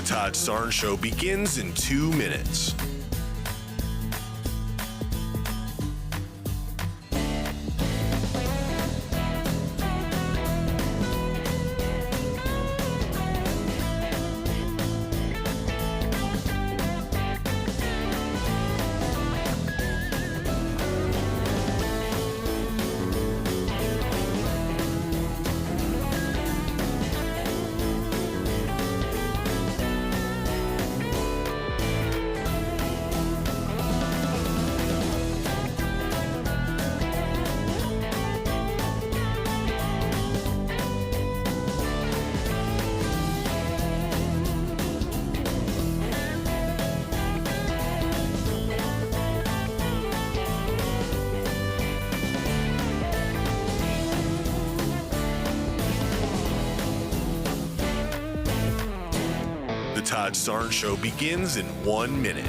The Todd Starnes Show begins in 2 minutes. The Todd Starnes Show begins in 1 minute.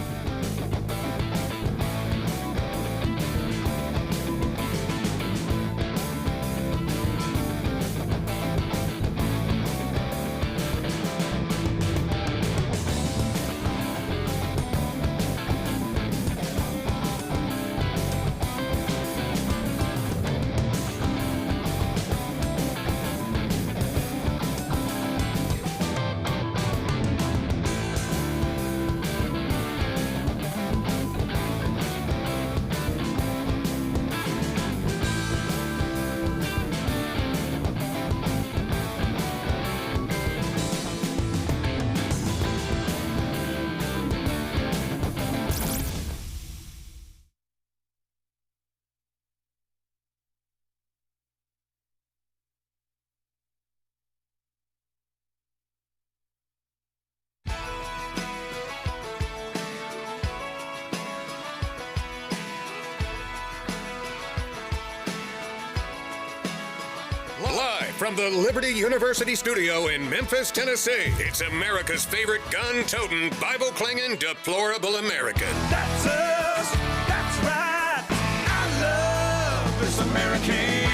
Live from the Liberty University studio in Memphis, Tennessee, it's America's favorite gun-toting, Bible-clinging, deplorable American. That's us. That's right. I love this American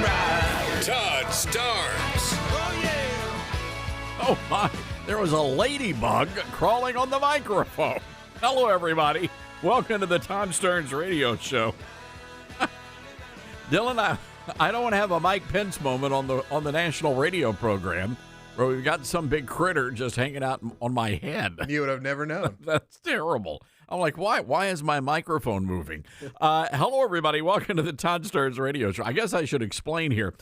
ride. Todd Starnes. Oh, yeah. Oh, my. There was a ladybug crawling on the microphone. Hello, everybody. Welcome to the Todd Starnes Radio Show. Dylan, I don't want to have a Mike Pence moment on the national radio program where we've got some big critter just hanging out on my head. You would have never known. That's terrible. I'm like, why? Why is my microphone moving? Hello, everybody. Welcome to the Todd Starnes Radio Show. I guess I should explain here.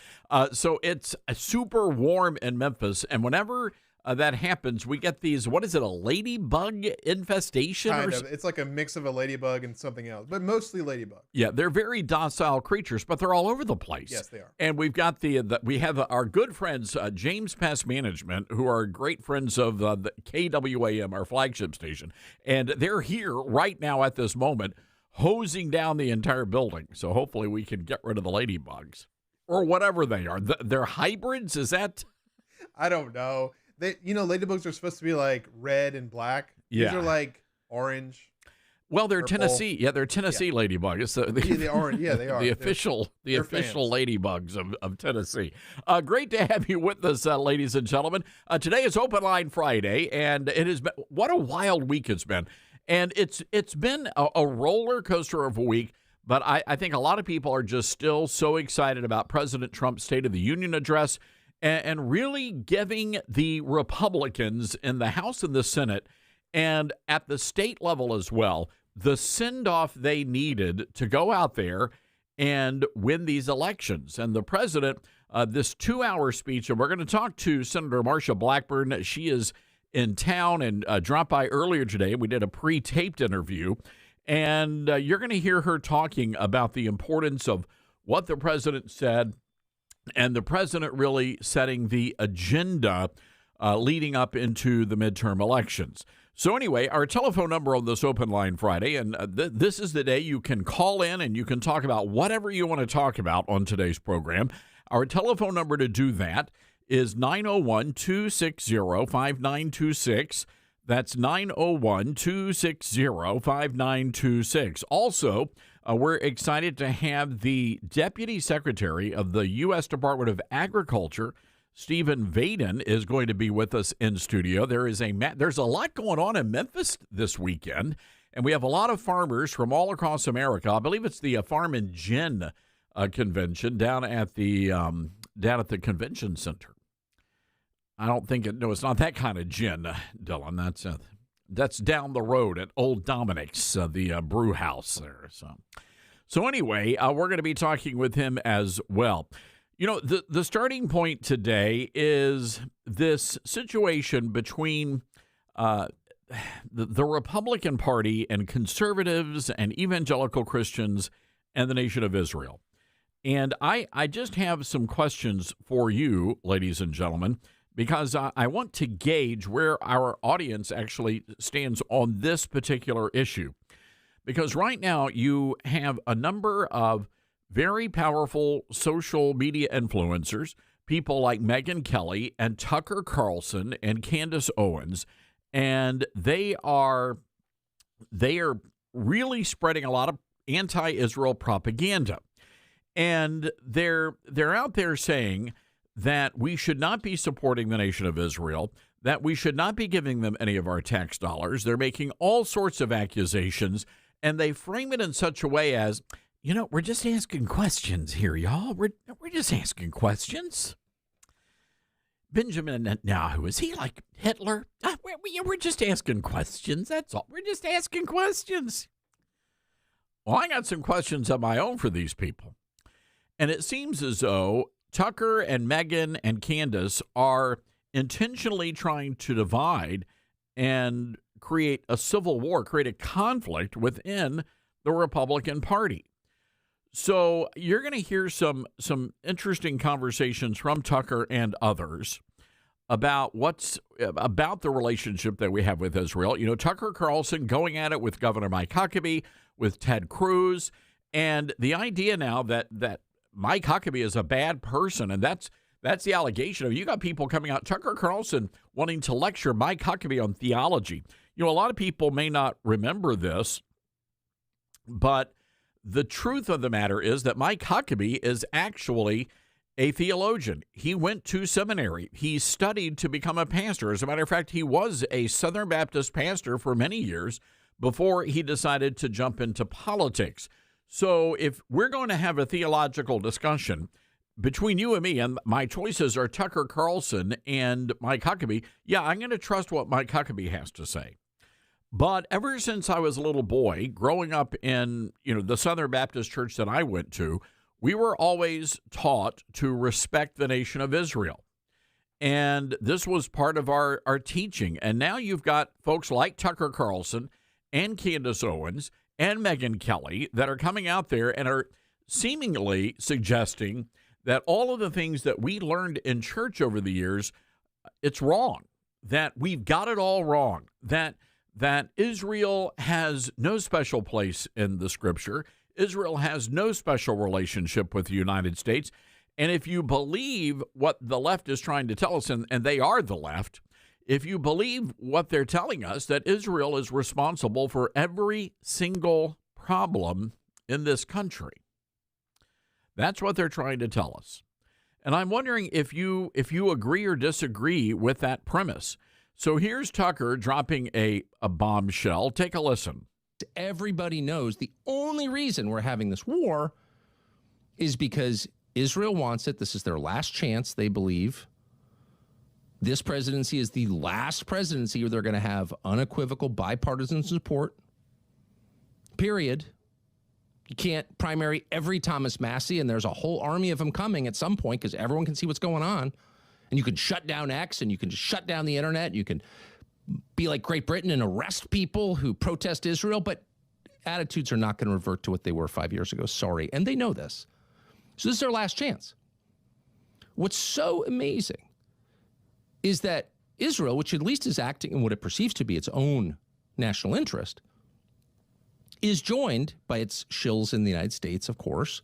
So it's super warm in Memphis, and whenever that happens, we get these, what is it, a ladybug infestation? Kind of. It's like a mix of a ladybug and something else, but mostly ladybug. Yeah, they're very docile creatures, but they're all over the place. Yes, they are. And we've got we have our good friends, James Pest Management, who are great friends of the KWAM, our flagship station. And they're here right now at this moment, hosing down the entire building. So hopefully we can get rid of the ladybugs or whatever they are. They're hybrids? Is that? I don't know. Ladybugs are supposed to be like red and black. Yeah. These are like orange. Well, they're purple. Tennessee. Yeah, they're Tennessee ladybug. It's They are. Yeah, they are. The official ladybugs of Tennessee. Great to have you with us, ladies and gentlemen. Today is Open Line Friday, and it has been what a wild week it's been. And it's been a roller coaster of a week. But I think a lot of people are just still so excited about President Trump's State of the Union address and really giving the Republicans in the House and the Senate and at the state level as well the send-off they needed to go out there and win these elections. And the president, this 2-hour speech, and we're going to talk to Senator Marsha Blackburn. She is in town and dropped by earlier today. We did a pre-taped interview, and you're going to hear her talking about the importance of what the president said, and the president really setting the agenda leading up into the midterm elections. So anyway, our telephone number on this Open Line Friday, and this is the day you can call in and you can talk about whatever you want to talk about on today's program. Our telephone number to do that is 901-260-5926. That's 901-260-5926. Also, we're excited to have the Deputy Secretary of the U.S. Department of Agriculture, Stephen Vaden is going to be with us in studio. There's a lot going on in Memphis this weekend, and we have a lot of farmers from all across America. I believe it's the Farm and Gin convention down at the convention center. I don't think it's not that kind of gin, Dylan. That's down the road at Old Dominic's, the brew house there. So anyway, we're going to be talking with him as well. You know, the starting point today is this situation between the Republican Party and conservatives and evangelical Christians and the nation of Israel. And I just have some questions for you, ladies and gentlemen, because I want to gauge where our audience actually stands on this particular issue. Because right now you have a number of very powerful social media influencers, people like Megyn Kelly and Tucker Carlson and Candace Owens, and they are really spreading a lot of anti-Israel propaganda. And they're out there saying that we should not be supporting the nation of Israel, that we should not be giving them any of our tax dollars. They're making all sorts of accusations, and they frame it in such a way as, you know, we're just asking questions here, y'all. We're just asking questions. Benjamin Netanyahu, is he like Hitler? We're just asking questions. That's all. We're just asking questions. Well, I got some questions of my own for these people. And it seems as though Tucker and Megyn and Candace are intentionally trying to divide and create a civil war, create a conflict within the Republican Party. So you're going to hear some interesting conversations from Tucker and others about about the relationship that we have with Israel. You know, Tucker Carlson going at it with Governor Mike Huckabee, with Ted Cruz, and the idea now that Mike Huckabee is a bad person, and that's the allegation. You got people coming out, Tucker Carlson wanting to lecture Mike Huckabee on theology. You know, a lot of people may not remember this, but the truth of the matter is that Mike Huckabee is actually a theologian. He went to seminary. He studied to become a pastor. As a matter of fact, he was a Southern Baptist pastor for many years before he decided to jump into politics. So if we're going to have a theological discussion between you and me, and my choices are Tucker Carlson and Mike Huckabee, yeah, I'm going to trust what Mike Huckabee has to say. But ever since I was a little boy, growing up in, the Southern Baptist church that I went to, we were always taught to respect the nation of Israel. And this was part of our teaching. And now you've got folks like Tucker Carlson and Candace Owens and Megyn Kelly that are coming out there and are seemingly suggesting that all of the things that we learned in church over the years, it's wrong, that we've got it all wrong, that Israel has no special place in the scripture. Israel has no special relationship with the United States. And if you believe what the left is trying to tell us, and they are the left, if you believe what they're telling us, that Israel is responsible for every single problem in this country, that's what they're trying to tell us. And I'm wondering if you agree or disagree with that premise. So here's Tucker dropping a bombshell. Take a listen. Everybody knows the only reason we're having this war is because Israel wants it. This is their last chance, they believe. This presidency is the last presidency where they're going to have unequivocal bipartisan support. Period. You can't primary every Thomas Massey, and there's a whole army of them coming at some point because everyone can see what's going on. And you can shut down X, and you can just shut down the internet. You can be like Great Britain and arrest people who protest Israel, but attitudes are not going to revert to what they were 5 years ago. Sorry. And they know this. So this is their last chance. What's so amazing is that Israel, which at least is acting in what it perceives to be its own national interest, is joined by its shills in the United States, of course.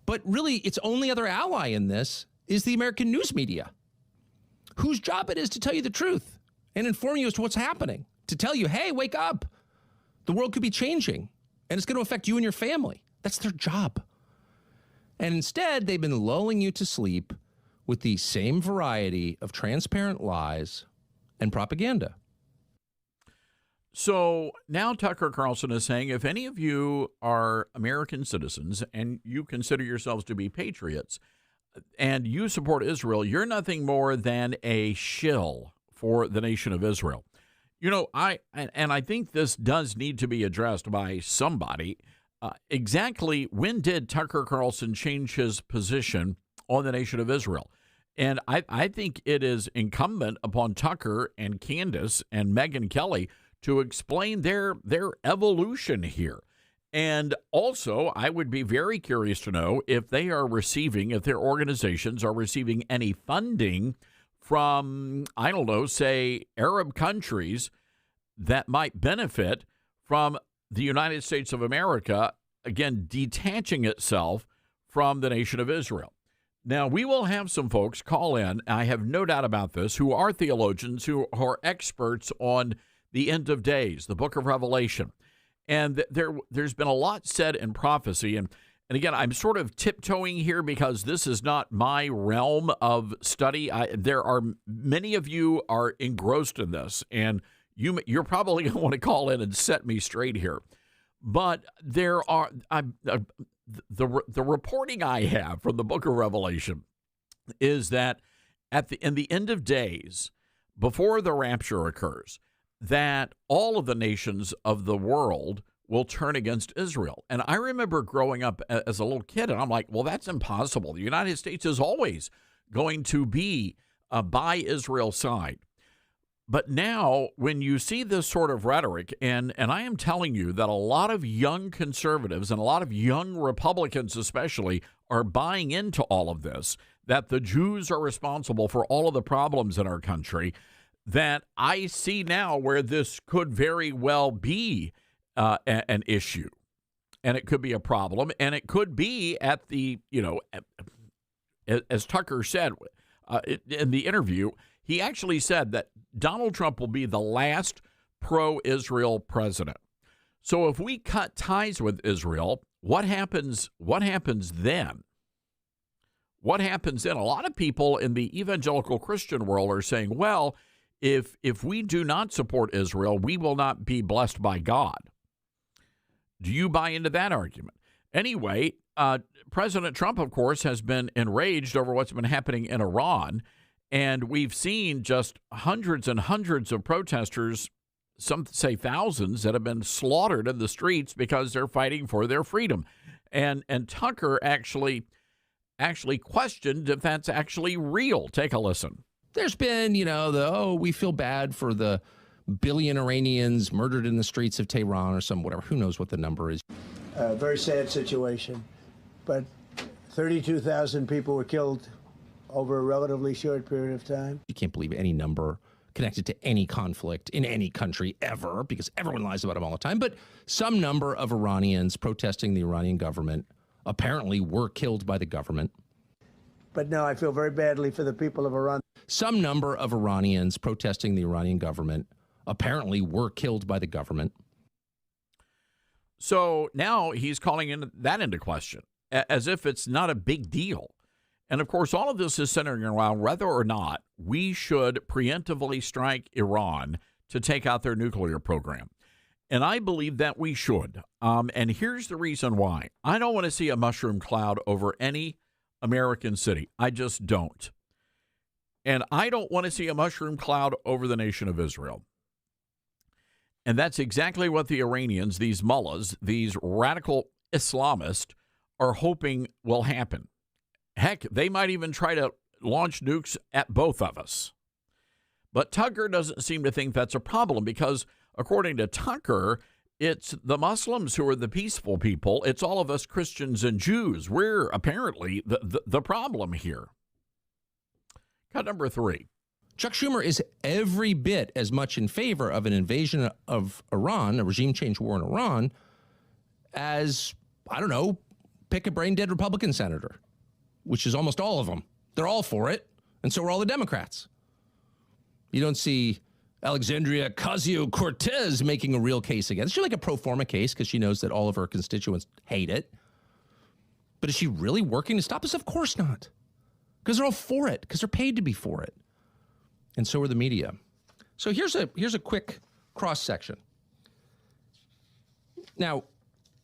But really, its only other ally in this is the American news media, whose job it is to tell you the truth and inform you as to what's happening, to tell you, hey, wake up. The world could be changing, and it's going to affect you and your family. That's their job. And instead, they've been lulling you to sleep with the same variety of transparent lies and propaganda. So now Tucker Carlson is saying if any of you are American citizens and you consider yourselves to be patriots and you support Israel, you're nothing more than a shill for the nation of Israel. You know, I think this does need to be addressed by somebody. Exactly when did Tucker Carlson change his position on the nation of Israel? And I think it is incumbent upon Tucker and Candace and Megyn Kelly to explain their evolution here. And also, I would be very curious to know if they are receiving, if their organizations are receiving any funding from, I don't know, say, Arab countries that might benefit from the United States of America, again, detaching itself from the nation of Israel. Now, we will have some folks call in, I have no doubt about this, who are theologians, who are experts on the end of days, the book of Revelation. And there's been a lot said in prophecy. And again, I'm sort of tiptoeing here because this is not my realm of study. There are many of you are engrossed in this, and you're probably going to want to call in and set me straight here. But there are the reporting I have from the book of Revelation is that in the end of days, before the rapture occurs, that all of the nations of the world will turn against Israel. And I remember growing up as a little kid, and I'm like, well, that's impossible. The United States is always going to be by Israel's side. But now, when you see this sort of rhetoric, and I am telling you that a lot of young conservatives and a lot of young Republicans especially are buying into all of this, that the Jews are responsible for all of the problems in our country, that I see now where this could very well be an issue, and it could be a problem, and it could be at the, as Tucker said in the interview, he actually said that Donald Trump will be the last pro-Israel president. So if we cut ties with Israel, what happens then? What happens then? A lot of people in the evangelical Christian world are saying, well, if we do not support Israel, we will not be blessed by God. Do you buy into that argument? Anyway, President Trump, of course, has been enraged over what's been happening in Iran, and we've seen just hundreds and hundreds of protesters, some say thousands, that have been slaughtered in the streets because they're fighting for their freedom. And Tucker actually questioned if that's actually real. Take a listen. There's been, we feel bad for the billion Iranians murdered in the streets of Tehran or some whatever. Who knows what the number is. Very sad situation. But 32,000 people were killed over a relatively short period of time. You can't believe any number connected to any conflict in any country ever, because everyone lies about them all the time. But some number of Iranians protesting the Iranian government apparently were killed by the government. But no, I feel very badly for the people of Iran. Some number of Iranians protesting the Iranian government apparently were killed by the government. So now he's calling that into question, as if it's not a big deal. And, of course, all of this is centering around whether or not we should preemptively strike Iran to take out their nuclear program. And I believe that we should. And here's the reason why. I don't want to see a mushroom cloud over any American city. I just don't. And I don't want to see a mushroom cloud over the nation of Israel. And that's exactly what the Iranians, these mullahs, these radical Islamists, are hoping will happen. Heck, they might even try to launch nukes at both of us. But Tucker doesn't seem to think that's a problem because, according to Tucker, it's the Muslims who are the peaceful people. It's all of us Christians and Jews. We're apparently the problem here. Cut number 3. Chuck Schumer is every bit as much in favor of an invasion of Iran, a regime change war in Iran, as, I don't know, pick a brain-dead Republican senator, which is almost all of them. They're all for it, and so are all the Democrats. You don't see Alexandria Ocasio-Cortez making a real case against. She's like a pro forma case because she knows that all of her constituents hate it. But is she really working to stop this? Of course not. because they're all for it, because they're paid to be for it. And so are the media. So here's a quick cross-section. Now,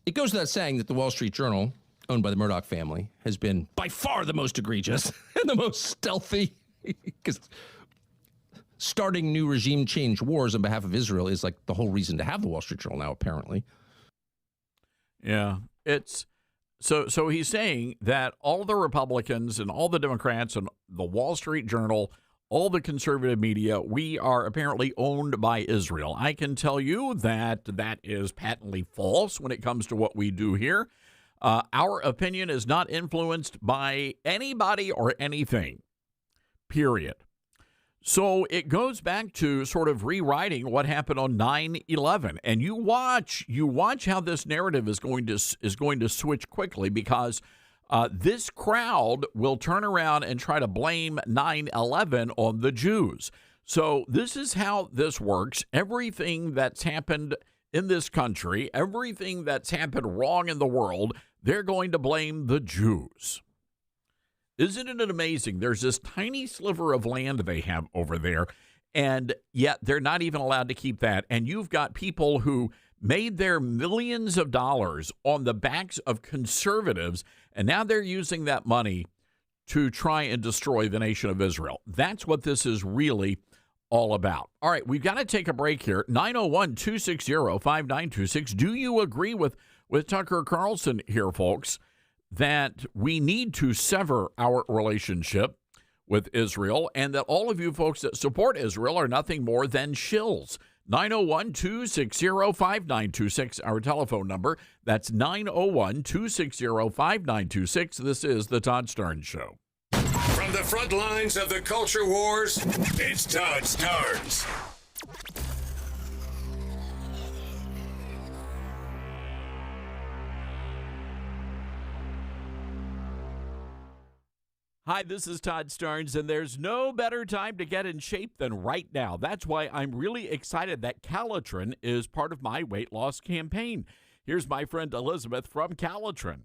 it goes without saying that the Wall Street Journal, owned by the Murdoch family, has been by far the most egregious and the most stealthy, because starting new regime change wars on behalf of Israel is like the whole reason to have the Wall Street Journal now, apparently. Yeah, it's so he's saying that all the Republicans and all the Democrats and the Wall Street Journal, all the conservative media, we are apparently owned by Israel. I can tell you that that is patently false when it comes to what we do here. Our opinion is not influenced by anybody or anything, period. So it goes back to sort of rewriting what happened on 9/11, and you watch how this narrative is going to switch quickly, because this crowd will turn around and try to blame 9/11 on the Jews. So this is how this works. Everything that's happened in this country, everything that's happened wrong in the world, they're going to blame the Jews. Isn't it amazing? There's this tiny sliver of land they have over there, and yet they're not even allowed to keep that. And you've got people who made their millions of dollars on the backs of conservatives, and now they're using that money to try and destroy the nation of Israel. That's what this is really all about. All right, we've got to take a break here. 901-260-5926. Do you agree with Tucker Carlson here, folks, that we need to sever our relationship with Israel, and that all of you folks that support Israel are nothing more than shills? 901-260-5926, our telephone number. That's 901-260-5926. This is The Todd Starnes Show. From the front lines of the culture wars, it's Todd Starnes. Hi, this is Todd Starnes, and there's no better time to get in shape than right now. That's why I'm really excited that Calitrin is part of my weight loss campaign. Here's my friend Elizabeth from Calitrin.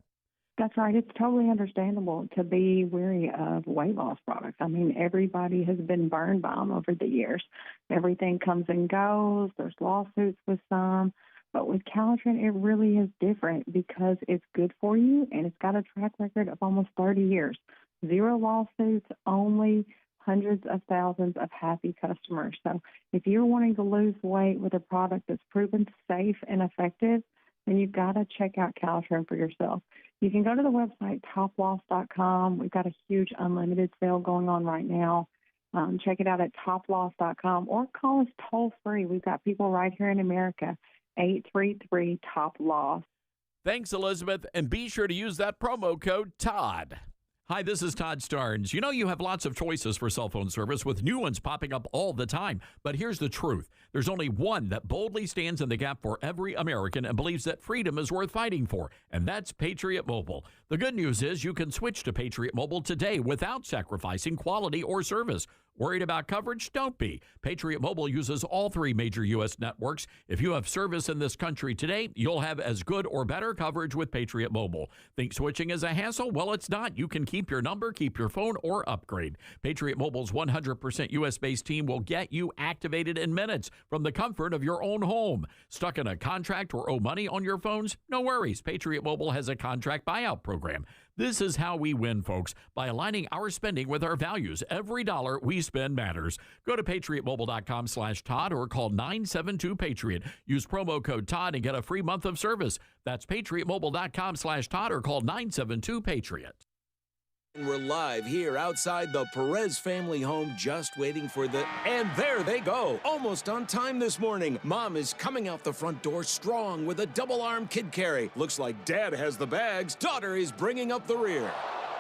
That's right. It's totally understandable to be weary of weight loss products. I mean, everybody has been burned by them over the years. Everything comes and goes. There's lawsuits with some. But with Calitrin, it really is different because it's good for you, and it's got a track record of almost 30 years. 0 lawsuits, only hundreds of thousands of happy customers. So if you're wanting to lose weight with a product that's proven safe and effective, then you've got to check out Calitrin for yourself. You can go to the website toploss.com. We've got a huge unlimited sale going on right now. Check it out at toploss.com or call us toll free. We've got people right here in America, 833-TOP-LOSS. Thanks, Elizabeth, and be sure to use that promo code TODD. Hi, this is Todd Starnes. You know, you have lots of choices for cell phone service with new ones popping up all the time. But here's the truth. There's only one that boldly stands in the gap for every American and believes that freedom is worth fighting for, and that's Patriot Mobile. The good news is you can switch to Patriot Mobile today without sacrificing quality or service. Worried about coverage? Don't be. Patriot Mobile uses all 3 major U.S. networks. If you have service in this country today, you'll have as good or better coverage with Patriot Mobile. Think switching is a hassle? Well, it's not. You can keep your number, keep your phone, or upgrade. Patriot Mobile's 100% U.S.-based team will get you activated in minutes from the comfort of your own home. Stuck in a contract or owe money on your phones? No worries. Patriot Mobile has a contract buyout program. This is how we win, folks, by aligning our spending with our values. Every dollar we spend matters. Go to patriotmobile.com/Todd or call 972-PATRIOT. Use promo code Todd and get a free month of service. That's patriotmobile.com/Todd or call 972-PATRIOT. We're live here outside the Perez family home, just waiting for the... And there they go, almost on time this morning. Mom is coming out the front door strong with a double-arm kid carry. Looks like Dad has the bags. Daughter is bringing up the rear.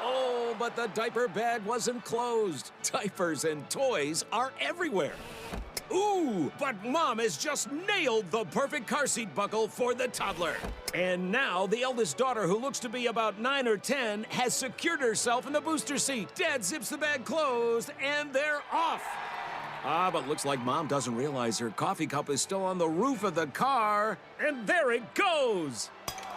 Oh, but the diaper bag wasn't closed. Diapers and toys are everywhere. Ooh, but Mom has just nailed the perfect car seat buckle for the toddler. And now the eldest daughter, who looks to be about 9 or 10, has secured herself in the booster seat. Dad zips the bag closed, and they're off. But looks like Mom doesn't realize her coffee cup is still on the roof of the car. And there it goes.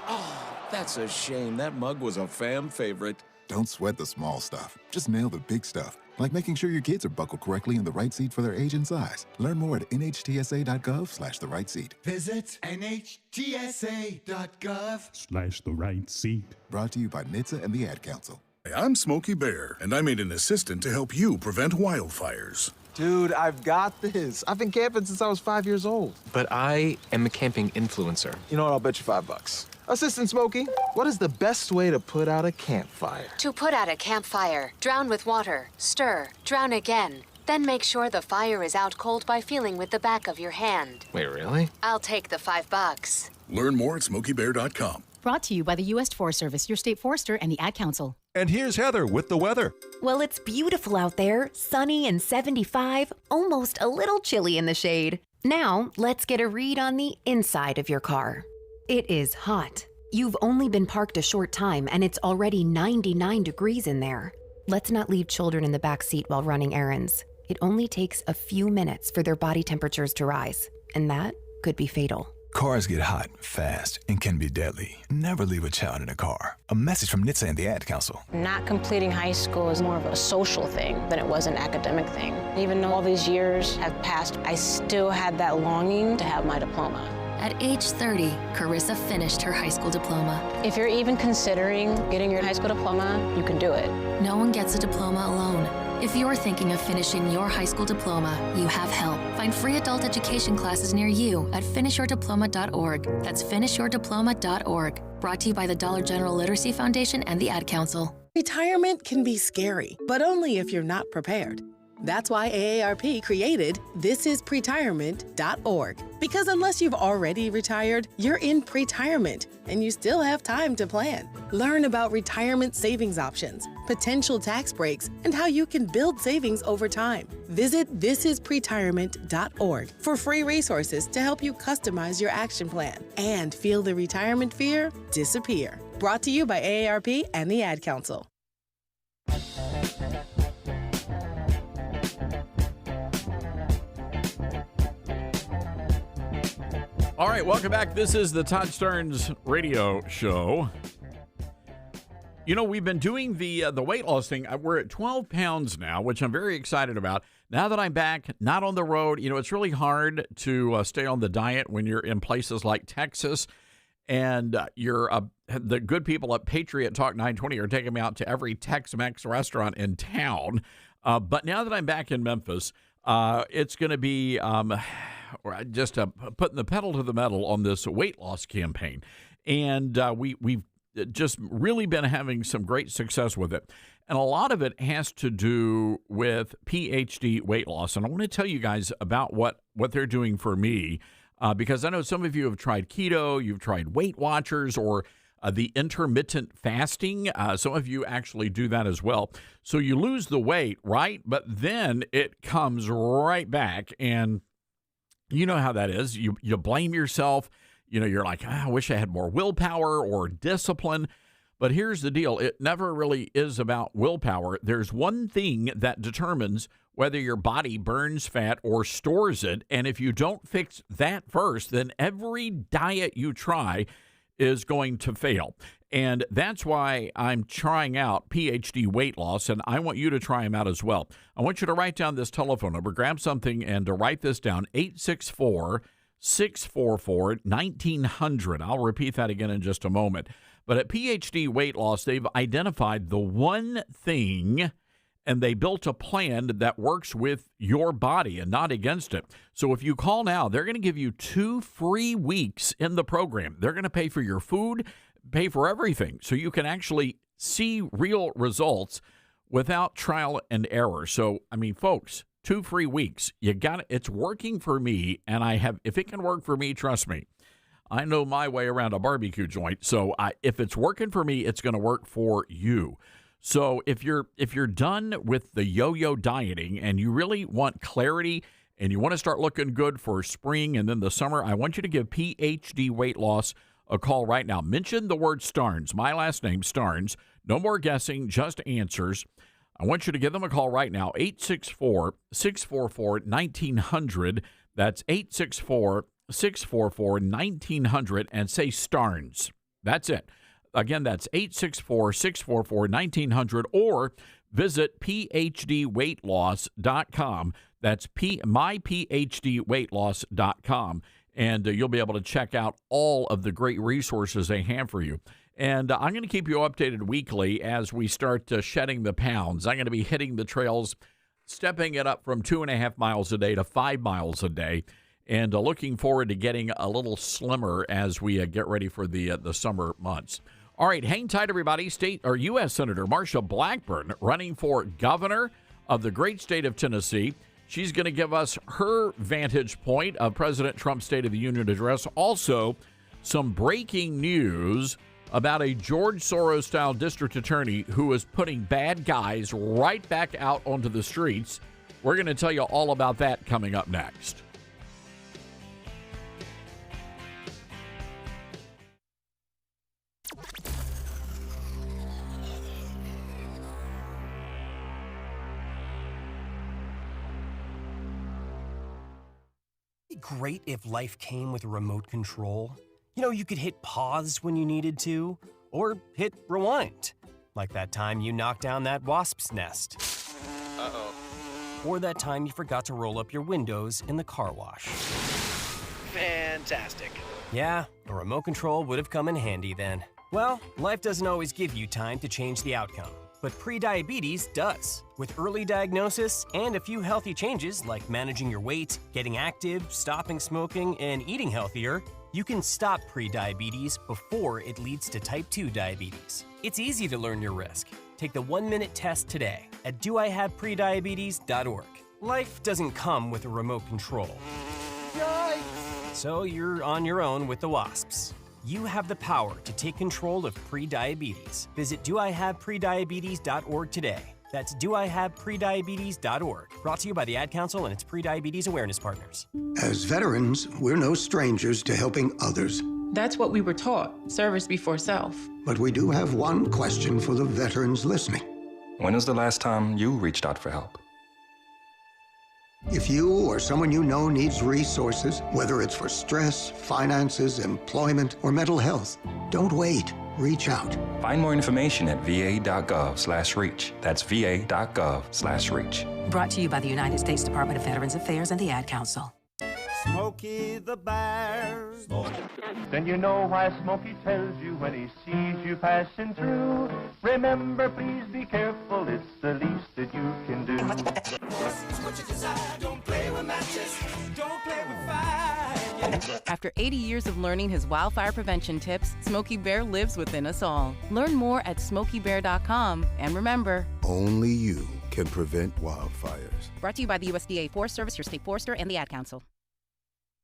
Oh, that's a shame. That mug was a fam favorite. Don't sweat the small stuff. Just nail the big stuff, like making sure your kids are buckled correctly in the right seat for their age and size. Learn more at nhtsa.gov/the right seat. Visit nhtsa.gov/the right seat. Brought to you by NHTSA and the Ad Council. I'm Smokey Bear, and I made an assistant to help you prevent wildfires. Dude, I've got this. I've been camping since I was 5 years old. But I am a camping influencer. You know what? I'll bet you $5. Assistant Smokey, what is the best way to put out a campfire? To put out a campfire, drown with water, stir, drown again. Then make sure the fire is out cold by feeling with the back of your hand. Wait, really? I'll take the $5. Learn more at SmokeyBear.com. Brought to you by the U.S. Forest Service, your state forester, and the Ad Council. And here's Heather with the weather. Well, it's beautiful out there, sunny and 75, almost a little chilly in the shade. Now, let's get a read on the inside of your car. It is hot. You've only been parked a short time, and it's already 99 degrees in there. Let's not leave children in the back seat while running errands. It only takes a few minutes for their body temperatures to rise, and that could be fatal. Cars get hot fast and can be deadly. Never leave a child in a car. A message from NHTSA and the Ad Council. Not completing high school is more of a social thing than it was an academic thing. Even though all these years have passed, I still had that longing to have my diploma. At age 30, Carissa finished her high school diploma. If you're even considering getting your high school diploma, you can do it. No one gets a diploma alone. If you're thinking of finishing your high school diploma, you have help. Find free adult education classes near you at finishyourdiploma.org. That's finishyourdiploma.org. Brought to you by the Dollar General Literacy Foundation and the Ad Council. Retirement can be scary, but only if you're not prepared. That's why AARP created thisispretirement.org. Because unless you've already retired, you're in pretirement, and you still have time to plan. Learn about retirement savings options, potential tax breaks, and how you can build savings over time. Visit thisispretirement.org for free resources to help you customize your action plan and feel the retirement fear disappear. Brought to you by AARP and the Ad Council. All right, welcome back. This is the Todd Stearns radio show. You know, we've been doing the weight loss thing. We're at 12 pounds now, which I'm very excited about. Now that I'm back, not on the road, you know, it's really hard to stay on the diet when you're in places like Texas. And the good people at Patriot Talk 920 are taking me out to every Tex-Mex restaurant in town. But now that I'm back in Memphis, it's going to be just putting the pedal to the metal on this weight loss campaign. And we've just really been having some great success with it. And a lot of it has to do with PhD weight loss. And I want to tell you guys about what they're doing for me, because I know some of you have tried keto, you've tried Weight Watchers, or the intermittent fasting. Some of you actually do that as well. So you lose the weight, right? But then it comes right back, and you know how that is. You blame yourself. You know, you're like, I wish I had more willpower or discipline. But here's the deal. It never really is about willpower. There's one thing that determines whether your body burns fat or stores it. And if you don't fix that first, then every diet you try is going to fail. And that's why I'm trying out PhD weight loss, and I want you to try them out as well. I want you to write down this telephone number, grab something, and to write this down, 864-644-1900. I'll repeat that again in just a moment. But at PhD Weight Loss, they've identified the one thing, and they built a plan that works with your body and not against it. So if you call now, they're going to give you 2 free weeks in the program. They're going to pay for your food, pay for everything, so you can actually see real results without trial and error. So, I mean, folks, 2 free weeks. You got it. It's working for me, and if it can work for me, trust me, I know my way around a barbecue joint. So if it's working for me, it's going to work for you. So if you're done with the yo-yo dieting and you really want clarity and you want to start looking good for spring and then the summer, I want you to give PhD Weight Loss a call right now. Mention the word Starnes, my last name, Starnes. No more guessing, just answers. I want you to give them a call right now, 864-644-1900. That's 864-644-1900, and say Starnes. That's it. Again, that's 864-644-1900 or visit PhDweightLoss.com. That's myPhDweightLoss.com. And you'll be able to check out all of the great resources they have for you. And I'm going to keep you updated weekly as we start shedding the pounds. I'm going to be hitting the trails, stepping it up from 2.5 miles a day to 5 miles a day, and looking forward to getting a little slimmer as we get ready for the summer months. All right, hang tight, everybody. U.S. Senator Marsha Blackburn running for governor of the great state of Tennessee. She's going to give us her vantage point of President Trump's State of the Union address. Also, some breaking news about a George Soros-style district attorney who is putting bad guys right back out onto the streets. We're going to tell you all about that coming up next. It'd be great if life came with a remote control. You know, you could hit pause when you needed to, or hit rewind, like that time you knocked down that wasp's nest. Uh-oh. Or that time you forgot to roll up your windows in the car wash. Fantastic. Yeah, a remote control would have come in handy then. Well, life doesn't always give you time to change the outcome, but prediabetes does. With early diagnosis and a few healthy changes like managing your weight, getting active, stopping smoking, and eating healthier, you can stop prediabetes before it leads to type 2 diabetes. It's easy to learn your risk. Take the 1-minute test today at doihaveprediabetes.org. Life doesn't come with a remote control. Yikes! So you're on your own with the wasps. You have the power to take control of prediabetes. Visit doihaveprediabetes.org today. That's doihaveprediabetes.org. Brought to you by the Ad Council and its Prediabetes Awareness Partners. As veterans, we're no strangers to helping others. That's what we were taught, service before self. But we do have one question for the veterans listening. When was the last time you reached out for help? If you or someone you know needs resources, whether it's for stress, finances, employment, or mental health, don't wait. Reach out. Find more information at va.gov/reach. That's va.gov/reach. Brought to you by the United States Department of Veterans Affairs and the Ad Council. Smokey the Bear. Then you know why Smokey tells you when he sees you passing through. Remember, please be careful, it's the least that you can do. What you desire, don't play with matches, don't play with fire. After 80 years of learning his wildfire prevention tips, Smokey Bear lives within us all. Learn more at SmokeyBear.com, and remember, only you can prevent wildfires. Brought to you by the USDA Forest Service, your state forester, and the Ad Council.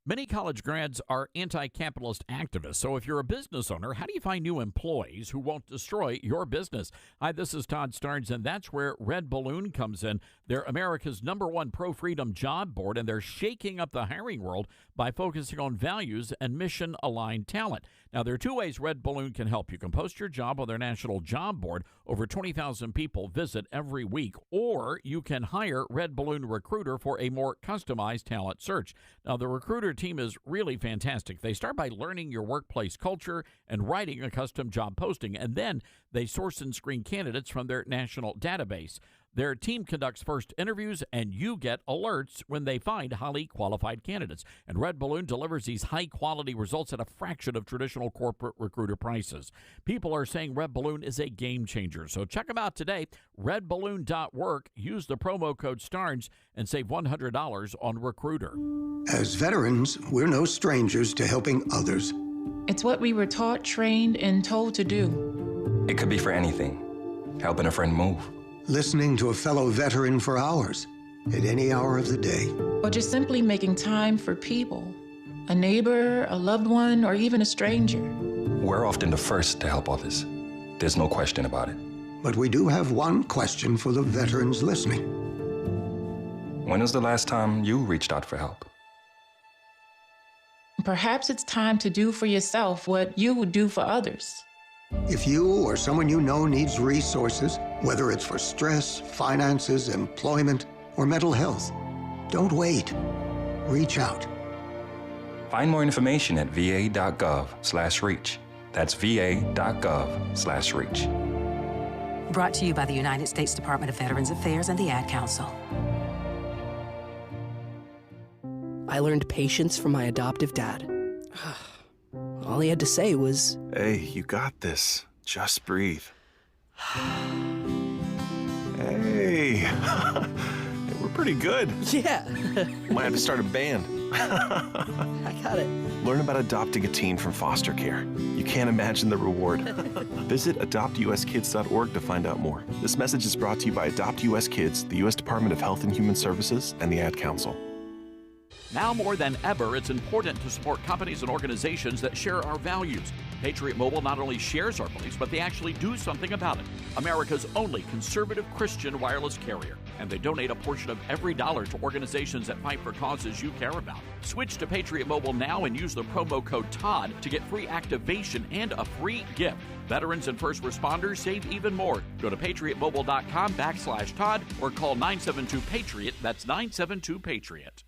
Many college grads are anti-capitalist activists. So if you're a business owner, how do you find new employees who won't destroy your business? Hi, this is Todd Starnes, and that's where Red Balloon comes in. They're America's #1 pro-freedom job board, and they're shaking up the hiring world by focusing on values and mission-aligned talent. Now, there are two ways Red Balloon can help. You can post your job on their national job board. Over 20,000 people visit every week. Or you can hire Red Balloon Recruiter for a more customized talent search. Now, the Recruiter team is really fantastic. They start by learning your workplace culture and writing a custom job posting, and then they source and screen candidates from their national database. Their team conducts first interviews, and you get alerts when they find highly qualified candidates. And Red Balloon delivers these high-quality results at a fraction of traditional corporate recruiter prices. People are saying Red Balloon is a game changer. So check them out today, redballoon.work. Use the promo code STARNS and save $100 on Recruiter. As veterans, we're no strangers to helping others. It's what we were taught, trained, and told to do. It could be for anything. Helping a friend move. Listening to a fellow veteran for hours, at any hour of the day. Or just simply making time for people. A neighbor, a loved one, or even a stranger. We're often the first to help others. There's no question about it. But we do have one question for the veterans listening. When was the last time you reached out for help? Perhaps it's time to do for yourself what you would do for others. If you or someone you know needs resources, whether it's for stress, finances, employment, or mental health, don't wait. Reach out. Find more information at va.gov/reach. That's va.gov/reach. Brought to you by the United States Department of Veterans Affairs and the Ad Council. I learned patience from my adoptive dad. All he had to say was, "Hey, you got this. Just breathe." Hey, we're pretty good. Yeah. Might have to start a band. I got it. Learn about adopting a teen from foster care. You can't imagine the reward. Visit adoptuskids.org to find out more. This message is brought to you by Adopt US Kids, the U.S. Department of Health and Human Services, and the Ad Council. Now more than ever, it's important to support companies and organizations that share our values. Patriot Mobile not only shares our beliefs, but they actually do something about it. America's only conservative Christian wireless carrier. And they donate a portion of every dollar to organizations that fight for causes you care about. Switch to Patriot Mobile now and use the promo code TODD to get free activation and a free gift. Veterans and first responders save even more. Go to patriotmobile.com/TODD or call 972-PATRIOT. That's 972-PATRIOT.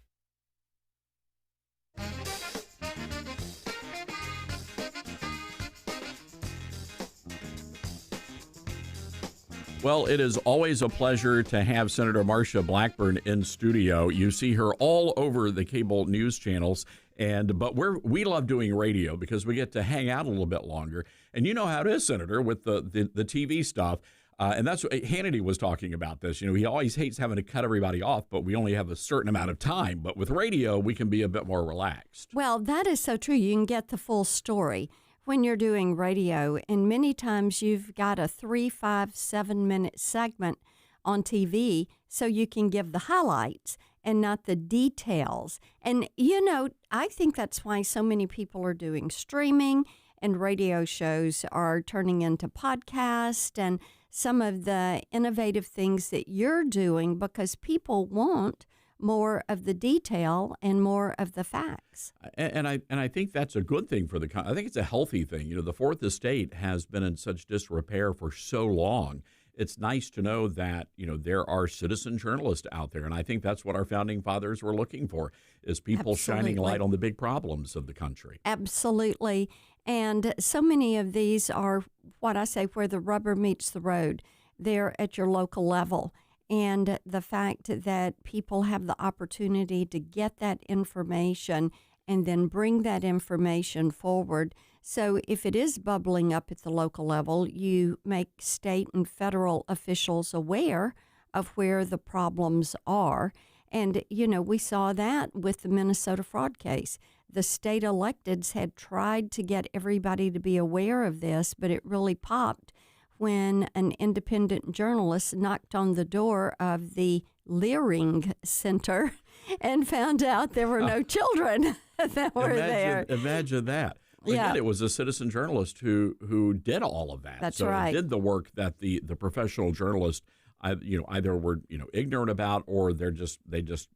Well, it is always a pleasure to have Senator Marsha Blackburn in studio. You see her all over the cable news channels, but we love doing radio because we get to hang out a little bit longer. And you know how it is, Senator, with the TV stuff. And that's what Hannity was talking about this. You know, he always hates having to cut everybody off, but we only have a certain amount of time. But with radio, we can be a bit more relaxed. Well, that is so true. You can get the full story when you're doing radio, and many times you've got a 3, 5, 7-minute segment on TV, so you can give the highlights and not the details. And, you know, I think that's why so many people are doing streaming, and radio shows are turning into podcasts and some of the innovative things that you're doing, because people want more of the detail and more of the facts. And I think that's a good thing for I think it's a healthy thing. You know, the Fourth Estate has been in such disrepair for so long. It's nice to know that, you know, there are citizen journalists out there. And I think that's what our founding fathers were looking for, is people shining light on the big problems of the country. Absolutely. And so many of these are what I say, where the rubber meets the road. They're at your local level. And the fact that people have the opportunity to get that information and then bring that information forward. So if it is bubbling up at the local level, you make state and federal officials aware of where the problems are. And, you know, we saw that with the Minnesota fraud case. The state electeds had tried to get everybody to be aware of this, but it really popped when an independent journalist knocked on the door of the Leering Center and found out there were no children that were there. Imagine that. Again, it was a citizen journalist who did all of that. That's so right. Did the work that the professional journalist, either were ignorant about, or they just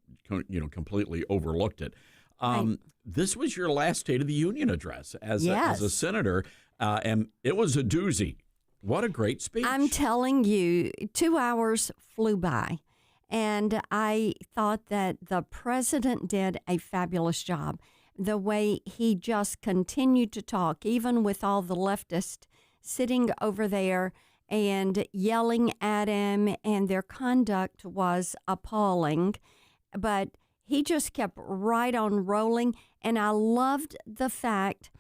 completely overlooked it. This was your last State of the Union address as a senator, and it was a doozy. What a great speech. I'm telling you, 2 hours flew by, and I thought that the president did a fabulous job. The way he just continued to talk, even with all the leftists sitting over there and yelling at him, and their conduct was appalling. But he just kept right on rolling, and I loved the fact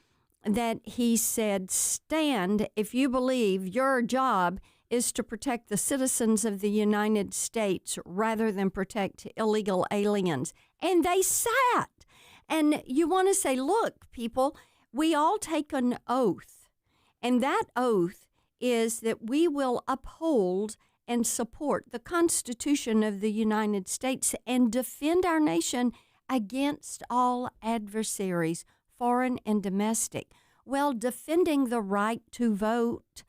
that he said, stand if you believe your job is to protect the citizens of the United States rather than protect illegal aliens. And they sat. And you want to say, look, people, we all take an oath. And that oath is that we will uphold and support the Constitution of the United States and defend our nation against all adversaries, foreign and domestic. Well, defending the right to vote,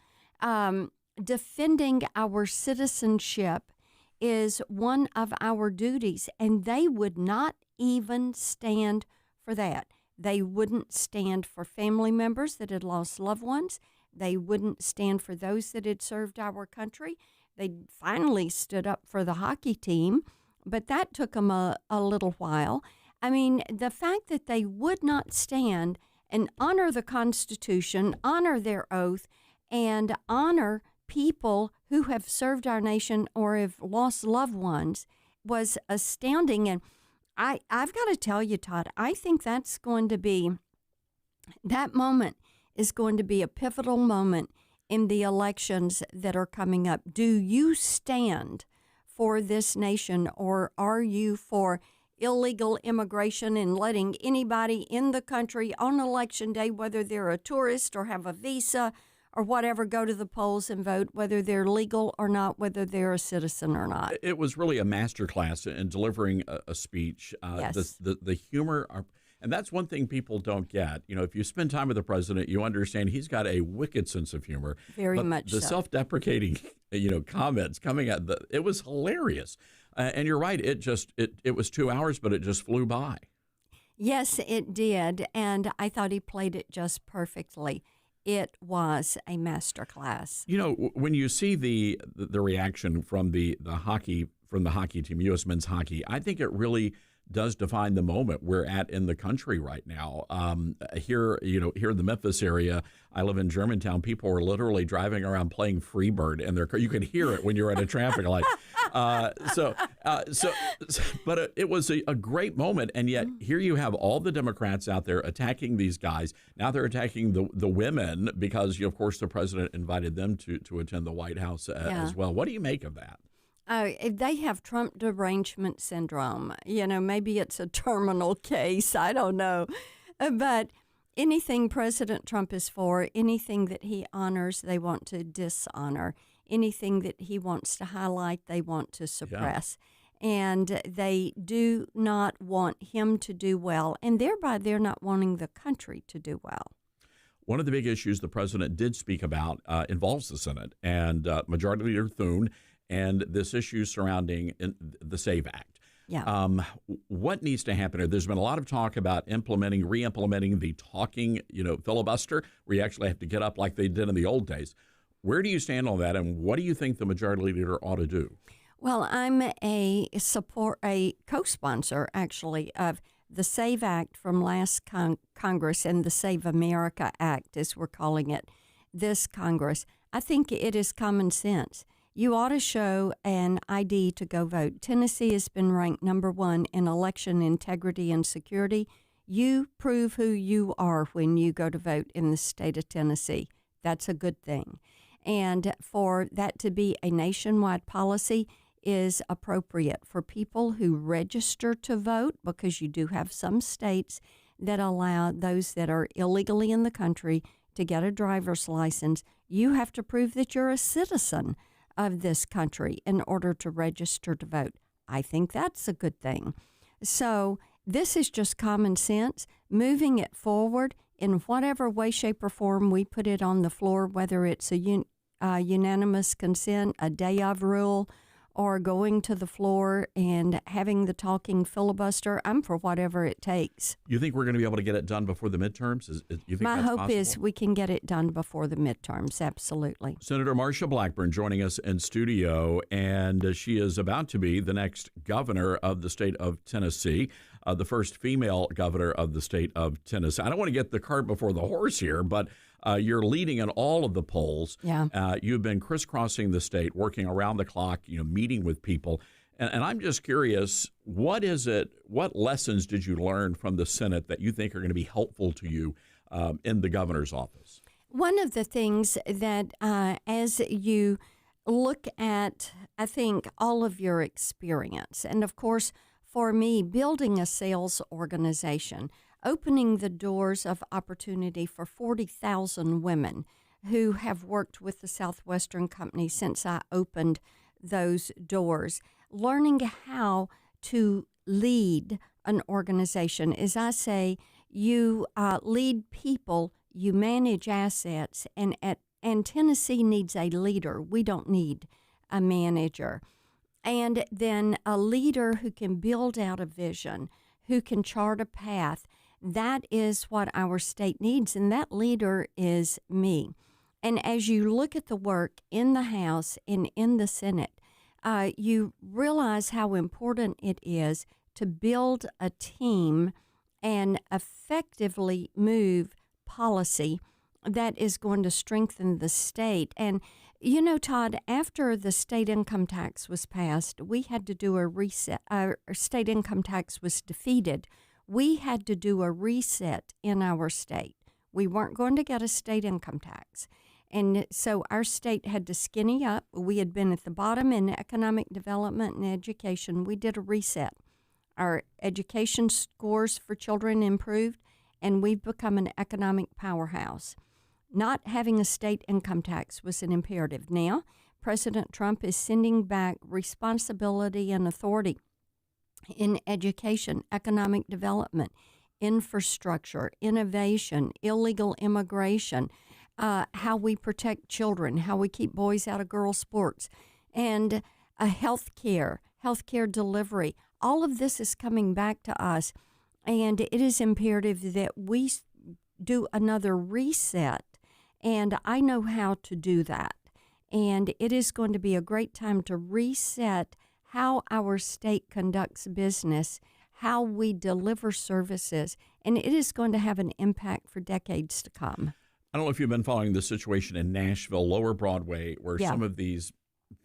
defending our citizenship is one of our duties, and they would not even stand for that. They wouldn't stand for family members that had lost loved ones. They wouldn't stand for those that had served our country. They finally stood up for the hockey team, but that took them a little while. I mean, the fact that they would not stand and honor the Constitution, honor their oath, and honor people who have served our nation or have lost loved ones was astounding. And I've got to tell you, Todd, I think that moment is going to be a pivotal moment in the elections that are coming up. Do you stand for this nation, or are you for illegal immigration and letting anybody in the country on election day, whether they're a tourist or have a visa or whatever, go to the polls and vote, whether they're legal or not, whether they're a citizen or not? It was really a masterclass in delivering a speech. Yes. The humor, and that's one thing people don't get. You know, if you spend time with the president, you understand he's got a wicked sense of humor. Very much the so. Self-deprecating, comments coming out, it was hilarious. And you're right, it was 2 hours, but it just flew by. Yes, it did, and I thought he played it just perfectly. It was a masterclass. You know, when you see the reaction from the hockey team, U.S. men's hockey, I think it really does define the moment we're at in the country right now. Here in the Memphis area, I live in Germantown. People are literally driving around playing Freebird in their car. You can hear it when you're at a traffic light. But it was a great moment, and yet here you have all the Democrats out there attacking these guys. Now they're attacking the women because, of course, the president invited them to attend the White House as well. What do you make of that? They have Trump derangement syndrome. Maybe it's a terminal case. I don't know. But anything President Trump is for, anything that he honors, they want to dishonor. Anything that he wants to highlight, they want to suppress. Yeah. And they do not want him to do well. And thereby, they're not wanting the country to do well. One of the big issues the president did speak about involves the Senate and Majority Leader Thune, and this issue surrounding the SAVE Act. Yeah. What needs to happen here? There's been a lot of talk about re-implementing the talking, filibuster, where you actually have to get up like they did in the old days. Where do you stand on that, and what do you think the Majority Leader ought to do? Well, I'm a co-sponsor, actually, of the SAVE Act from last Congress and the Save America Act, as we're calling it, this Congress. I think it is common sense. You ought to show an ID to go vote. Tennessee has been ranked #1 in election integrity and security. You prove who you are when you go to vote in the state of Tennessee. That's a good thing. And for that to be a nationwide policy is appropriate for people who register to vote, because you do have some states that allow those that are illegally in the country to get a driver's license. You have to prove that you're a citizen of this country in order to register to vote. I think that's a good thing. So this is just common sense, moving it forward in whatever way, shape, or form we put it on the floor, whether it's a unanimous consent, a day of rule, or going to the floor and having the talking filibuster. I'm for whatever it takes. You think we're going to be able to get it done before the midterms? You think My that's hope possible? is we can get it done before the midterms, absolutely. Senator Marsha Blackburn joining us in studio, and she is about to be the next governor of the state of Tennessee, the first female governor of the state of Tennessee. I don't want to get the cart before the horse here, but you're leading in all of the polls. Yeah. You've been crisscrossing the state, working around the clock, meeting with people. And I'm just curious, what lessons did you learn from the Senate that you think are going to be helpful to you in the governor's office? One of the things that as you look at, I think, all of your experience, and of course, for me, building a sales organization, opening the doors of opportunity for 40,000 women who have worked with the Southwestern Company since I opened those doors, learning how to lead an organization. As I say, you lead people, you manage assets, and Tennessee needs a leader. We don't need a manager. And then a leader who can build out a vision, who can chart a path. That is what our state needs, and that leader is me. And as you look at the work in the House and in the Senate, you realize how important it is to build a team and effectively move policy that is going to strengthen the state. And, you know, Todd, after the state income tax was passed, we had to do a reset. Our state income tax was defeated. We had to do a reset in our state. We weren't going to get a state income tax. And so our state had to skinny up. We had been at the bottom in economic development and education. We did a reset. Our education scores for children improved, and we've become an economic powerhouse. Not having a state income tax was an imperative. Now, President Trump is sending back responsibility and authority in education, economic development, infrastructure, innovation, illegal immigration, how we protect children, how we keep boys out of girls' sports, and health care delivery. All of this is coming back to us, and it is imperative that we do another reset, and I know how to do that. And it is going to be a great time to reset how our state conducts business, how we deliver services, and it is going to have an impact for decades to come. I don't know if you've been following the situation in Nashville, Lower Broadway, where some of these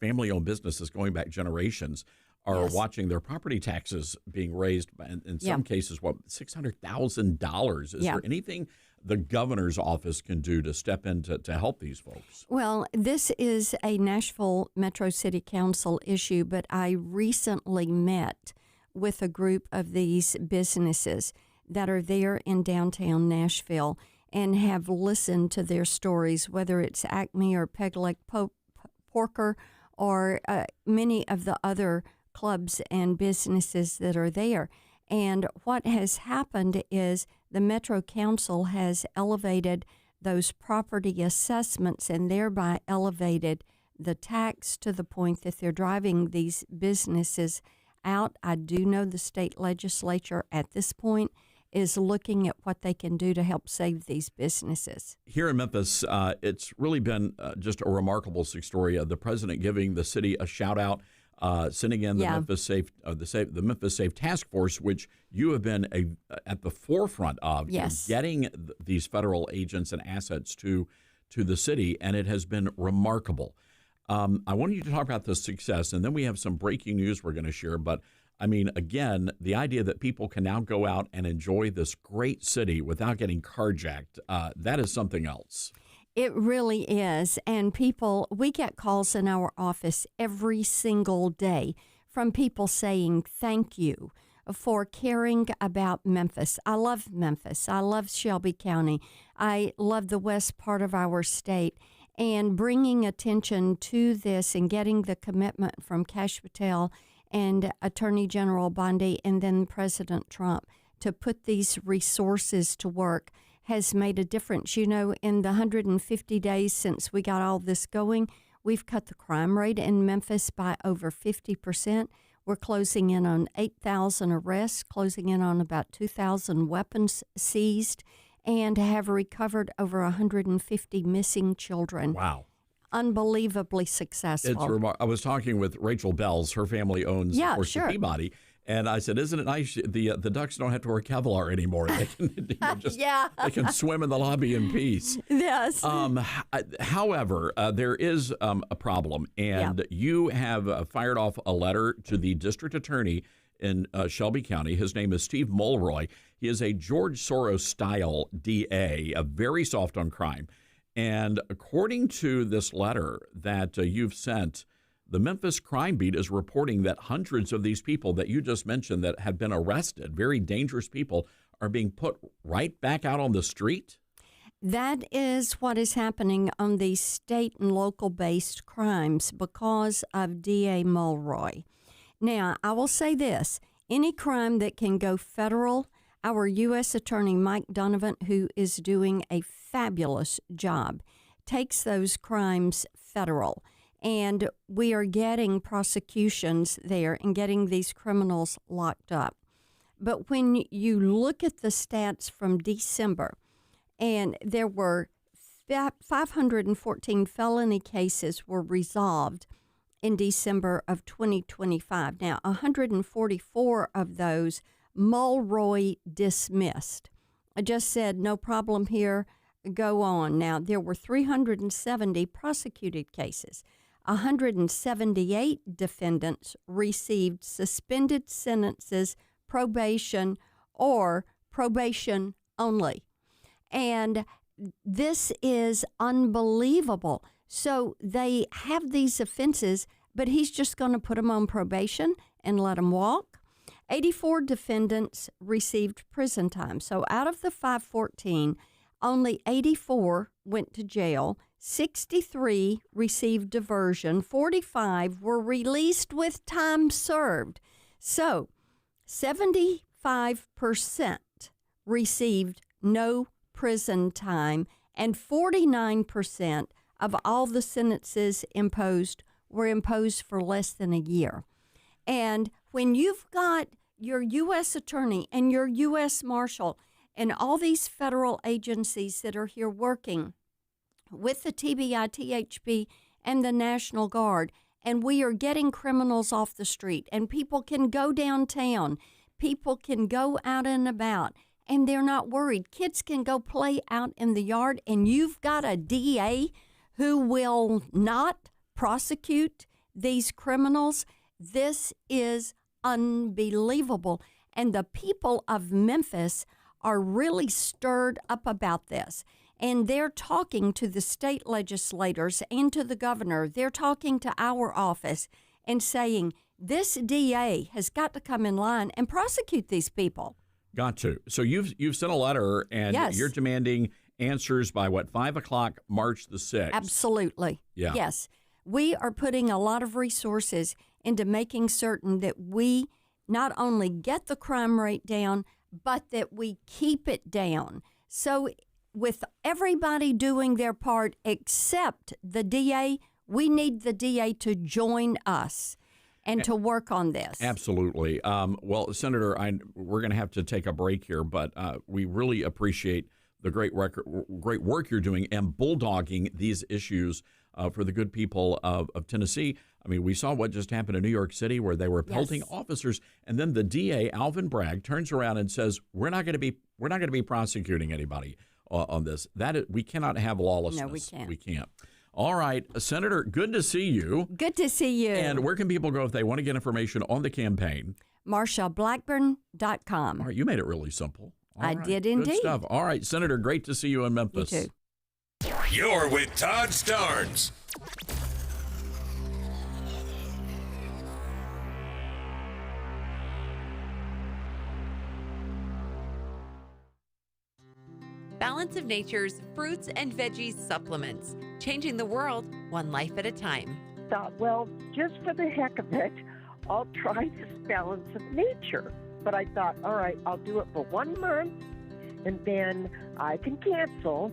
family-owned businesses going back generations are watching their property taxes being raised, in some cases, $600,000. Is there anything the governor's office can do to step in to help these folks? Well, this is a Nashville Metro City Council issue, but I recently met with a group of these businesses that are there in downtown Nashville and have listened to their stories, whether it's Acme or Peg Leg Porker or many of the other clubs and businesses that are there. And what has happened is the Metro Council has elevated those property assessments and thereby elevated the tax to the point that they're driving these businesses out. I do know the state legislature at this point is looking at what they can do to help save these businesses. Here in Memphis, it's really been just a remarkable story. The president giving the city a shout out, sending in the the Memphis Safe Task Force, which you have been at the forefront of getting these federal agents and assets to the city, and it has been remarkable. I wanted you to talk about the success, and then we have some breaking news we're going to share. But I mean, again, the idea that people can now go out and enjoy this great city without getting carjacked, that is something else. It really is. And people, we get calls in our office every single day from people saying thank you for caring about Memphis. I love Memphis. I love Shelby County. I love the west part of our state. And bringing attention to this and getting the commitment from Kash Patel and Attorney General Bondi and then President Trump to put these resources to work has made a difference. You know, in the 150 days since we got all this going, we've cut the crime rate in Memphis by over 50%. We're closing in on 8,000 arrests, closing in on about 2,000 weapons seized, and have recovered over 150 missing children. Wow. Unbelievably successful. I was talking with Rachel Bells. Her family owns, of course, the Peabody. And I said, isn't it nice? The ducks don't have to wear Kevlar anymore. They can they can swim in the lobby in peace. Yes. However, there is a problem. And you have fired off a letter to the district attorney in Shelby County. His name is Steve Mulroy. He is a George Soros-style DA, very soft on crime. And according to this letter that you've sent, the Memphis Crime Beat is reporting that hundreds of these people that you just mentioned that have been arrested, very dangerous people, are being put right back out on the street? That is what is happening on these state and local-based crimes because of DA Mulroy. Now, I will say this. Any crime that can go federal, our U.S. Attorney Mike Donovan, who is doing a fabulous job, takes those crimes federal. And we are getting prosecutions there and getting these criminals locked up. But when you look at the stats from December, and there were 514 felony cases were resolved in December of 2025. Now, 144 of those Mulroy dismissed. just said, no problem here, go on. Now, there were 370 prosecuted cases. 178 defendants received suspended sentences, probation, or probation only. And this is unbelievable. So they have these offenses, but he's just going to put them on probation and let them walk. 84 defendants received prison time. So out of the 514, only 84 went to jail. 63 received diversion. 45 were released with time served. So 75% received no prison time, and 49% of all the sentences imposed were imposed for less than a year. And when you've got your U.S. attorney and your U.S. marshal and all these federal agencies that are here working with the TBI, THB, and the National Guard, and we are getting criminals off the street, and people can go downtown, people can go out and about, and they're not worried. Kids can go play out in the yard, and you've got a DA who will not prosecute these criminals. This is unbelievable. And the people of Memphis are really stirred up about this. And they're talking to the state legislators and to the governor. They're talking to our office and saying, this DA has got to come in line and prosecute these people. Got to. So you've sent a letter, and yes, you're demanding answers by, 5 o'clock, March the 6th? Absolutely. Yeah. Yes. We are putting a lot of resources into making certain that we not only get the crime rate down, but that we keep it down. So with everybody doing their part except the DA, we need the DA to join us and to work on this. Absolutely. Well, Senator, we're going to have to take a break here, but we really appreciate the great work you're doing and bulldogging these issues for the good people of Tennessee. I mean, we saw what just happened in New York City where they were pelting officers, and then the DA, Alvin Bragg, turns around and says, "We're not going to be prosecuting anybody on this. We cannot have lawlessness. No, we can't. We can't." All right, Senator, good to see you. Good to see you. And where can people go if they want to get information on the campaign? MarshaBlackburn.com. All right, you made it really simple. I did indeed. Good stuff. All right, Senator, great to see you in Memphis. You too. You're with Todd Starnes. Balance of Nature's fruits and veggies supplements, changing the world one life at a time. Thought, well, just for the heck of it, I'll try this Balance of Nature. But I thought, all right, I'll do it for 1 month, and then I can cancel.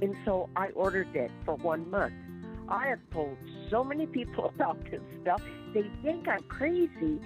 And so I ordered it for 1 month. I have told so many people about this stuff. They think I'm crazy.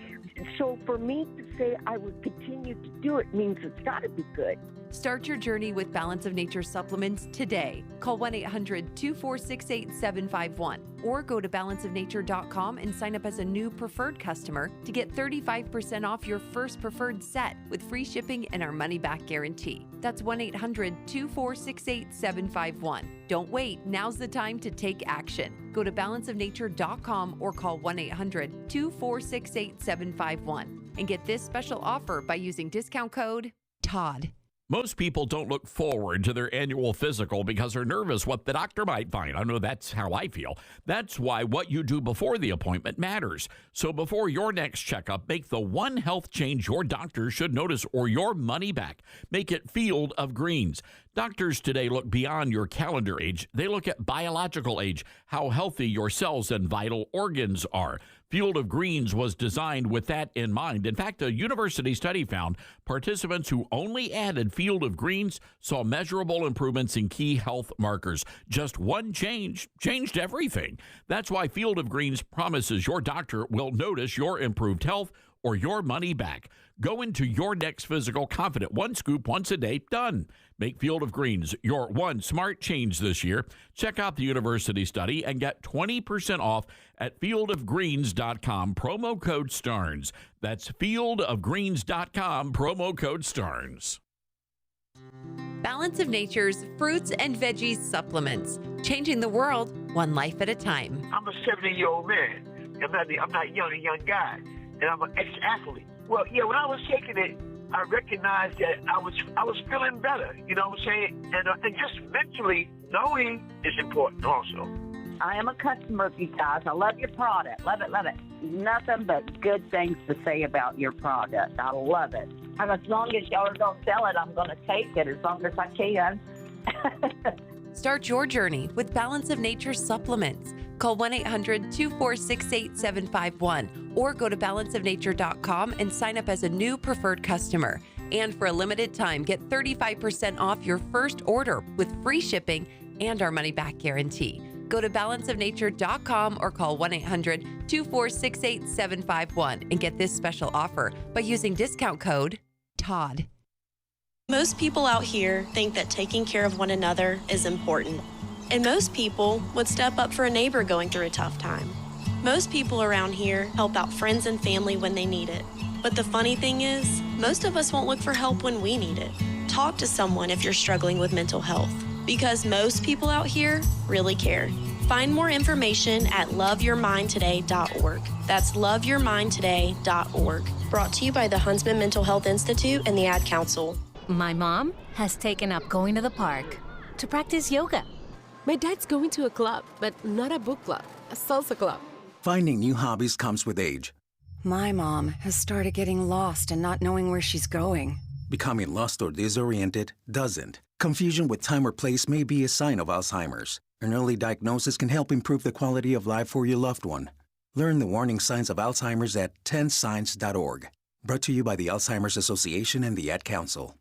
So for me to say I would continue to do it means it's got to be good. Start your journey with Balance of Nature supplements today. Call 1-800-246-8751 or go to balanceofnature.com and sign up as a new preferred customer to get 35% off your first preferred set with free shipping and our money-back guarantee. That's 1-800-246-8751. Don't wait. Now's the time to take action. Go to balanceofnature.com or call 1-800-246-8751 and get this special offer by using discount code TODD. Most people don't look forward to their annual physical because they're nervous what the doctor might find. I know that's how I feel. That's why what you do before the appointment matters. So before your next checkup, make the one health change your doctor should notice or your money back. Make it Field of Greens. Doctors today look beyond your calendar age. They look at biological age, how healthy your cells and vital organs are. Field of Greens was designed with that in mind. In fact, a university study found participants who only added Field of Greens saw measurable improvements in key health markers. Just one change changed everything. That's why Field of Greens promises your doctor will notice your improved health or your money back. Go into your next physical confident. One scoop once a day, done. Make Field of Greens your one smart change this year. Check out the university study and get 20% off at fieldofgreens.com, promo code STARNS. That's fieldofgreens.com, promo code STARNS. Balance of Nature's fruits and veggies supplements, changing the world one life at a time. I'm a 70-year-old man. I'm not a young guy, and I'm an ex-athlete. Well, yeah, when I was taking it, I recognized that I was feeling better. You know what I'm saying? And just mentally knowing is important also. I am a customer of you guys. I love your product. Love it, love it. Nothing but good things to say about your product. I love it. And as long as y'all don't sell it, I'm going to take it as long as I can. Start your journey with Balance of Nature supplements. Call 1-800-246-8751 or go to balanceofnature.com and sign up as a new preferred customer. And for a limited time, get 35% off your first order with free shipping and our money-back guarantee. Go to balanceofnature.com or call 1-800-246-8751 and get this special offer by using discount code TODD. Most people out here think that taking care of one another is important. And most people would step up for a neighbor going through a tough time. Most people around here help out friends and family when they need it. But the funny thing is, most of us won't look for help when we need it. Talk to someone if you're struggling with mental health, because most people out here really care. Find more information at loveyourmindtoday.org. That's loveyourmindtoday.org. Brought to you by the Huntsman Mental Health Institute and the Ad Council. My mom has taken up going to the park to practice yoga. My dad's going to a club, but not a book club, a salsa club. Finding new hobbies comes with age. My mom has started getting lost and not knowing where she's going. Becoming lost or disoriented doesn't. Confusion with time or place may be a sign of Alzheimer's. An early diagnosis can help improve the quality of life for your loved one. Learn the warning signs of Alzheimer's at 10signs.org. Brought to you by the Alzheimer's Association and the Ad Council.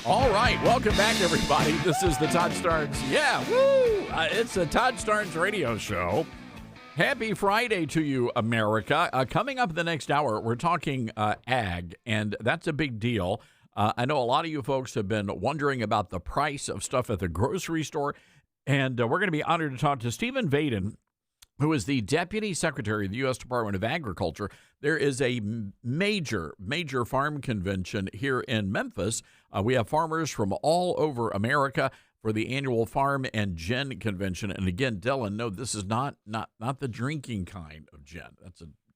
All right, welcome back, everybody. This is the Todd Starnes. Yeah, woo! It's the Todd Starnes radio show. Happy Friday to you, America. Coming up in the next hour, we're talking ag, and that's a big deal. I know a lot of you folks have been wondering about the price of stuff at the grocery store, and we're going to be honored to talk to Stephen Vaden, who is the Deputy Secretary of the U.S. Department of Agriculture. There is a major farm convention here in Memphis. We have farmers from all over America for the annual Farm and Gin Convention. And again, Dylan, no, this is not the drinking kind of gin.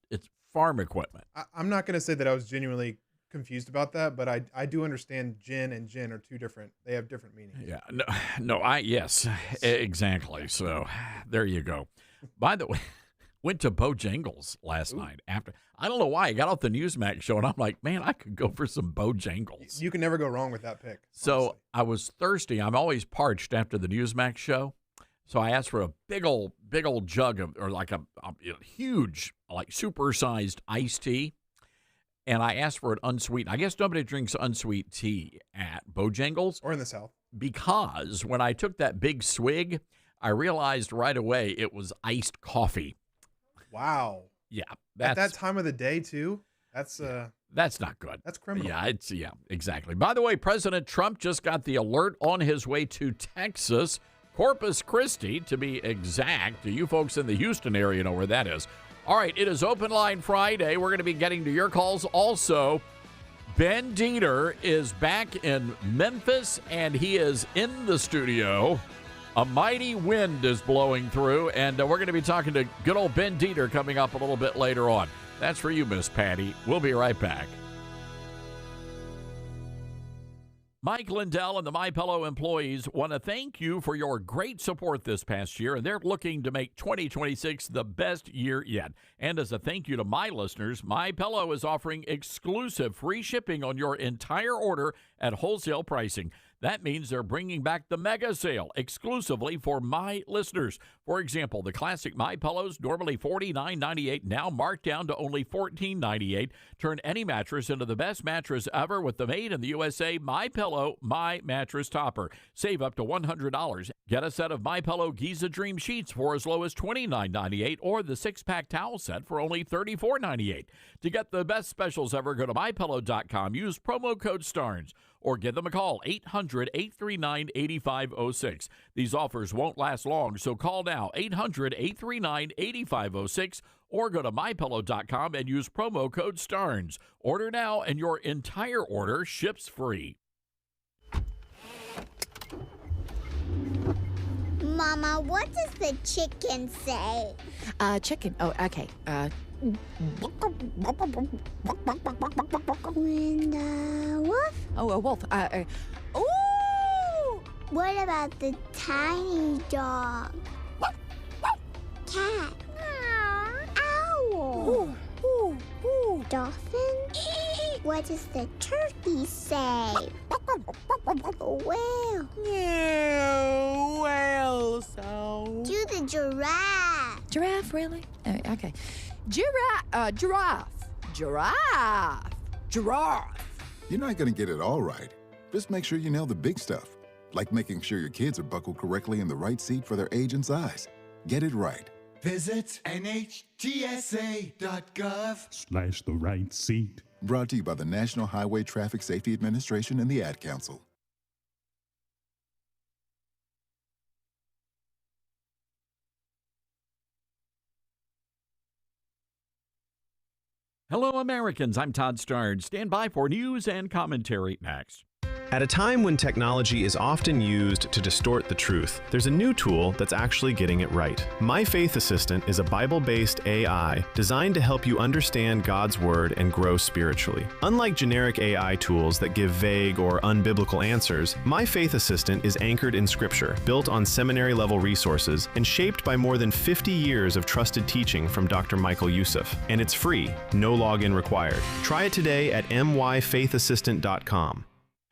It's farm equipment. I'm not going to say that I was genuinely confused about that, but I do understand gin and gin are two different. They have different meanings. Yeah, yes, exactly. So there you go. By the way, went to Bojangles last night after. I don't know why. I got off the Newsmax show, and I'm like, man, I could go for some Bojangles. You can never go wrong with that pick. So honestly. I was thirsty. I'm always parched after the Newsmax show. So I asked for a big old jug of, or like a huge, like supersized iced tea. And I asked for it unsweetened. I guess nobody drinks unsweet tea at Bojangles. Or in the South. Because when I took that big swig, I realized right away it was iced coffee. Wow. Yeah. At that time of the day, too? That's not good. That's criminal. Yeah, exactly. By the way, President Trump just got the alert on his way to Texas, Corpus Christi, to be exact. You folks in the Houston area know where that is. All right, it is Open Line Friday. We're going to be getting to your calls. Also, Ben Dieter is back in Memphis, and he is in the studio. A mighty wind is blowing through, and we're going to be talking to good old Ben Dieter coming up a little bit later on. That's for you, Miss Patty. We'll be right back. Mike Lindell and the MyPillow employees want to thank you for your great support this past year, and they're looking to make 2026 the best year yet. And as a thank you to my listeners, MyPillow is offering exclusive free shipping on your entire order at wholesale pricing. That means they're bringing back the mega sale exclusively for my listeners. For example, the classic MyPillows, normally $49.98, now marked down to only $14.98. Turn any mattress into the best mattress ever with the made in the USA MyPillow My Mattress Topper. Save up to $100. Get a set of MyPillow Giza Dream Sheets for as low as $29.98 or the 6-pack towel set for only $34.98. To get the best specials ever, go to MyPillow.com. Use promo code STARNS. or give them a call, 800-839-8506. These offers won't last long, so call now, 800-839-8506, or go to MyPillow.com and use promo code STARNS. Order now, and your entire order ships free. Mama, what does the chicken say? Chicken. Oh, okay. When the wolf? Oh, a wolf. Ooh! What about the tiny dog? Cat? Owl? Dolphin? What does the turkey say? Whale? Whale sound. Do the giraffe. Giraffe, really? Okay. Giraffe. You're not going to get it all right. Just make sure you nail the big stuff, like making sure your kids are buckled correctly in the right seat for their age and size. Get it right. Visit NHTSA.gov/the right seat. Brought to you by the National Highway Traffic Safety Administration and the Ad Council. Hello, Americans. I'm Todd Starnes. Stand by for news and commentary next. At a time when technology is often used to distort the truth, there's a new tool that's actually getting it right. My Faith Assistant is a Bible-based AI designed to help you understand God's Word and grow spiritually. Unlike generic AI tools that give vague or unbiblical answers, My Faith Assistant is anchored in Scripture, built on seminary-level resources, and shaped by more than 50 years of trusted teaching from Dr. Michael Youssef. And it's free, no login required. Try it today at myfaithassistant.com.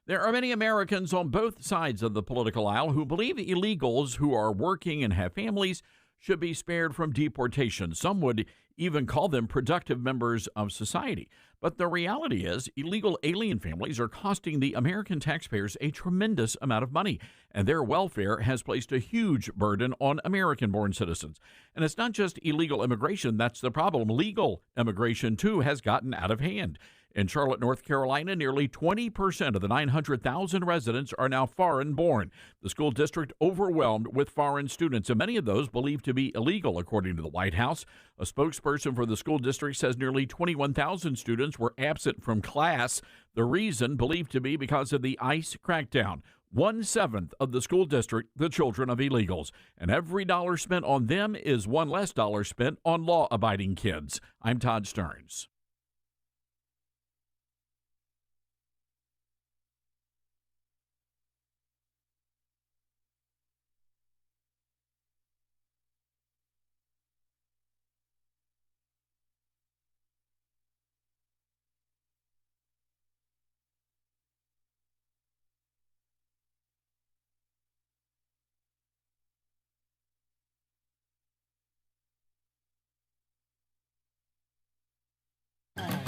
There are many Americans on both sides of the political aisle who believe illegals who are working and have families should be spared from deportation. Some would even call them productive members of society. But the reality is, illegal alien families are costing the American taxpayers a tremendous amount of money, and their welfare has placed a huge burden on American-born citizens. And it's not just illegal immigration that's the problem. Legal immigration, too, has gotten out of hand. In Charlotte, North Carolina, nearly 20% of the 900,000 residents are now foreign-born. The school district overwhelmed with foreign students, and many of those believed to be illegal, according to the White House. A spokesperson for the school district says nearly 21,000 students were absent from class. The reason believed to be because of the ICE crackdown. 1/7 of the school district, the children of illegals. And every dollar spent on them is one less dollar spent on law-abiding kids. I'm Todd Starnes.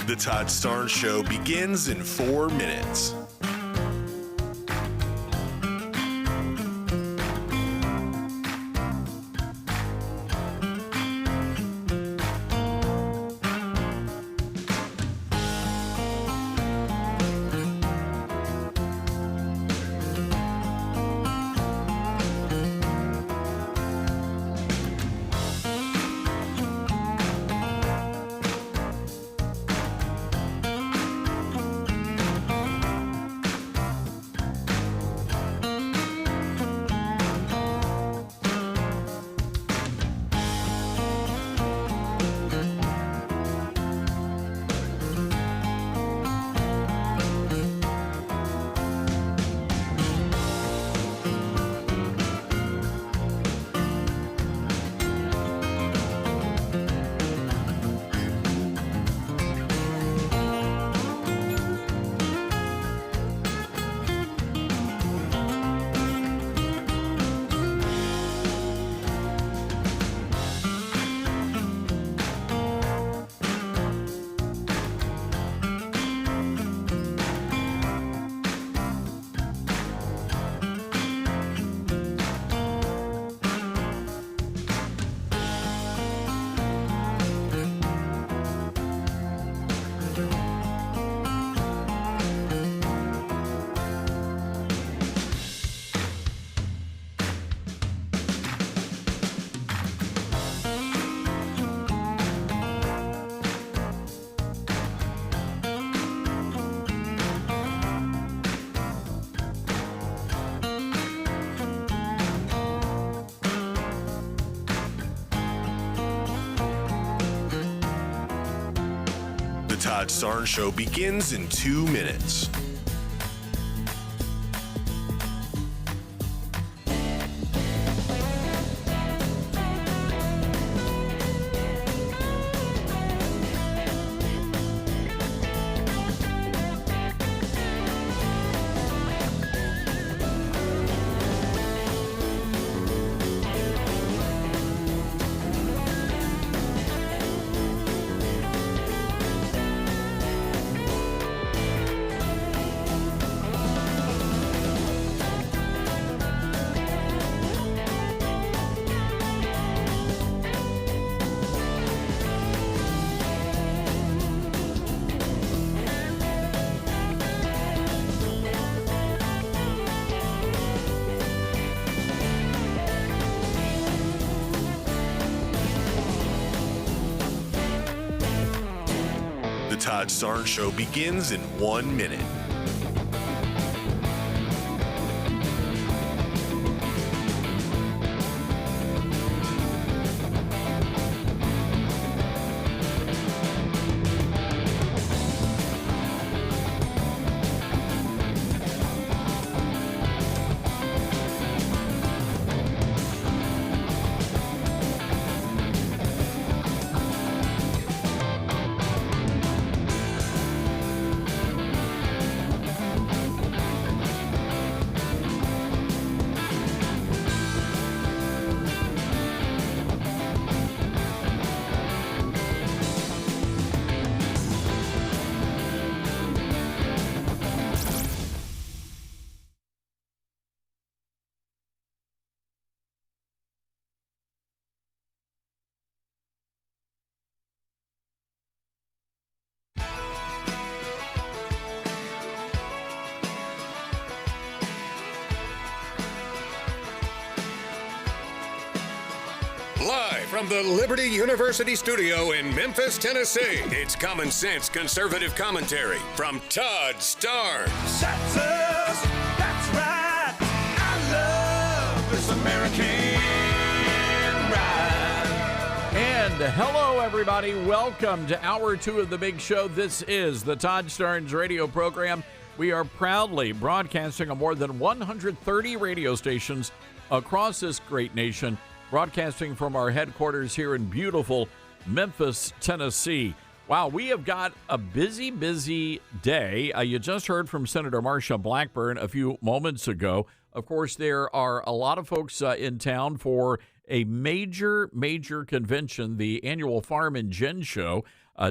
The Todd Starnes Show begins in 4 minutes. The Todd Starnes Show begins in 2 minutes. The Todd Starnes Show begins in 1 minute. Live from the Liberty University studio in Memphis, Tennessee, it's Common Sense Conservative Commentary from Todd Starnes. That's us. That's right. I love this American ride. And hello, everybody. Welcome to Hour 2 of the Big Show. This is the Todd Starnes radio program. We are proudly broadcasting on more than 130 radio stations across this great nation, broadcasting from our headquarters here in beautiful Memphis, Tennessee. Wow, we have got a busy, busy day. You just heard from Senator Marsha Blackburn a few moments ago. Of course, there are a lot of folks in town for a major convention, the annual Farm and Gin Show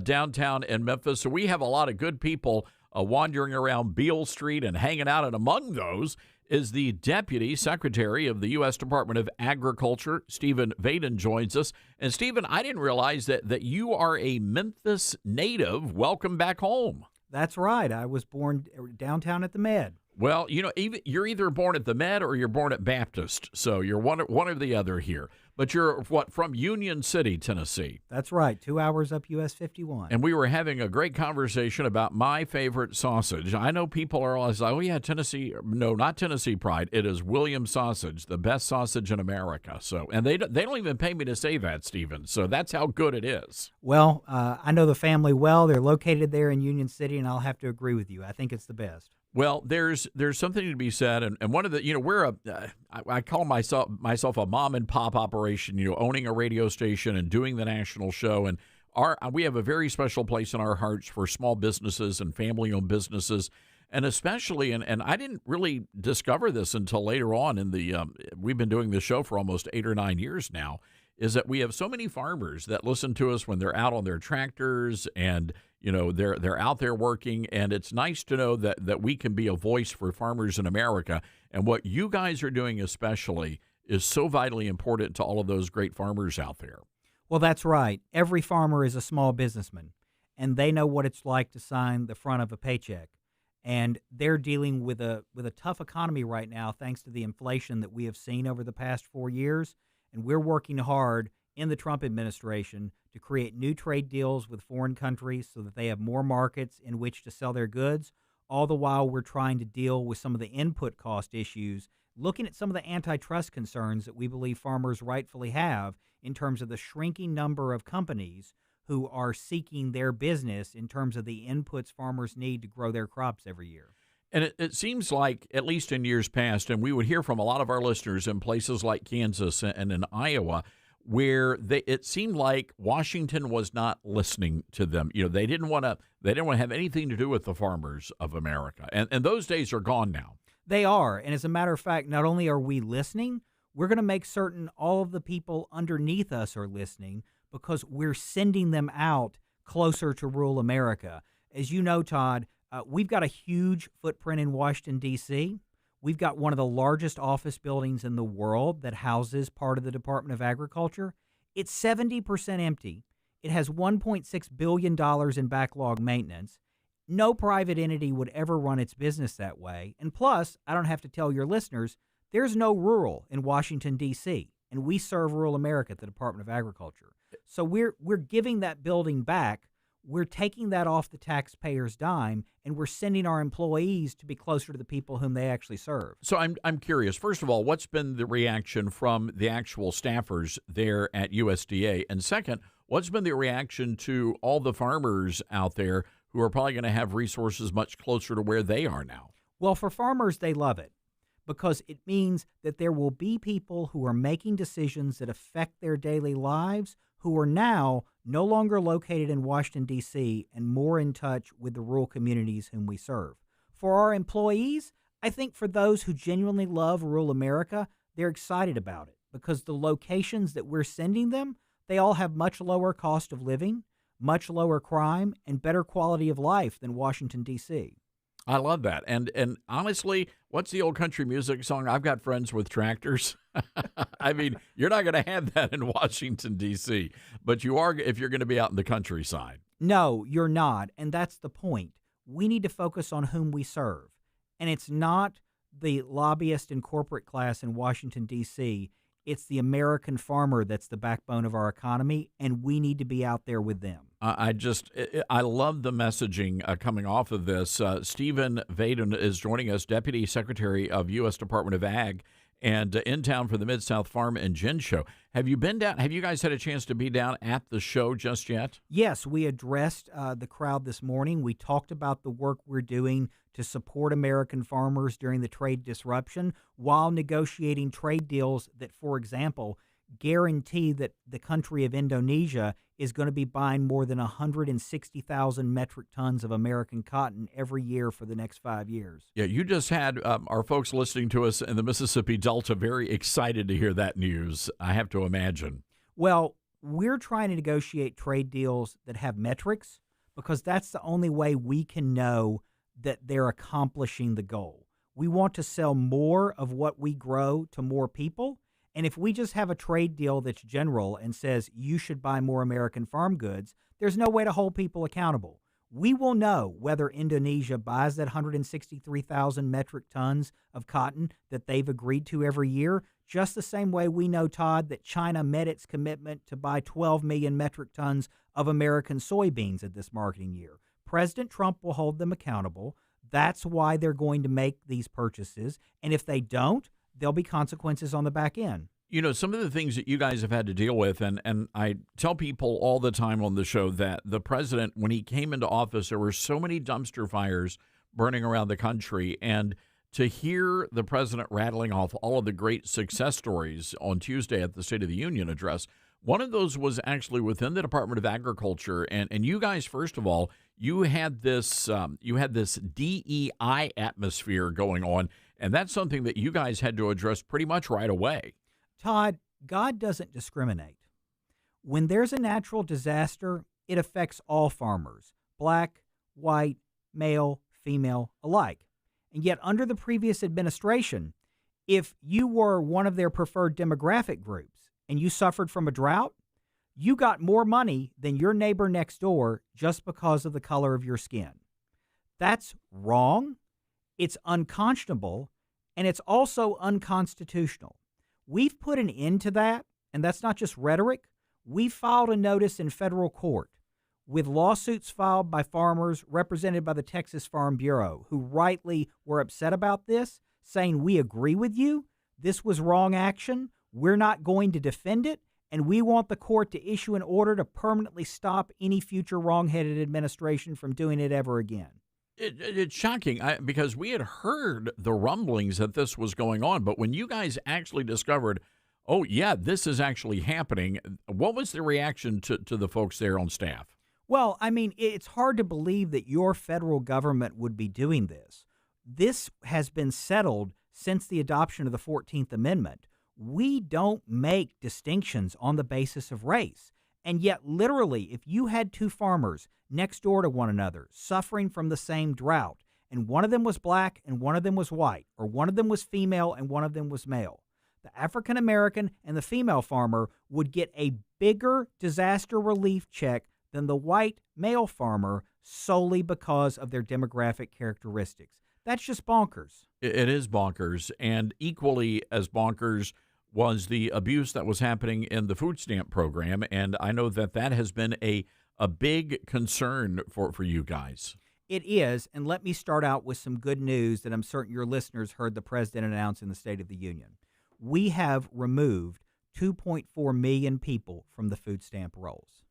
downtown in Memphis. So we have a lot of good people wandering around Beale Street and hanging out, and among those is the Deputy Secretary of the U.S. Department of Agriculture. Stephen Vaden joins us. And Stephen, I didn't realize that you are a Memphis native. Welcome back home. That's right. I was born downtown at the Med. Well, you know, you're either born at the Med or you're born at Baptist. So you're one or the other here. But you're, from Union City, Tennessee. That's right. 2 hours up US 51. And we were having a great conversation about my favorite sausage. I know people are always like, oh, yeah, Tennessee. No, not Tennessee Pride. It is Williams sausage, the best sausage in America. So, and they don't even pay me to say that, Stephen. So that's how good it is. Well, I know the family well. They're located there in Union City, and I'll have to agree with you. I think it's the best. Well, there's something to be said, and one of the, we're I call myself a mom and pop operation, owning a radio station and doing the national show, and we have a very special place in our hearts for small businesses and family-owned businesses, and especially, and I didn't really discover this until later on in we've been doing this show for almost 8 or 9 years now, is that we have so many farmers that listen to us when they're out on their tractors and they're out there working, and it's nice to know that we can be a voice for farmers in America. And what you guys are doing especially is so vitally important to all of those great farmers out there. Well, that's right. Every farmer is a small businessman, and they know what it's like to sign the front of a paycheck. And they're dealing with a tough economy right now thanks to the inflation that we have seen over the past 4 years. And we're working hard in the Trump administration to create new trade deals with foreign countries so that they have more markets in which to sell their goods. All the while, we're trying to deal with some of the input cost issues, looking at some of the antitrust concerns that we believe farmers rightfully have in terms of the shrinking number of companies who are seeking their business in terms of the inputs farmers need to grow their crops every year. And it seems like, at least in years past, and we would hear from a lot of our listeners in places like Kansas and in Iowa, where it seemed like Washington was not listening to them. They didn't want to have anything to do with the farmers of America. And those days are gone now. They are. And as a matter of fact, not only are we listening, we're going to make certain all of the people underneath us are listening, because we're sending them out closer to rural America. As you know, Todd, we've got a huge footprint in Washington, D.C. We've got one of the largest office buildings in the world that houses part of the Department of Agriculture. It's 70% empty. It has $1.6 billion in backlog maintenance. No private entity would ever run its business that way. And plus, I don't have to tell your listeners, there's no rural in Washington, D.C., and we serve rural America at the Department of Agriculture. So we're giving that building back. We're taking that off the taxpayer's dime, and we're sending our employees to be closer to the people whom they actually serve. So I'm curious. First of all, what's been the reaction from the actual staffers there at USDA? And second, what's been the reaction to all the farmers out there who are probably going to have resources much closer to where they are now? Well, for farmers, they love it, because it means that there will be people who are making decisions that affect their daily lives who are now no longer located in Washington, D.C., and more in touch with the rural communities whom we serve. For our employees, I think for those who genuinely love rural America, they're excited about it, because the locations that we're sending them, they all have much lower cost of living, much lower crime, and better quality of life than Washington, D.C. I love that. And honestly, what's the old country music song? I've got friends with tractors. I mean, you're not going to have that in Washington, D.C., but you are if you're going to be out in the countryside. No, you're not. And that's the point. We need to focus on whom we serve. And it's not the lobbyist and corporate class in Washington, D.C. It's the American farmer that's the backbone of our economy, and we need to be out there with them. I love the messaging coming off of this. Stephen Vaden is joining us, Deputy Secretary of U.S. Department of Ag, and in town for the Mid-South Farm and Gin Show. Have you been down? Have you guys had a chance to be down at the show just yet? Yes, we addressed the crowd this morning. We talked about the work we're doing to support American farmers during the trade disruption while negotiating trade deals that, for example, guarantee that the country of Indonesia is going to be buying more than 160,000 metric tons of American cotton every year for the next 5 years. Yeah, you just had our folks listening to us in the Mississippi Delta very excited to hear that news, I have to imagine. Well, we're trying to negotiate trade deals that have metrics, because that's the only way we can know that they're accomplishing the goal. We want to sell more of what we grow to more people. And if we just have a trade deal that's general and says you should buy more American farm goods, there's no way to hold people accountable. We will know whether Indonesia buys that 163,000 metric tons of cotton that they've agreed to every year, just the same way we know, Todd, that China met its commitment to buy 12 million metric tons of American soybeans at this marketing year. President Trump will hold them accountable. That's why they're going to make these purchases. And if they don't, there'll be consequences on the back end. You know, some of the things that you guys have had to deal with, and I tell people all the time on the show that the president, when he came into office, there were so many dumpster fires burning around the country. And to hear the president rattling off all of the great success stories on Tuesday at the State of the Union address, one of those was actually within the Department of Agriculture. And you guys, first of all, you had this DEI atmosphere going on. And that's something that you guys had to address pretty much right away. Todd, God doesn't discriminate. When there's a natural disaster, it affects all farmers, black, white, male, female alike. And yet under the previous administration, if you were one of their preferred demographic groups and you suffered from a drought, you got more money than your neighbor next door just because of the color of your skin. That's wrong. It's unconscionable, and it's also unconstitutional. We've put an end to that, and that's not just rhetoric. We filed a notice in federal court with lawsuits filed by farmers represented by the Texas Farm Bureau, who rightly were upset about this, saying we agree with you. This was wrong action. We're not going to defend it, And we want the court to issue an order to permanently stop any future wrong-headed administration from doing it ever again. It's shocking because we had heard the rumblings that this was going on, but when you guys actually discovered, oh, yeah, this is actually happening, what was the reaction to the folks there on staff? Well, I mean, it's hard to believe that your federal government would be doing this. This has been settled since the adoption of the 14th Amendment. We don't make distinctions on the basis of race. And yet, literally, if you had two farmers next door to one another suffering from the same drought, and one of them was black and one of them was white, or one of them was female and one of them was male, the African American and the female farmer would get a bigger disaster relief check than the white male farmer solely because of their demographic characteristics. That's just bonkers. It is bonkers, and equally as bonkers was the abuse that was happening in the food stamp program, and I know that has been a big concern for you guys. It is, and let me start out with some good news that I'm certain your listeners heard the president announce in the State of the Union. We have removed 2.4 million people from the food stamp rolls.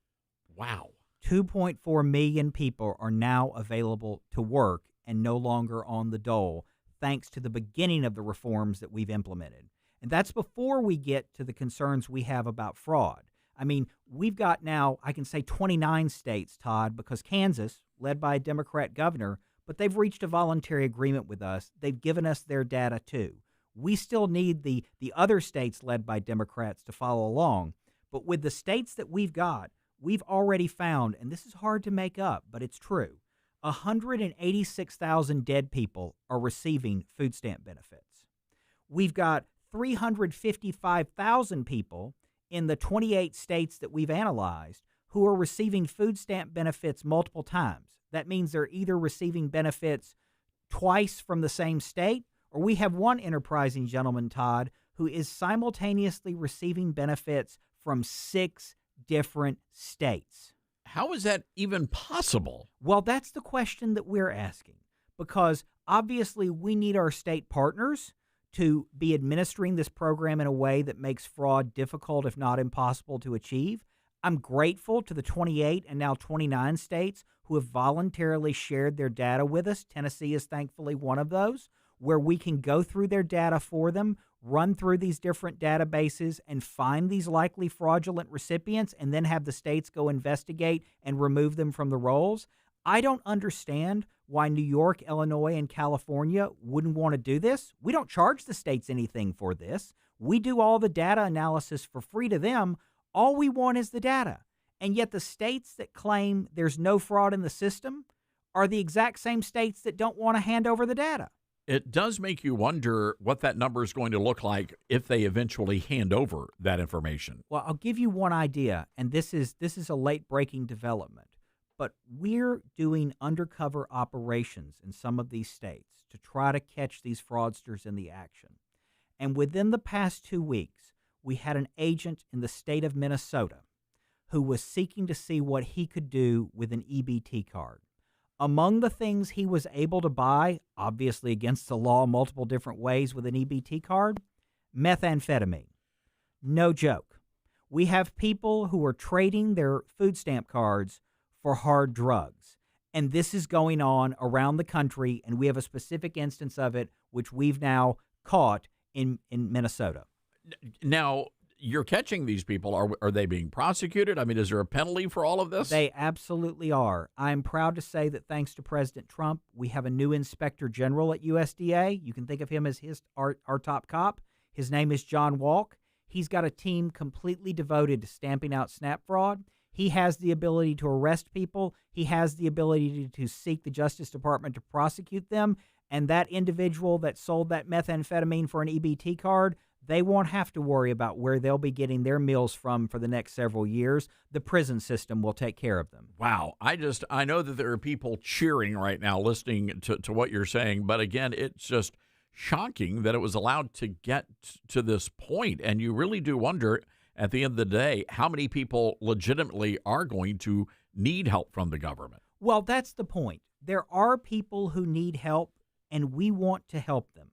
Wow. 2.4 million people are now available to work and no longer on the dole, thanks to the beginning of the reforms that we've implemented. And that's before we get to the concerns we have about fraud. I mean, we've got now, I can say 29 states, Todd, because Kansas, led by a Democrat governor, but they've reached a voluntary agreement with us. They've given us their data too. We still need the other states led by Democrats to follow along. But with the states that we've got, we've already found, and this is hard to make up, but it's true, 186,000 dead people are receiving food stamp benefits. We've got 355,000 people in the 28 states that we've analyzed who are receiving food stamp benefits multiple times. That means they're either receiving benefits twice from the same state, or we have one enterprising gentleman, Todd, who is simultaneously receiving benefits from 6 different states. How is that even possible? Well, that's the question that we're asking, because obviously we need our state partners to be administering this program in a way that makes fraud difficult, if not impossible, to achieve. I'm grateful to the 28 and now 29 states who have voluntarily shared their data with us. Tennessee is thankfully one of those, where we can go through their data for them, run through these different databases, and find these likely fraudulent recipients, and then have the states go investigate and remove them from the rolls. I don't understand why New York, Illinois, and California wouldn't want to do this. We don't charge the states anything for this. We do all the data analysis for free to them. All we want is the data. And yet the states that claim there's no fraud in the system are the exact same states that don't want to hand over the data. It does make you wonder what that number is going to look like if they eventually hand over that information. Well, I'll give you one idea, and this is a late-breaking development. But we're doing undercover operations in some of these states to try to catch these fraudsters in the action. And within the past 2 weeks, we had an agent in the state of Minnesota who was seeking to see what he could do with an EBT card. Among the things he was able to buy, obviously against the law multiple different ways with an EBT card, methamphetamine. No joke. We have people who are trading their food stamp cards for hard drugs. And this is going on around the country, and we have a specific instance of it, which we've now caught in Minnesota. Now, you're catching these people. Are they being prosecuted? I mean, is there a penalty for all of this? They absolutely are. I'm proud to say that thanks to President Trump, we have a new inspector general at USDA. You can think of him as our top cop. His name is John Walk. He's got a team completely devoted to stamping out SNAP fraud. He has the ability to arrest people. He has the ability to seek the Justice Department to prosecute them. And that individual that sold that methamphetamine for an EBT card, they won't have to worry about where they'll be getting their meals from for the next several years. The prison system will take care of them. Wow. I know that there are people cheering right now listening to what you're saying. But again, it's just shocking that it was allowed to get to this point. And you really do wonder, at the end of the day, how many people legitimately are going to need help from the government? Well, that's the point. There are people who need help, and we want to help them.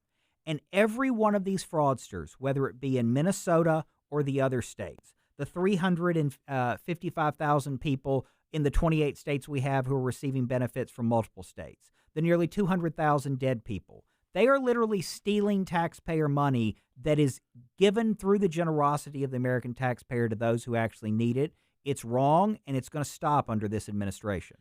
And every one of these fraudsters, whether it be in Minnesota or the other states, the 355,000 people in the 28 states we have who are receiving benefits from multiple states, the nearly 200,000 dead people. They are literally stealing taxpayer money that is given through the generosity of the American taxpayer to those who actually need it. It's wrong, and it's going to stop under this administration.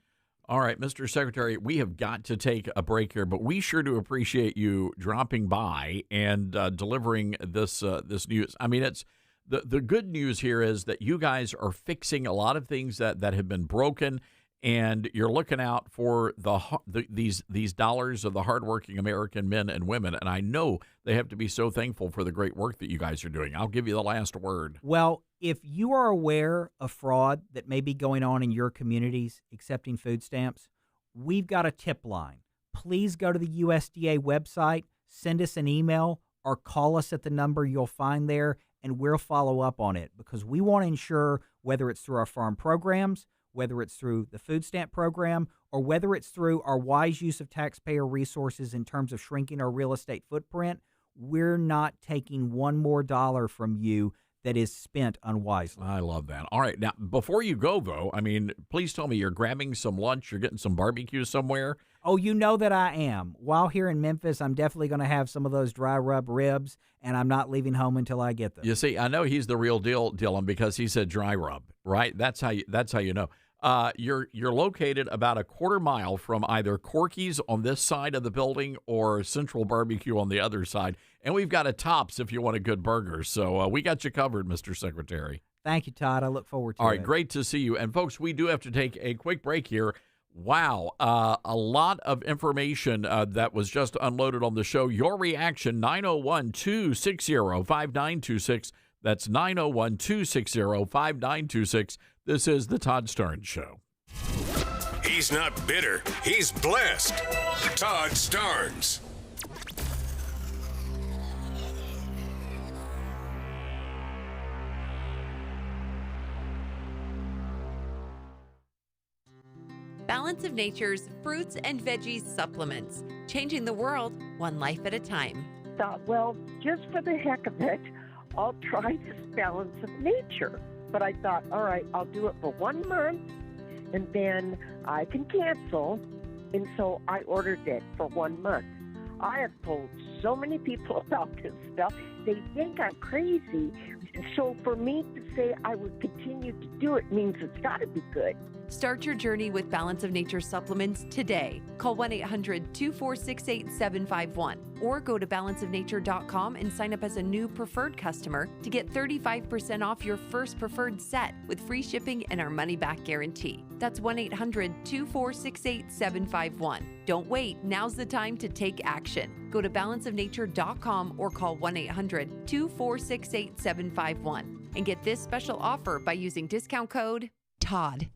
All right, Mr. Secretary, we have got to take a break here, but we sure do appreciate you dropping by and delivering this news. I mean, it's the good news here is that you guys are fixing a lot of things that have been broken, and you're looking out for these dollars of the hardworking American men and women. And I know they have to be so thankful for the great work that you guys are doing. I'll give you the last word. Well, if you are aware of fraud that may be going on in your communities accepting food stamps, we've got a tip line. Please go to the USDA website, send us an email, or call us at the number you'll find there, and we'll follow up on it, because we want to ensure, whether it's through our farm programs, whether it's through the food stamp program, or whether it's through our wise use of taxpayer resources in terms of shrinking our real estate footprint, we're not taking one more dollar from you that is spent unwisely. I love that. All right. Now, before you go, though, I mean, please tell me you're grabbing some lunch, you're getting some barbecue somewhere. Oh, you know that I am. While here in Memphis, I'm definitely going to have some of those dry rub ribs, and I'm not leaving home until I get them. You see, I know he's the real deal, Dylan, because he said dry rub, right? That's how you know. You're located about a quarter mile from either Corky's on this side of the building or Central Barbecue on the other side. And we've got a Tops if you want a good burger. So we got you covered, Mr. Secretary. Thank you, Todd. I look forward to it. All right, great to see you. And folks, we do have to take a quick break here. Wow, a lot of information that was just unloaded on the show. Your reaction, 901-260-5926. That's 901-260-5926. This is the Todd Starnes Show. He's not bitter. He's blessed. Todd Starnes. Balance of Nature's fruits and veggies supplements, changing the world one life at a time. Thought, well, just for the heck of it, I'll try this Balance of Nature. But I thought, all right, I'll do it for 1 month, and then I can cancel. And so I ordered it for 1 month. I have told so many people about this stuff. They think I'm crazy. So for me to say I would continue to do it means it's got to be good. Start your journey with Balance of Nature supplements today. Call 1-800-246-8751 or go to balanceofnature.com and sign up as a new preferred customer to get 35% off your first preferred set with free shipping and our money-back guarantee. That's 1-800-246-8751. Don't wait. Now's the time to take action. Go to balanceofnature.com or call 1-800-246-8751 and get this special offer by using discount code TODD.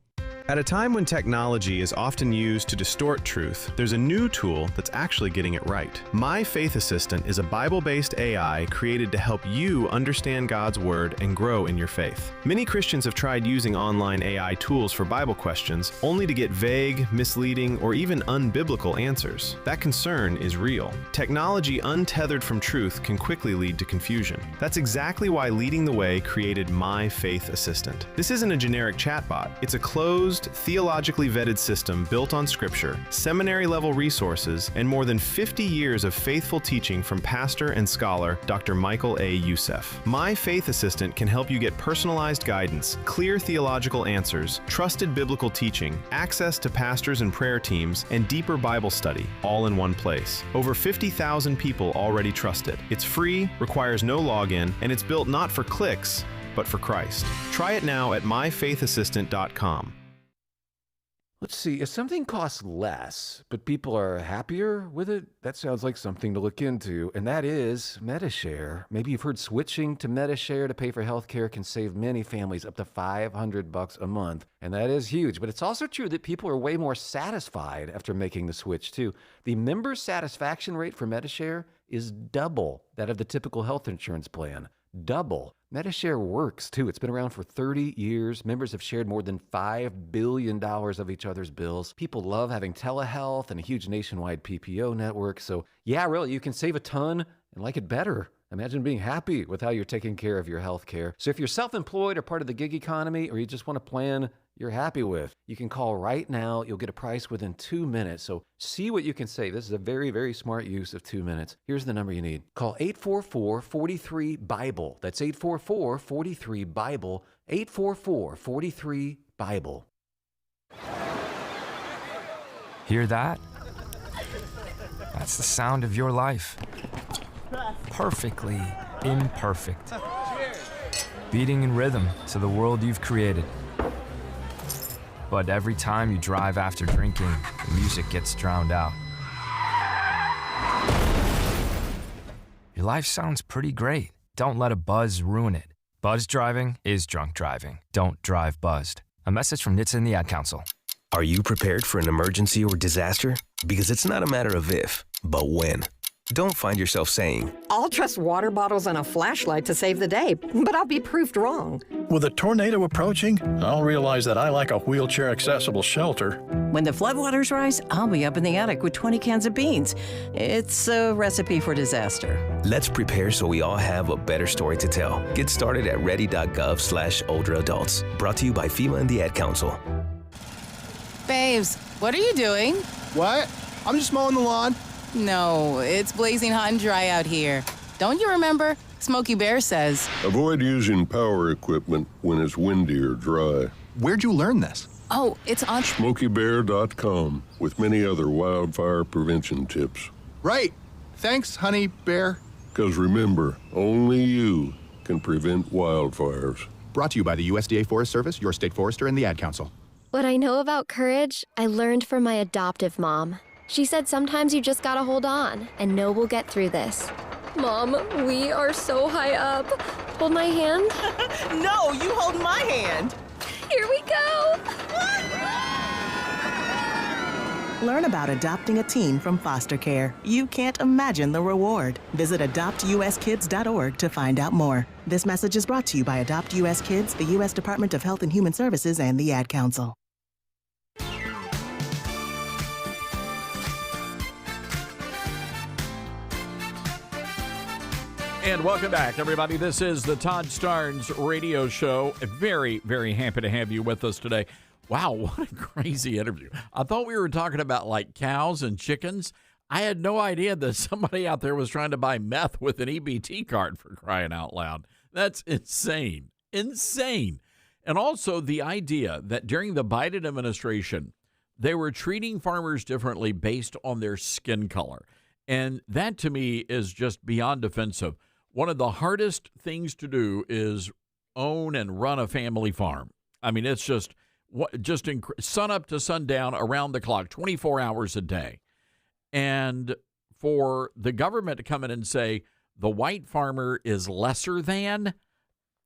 At a time when technology is often used to distort truth, there's a new tool that's actually getting it right. My Faith Assistant is a Bible-based AI created to help you understand God's Word and grow in your faith. Many Christians have tried using online AI tools for Bible questions, only to get vague, misleading, or even unbiblical answers. That concern is real. Technology untethered from truth can quickly lead to confusion. That's exactly why Leading the Way created My Faith Assistant. This isn't a generic chatbot. It's a closed, theologically vetted system built on scripture, seminary-level resources, and more than 50 years of faithful teaching from pastor and scholar Dr. Michael A. Youssef. My Faith Assistant can help you get personalized guidance, clear theological answers, trusted biblical teaching, access to pastors and prayer teams, and deeper Bible study, all in one place. Over 50,000 people already trust it. It's free, requires no login, and it's built not for clicks, but for Christ. Try it now at myfaithassistant.com. Let's see, if something costs less, but people are happier with it, that sounds like something to look into, and that is MediShare. Maybe you've heard switching to MediShare to pay for healthcare can save many families up to $500 a month, and that is huge. But it's also true that people are way more satisfied after making the switch, too. The member satisfaction rate for MediShare is double that of the typical health insurance plan. Double. MediShare works, too. It's been around for 30 years. Members have shared more than $5 billion of each other's bills. People love having telehealth and a huge nationwide PPO network. So, yeah, really, you can save a ton and like it better. Imagine being happy with how you're taking care of your health care. So if you're self-employed or part of the gig economy, or you just want a plan you're happy with, you can call right now. You'll get a price within 2 minutes. So see what you can save. This is a very, very smart use of 2 minutes. Here's the number you need. Call 844-43-BIBLE. That's 844-43-BIBLE. 844-43-BIBLE. Hear that? That's the sound of your life. Perfectly imperfect. Beating in rhythm to the world you've created. But every time you drive after drinking, the music gets drowned out. Your life sounds pretty great. Don't let a buzz ruin it. Buzz driving is drunk driving. Don't drive buzzed. A message from NHTSA and the Ad Council. Are you prepared for an emergency or disaster? Because it's not a matter of if, but when. Don't find yourself saying, I'll trust water bottles and a flashlight to save the day, but I'll be proved wrong. With a tornado approaching, I'll realize that I like a wheelchair-accessible shelter. When the floodwaters rise, I'll be up in the attic with 20 cans of beans. It's a recipe for disaster. let's prepare so we all have a better story to tell. Get started at ready.gov/older adults. Brought to you by FEMA and the Ad Council. Babes, what are you doing? What? I'm just mowing the lawn. No, it's blazing hot and dry out here. Don't you remember? Smokey Bear says. Avoid using power equipment when it's windy or dry. Where'd you learn this? Oh, it's on SmokeyBear.com with many other wildfire prevention tips. Right. Thanks, honey bear. Because remember, only you can prevent wildfires. Brought to you by the USDA Forest Service, your state forester, and the Ad Council. What I know about courage, I learned from my adoptive mom. She said sometimes you just gotta hold on and know we'll get through this. Mom, we are so high up. Hold my hand. No, you hold my hand. Here we go. Learn about adopting a teen from foster care. You can't imagine the reward. Visit adoptuskids.org to find out more. This message is brought to you by Adopt US Kids, the U.S. Department of Health and Human Services, and the Ad Council. And welcome back, everybody. This is the Todd Starnes radio show. Very, very happy to have you with us today. Wow, what a crazy interview. I thought we were talking about like cows and chickens. I had no idea that somebody out there was trying to buy meth with an EBT card, for crying out loud. That's insane. Insane. And also the idea that during the Biden administration, they were treating farmers differently based on their skin color. And that to me is just beyond offensive. One of the hardest things to do is own and run a family farm. I mean, it's just sun up to sundown, around the clock, 24 hours a day. And for the government to come in and say the white farmer is lesser than,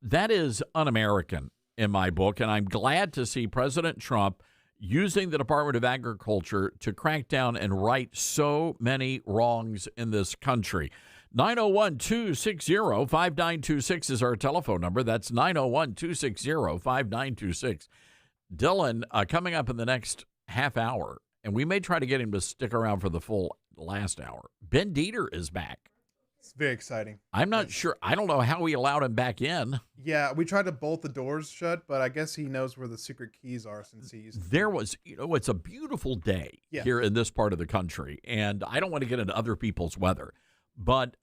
that is un-American in my book. And I'm glad to see President Trump using the Department of Agriculture to crack down and right so many wrongs in this country. 901-260-5926 is our telephone number. That's 901-260-5926. Dylan, coming up in the next half hour, and we may try to get him to stick around for the full last hour. Ben Dieter is back. It's very exciting. I'm not sure. I don't know how we allowed him back in. Yeah, we tried to bolt the doors shut, but I guess he knows where the secret keys are since he's... There was, it's a beautiful day here in this part of the country, and I don't want to get into other people's weather, but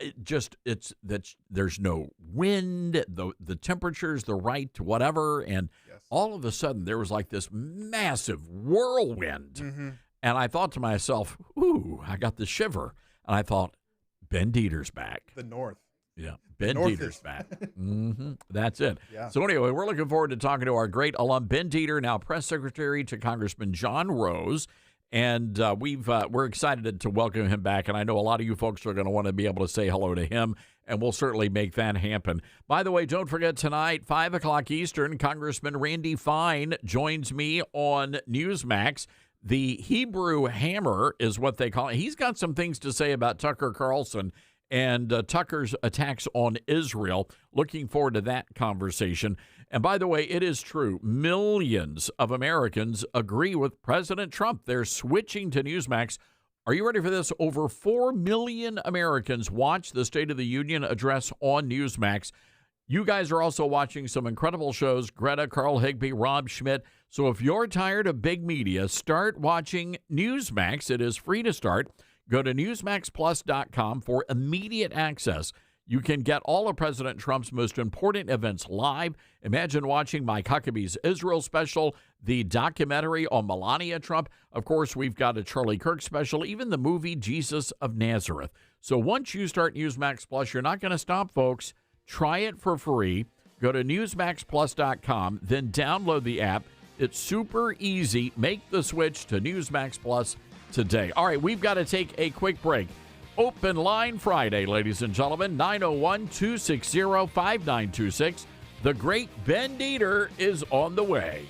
there's no wind, the temperature's the right to whatever, and all of a sudden there was like this massive whirlwind, and I thought to myself, ooh, I got the shiver, and I thought, Ben Dieter's back. The North. Yeah, Ben Dieter's back. That's it. Yeah. So anyway, we're looking forward to talking to our great alum, Ben Dieter, now press secretary to Congressman John Rose. And we're excited to welcome him back. And I know a lot of you folks are going to want to be able to say hello to him, and we'll certainly make that happen. By the way, don't forget tonight, 5 o'clock Eastern, Congressman Randy Fine joins me on Newsmax. The Hebrew Hammer is what they call it. He's got some things to say about Tucker Carlson and Tucker's attacks on Israel. Looking forward to that conversation. And by the way, it is true. Millions of Americans agree with President Trump. They're switching to Newsmax Are you ready for this? Over 4 million Americans watch the State of the Union address on Newsmax. You guys are also watching some incredible shows, Greta, Carl Higbee, Rob Schmidt. So if you're tired of big media, start watching Newsmax. It is free to start. Go to newsmaxplus.com for immediate access. You can get all of President Trump's most important events live. Imagine watching Mike Huckabee's Israel special, the documentary on Melania Trump. Of course, we've got a Charlie Kirk special, even the movie Jesus of Nazareth. So once you start Newsmax Plus, you're not going to stop, folks. Try it for free. Go to newsmaxplus.com, then download the app. It's super easy. Make the switch to Newsmax Plus today. All right, we've got to take a quick break. Open Line Friday, ladies and gentlemen, 901-260-5926. The great Ben Dieter is on the way.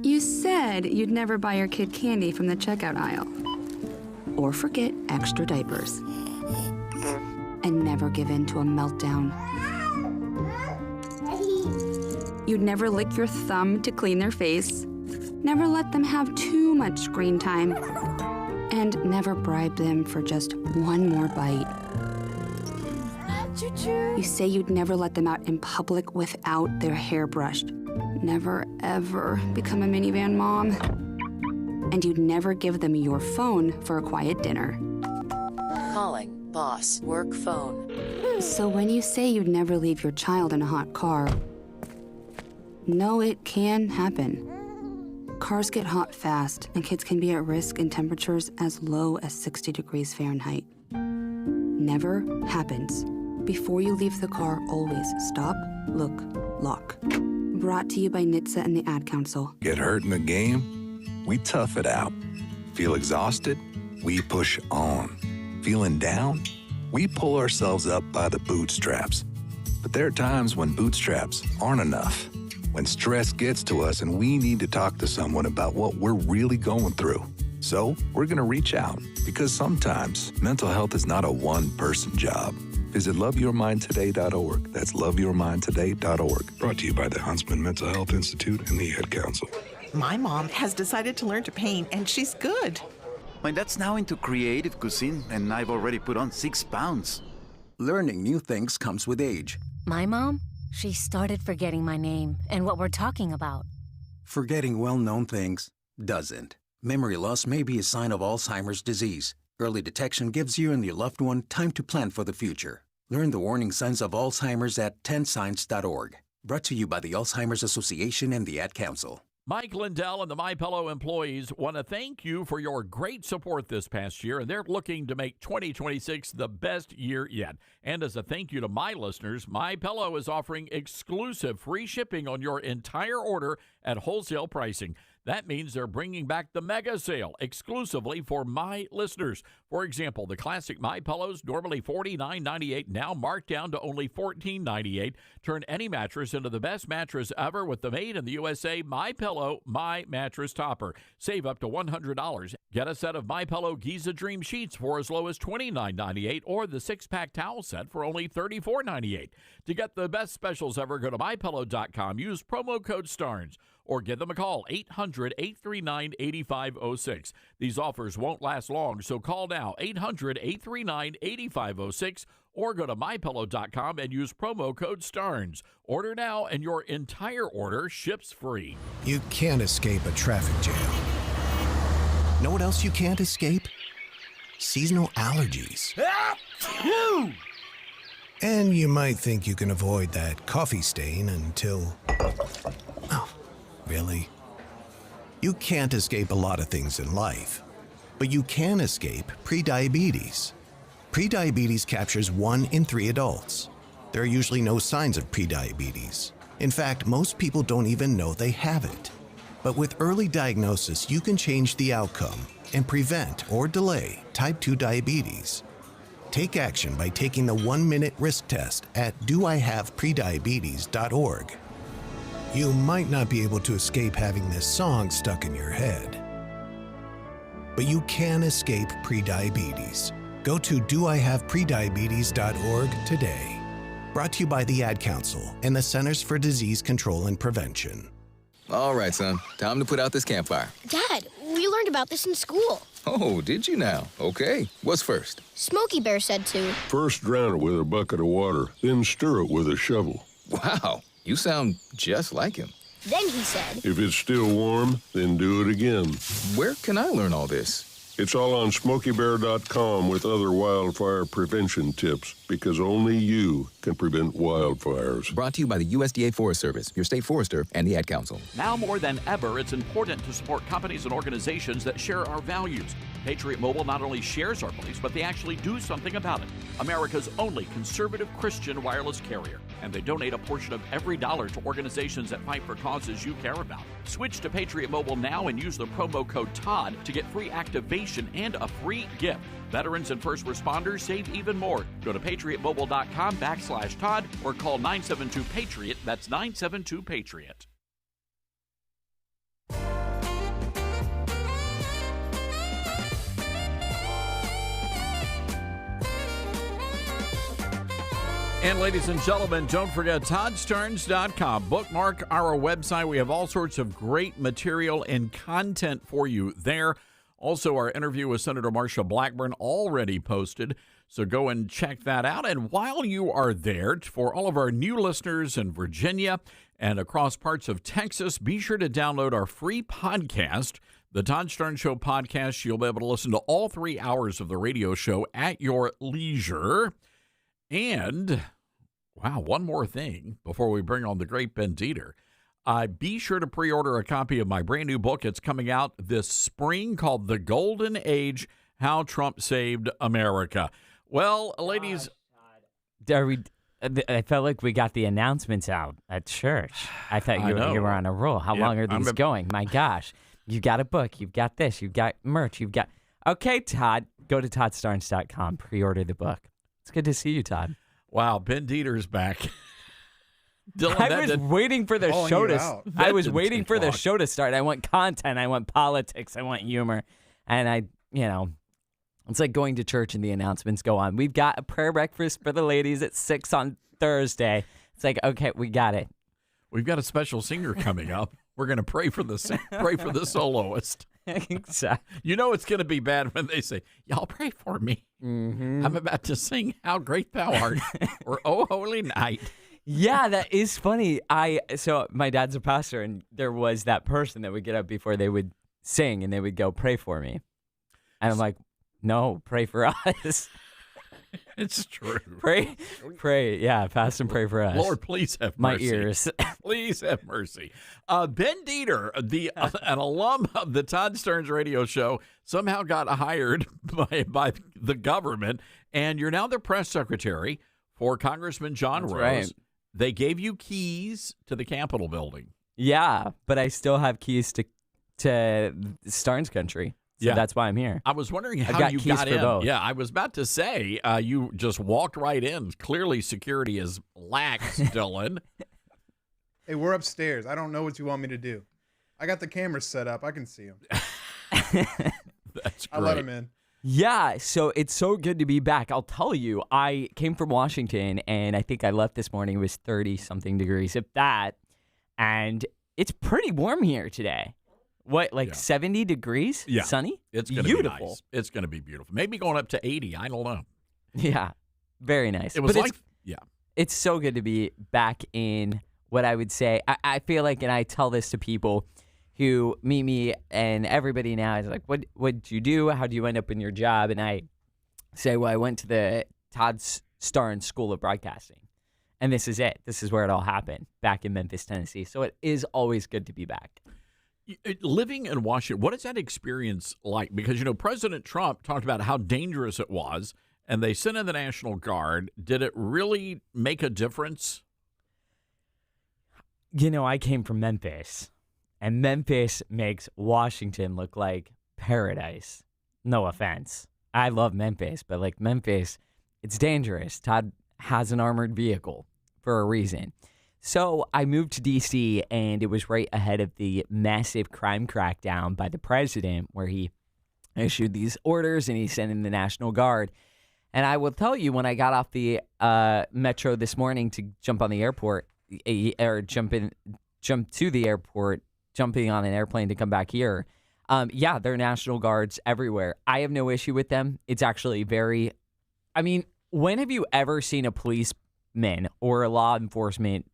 You said you'd never buy your kid candy from the checkout aisle. Or forget extra diapers. And never give in to a meltdown. You'd never lick your thumb to clean their face. Never let them have too much screen time. And never bribe them for just one more bite. You say you'd never let them out in public without their hair brushed. Never, ever become a minivan mom. And you'd never give them your phone for a quiet dinner. Calling boss work phone. So when you say you'd never leave your child in a hot car, no, it can happen. Cars get hot fast, and kids can be at risk in temperatures as low as 60 degrees Fahrenheit. Never happens. Before you leave the car, always stop, look, lock. Brought to you by NHTSA and the Ad Council. Get hurt in the game? We tough it out. Feel exhausted? We push on. Feeling down? We pull ourselves up by the bootstraps. But there are times when bootstraps aren't enough. When stress gets to us and we need to talk to someone about what we're really going through. So we're going to reach out, because sometimes mental health is not a one-person job. Visit loveyourmindtoday.org. That's loveyourmindtoday.org. Brought to you by the Huntsman Mental Health Institute and the Ad Council. My mom has decided to learn to paint, and she's good. My dad's now into creative cuisine, and I've already put on 6 pounds. Learning new things comes with age. My mom, she started forgetting my name and what we're talking about. Forgetting well-known things doesn't. Memory loss may be a sign of Alzheimer's disease. Early detection gives you and your loved one time to plan for the future. Learn the warning signs of Alzheimer's at 10signs.org. Brought to you by the Alzheimer's Association and the Ad Council. Mike Lindell and the MyPillow employees want to thank you for your great support this past year, and they're looking to make 2026 the best year yet. And as a thank you to my listeners, MyPillow is offering exclusive free shipping on your entire order at wholesale pricing. That means they're bringing back the mega sale exclusively for my listeners. For example, the classic My Pillows, normally $49.98, now marked down to only $14.98. Turn any mattress into the best mattress ever with the made in the USA My Pillow My Mattress Topper. Save up to $100. Get a set of My Pillow Giza Dream Sheets for as low as $29.98, or the 6-pack towel set for only $34.98. To get the best specials ever, go to MyPillow.com. Use promo code STARNS. Or give them a call, 800-839-8506. These offers won't last long, so call now, 800-839-8506, or go to MyPillow.com and use promo code STARNS. Order now, and your entire order ships free. You can't escape a traffic jam. Know what else you can't escape? Seasonal allergies. And you might think you can avoid that coffee stain until... Oh. Really? You can't escape a lot of things in life, but you can escape prediabetes. Prediabetes captures 1 in 3 adults. There are usually no signs of prediabetes. In fact, most people don't even know they have it. But with early diagnosis, you can change the outcome and prevent or delay type 2 diabetes. Take action by taking the 1-minute risk test at doihaveprediabetes.org. You might not be able to escape having this song stuck in your head, but you can escape prediabetes. Go to doihaveprediabetes.org today. Brought to you by the Ad Council and the Centers for Disease Control and Prevention. All right, son. Time to put out this campfire. Dad, we learned about this in school. Oh, did you now? Okay. What's first? Smokey Bear said to. First drown it with a bucket of water, then stir it with a shovel. Wow, you sound just like him. Then he said. If it's still warm, then do it again. Where can I learn all this? It's all on SmokeyBear.com with other wildfire prevention tips, because only you can prevent wildfires. Brought to you by the USDA Forest Service, your state forester, and the Ad Council. Now more than ever, it's important to support companies and organizations that share our values. Patriot Mobile not only shares our beliefs, but they actually do something about it. America's only conservative Christian wireless carrier. And they donate a portion of every dollar to organizations that fight for causes you care about. Switch to Patriot Mobile now and use the promo code TODD to get free activation and a free gift. Veterans and first responders save even more. Go to patriotmobile.com/Todd or call 972-PATRIOT. That's 972-PATRIOT. And ladies and gentlemen, don't forget ToddStarns.com. Bookmark our website. We have all sorts of great material and content for you there. Also, our interview with Senator Marsha Blackburn already posted, so go and check that out. And while you are there, for all of our new listeners in Virginia and across parts of Texas, be sure to download our free podcast, the Todd Starnes Show podcast. You'll be able to listen to all 3 hours of the radio show at your leisure. And, wow, one more thing before we bring on the great Ben Dieter. Be sure to pre-order a copy of my brand new book. It's coming out this spring called The Golden Age, How Trump Saved America. Well, ladies. I felt like we got the announcements out at church. I thought you were on a roll. How long are these going? My gosh. You got a book. You've got this. You've got merch. You've got. Okay, Todd. Go to ToddStarnes.com. Pre-order the book. It's good to see you, Todd. Wow, Ben Dieter's back. Dylan, I was waiting for the show to. I was waiting for the show to start. I want content. I want politics. I want humor, and it's like going to church and the announcements go on. We've got a prayer breakfast for the ladies at 6 on Thursday. It's like, okay, we got it. We've got a special singer coming up. We're going to pray for the soloist. Exactly. You know it's going to be bad when they say, y'all pray for me. Mm-hmm. I'm about to sing How Great Thou Art or Oh Holy Night. Yeah, that is funny. So my dad's a pastor, and there was that person that would get up before they would sing, and they would go, pray for me. And I'm like, no, pray for us. It's true. Pray. Yeah, fast and pray for us. Lord, please have mercy. My ears. Please have mercy. Ben Dieter, an alum of the Todd Starnes radio show, somehow got hired by the government, and you're now the press secretary for Congressman John Rose. Right. They gave you keys to the Capitol building. Yeah, but I still have keys to Starnes country. So that's why I'm here. I was wondering how you got in. Both. Yeah, I was about to say, you just walked right in. Clearly, security is lax, Dylan. Hey, we're upstairs. I don't know what you want me to do. I got the cameras set up. I can see them. That's great. I let them in. Yeah, so it's so good to be back. I'll tell you, I came from Washington, and I think I left this morning. It was 30-something degrees, if that. And it's pretty warm here today. What, 70 degrees? Yeah. Sunny? It's going to be nice. It's going to be beautiful. Maybe going up to 80. I don't know. Yeah. Very nice. It was It's so good to be back in what I would say. I feel like, and I tell this to people who meet me, and everybody now is like, what'd you do? How do you end up in your job? And I say, well, I went to the Todd Starnes School of Broadcasting. And this is it. This is where it all happened, back in Memphis, Tennessee. So it is always good to be back. Living in Washington, what is that experience like? Because, President Trump talked about how dangerous it was, and they sent in the National Guard. Did it really make a difference? I came from Memphis, and Memphis makes Washington look like paradise. No offense. I love Memphis, but Memphis, it's dangerous. Todd has an armored vehicle for a reason. So I moved to D.C., and it was right ahead of the massive crime crackdown by the president, where he issued these orders and he sent in the National Guard. And I will tell you, when I got off the metro this morning to jump on the airport, or jump to the airport, jumping on an airplane to come back here, yeah, there are National Guards everywhere. I have no issue with them. It's actually very, I mean, when have you ever seen a policeman or a law enforcement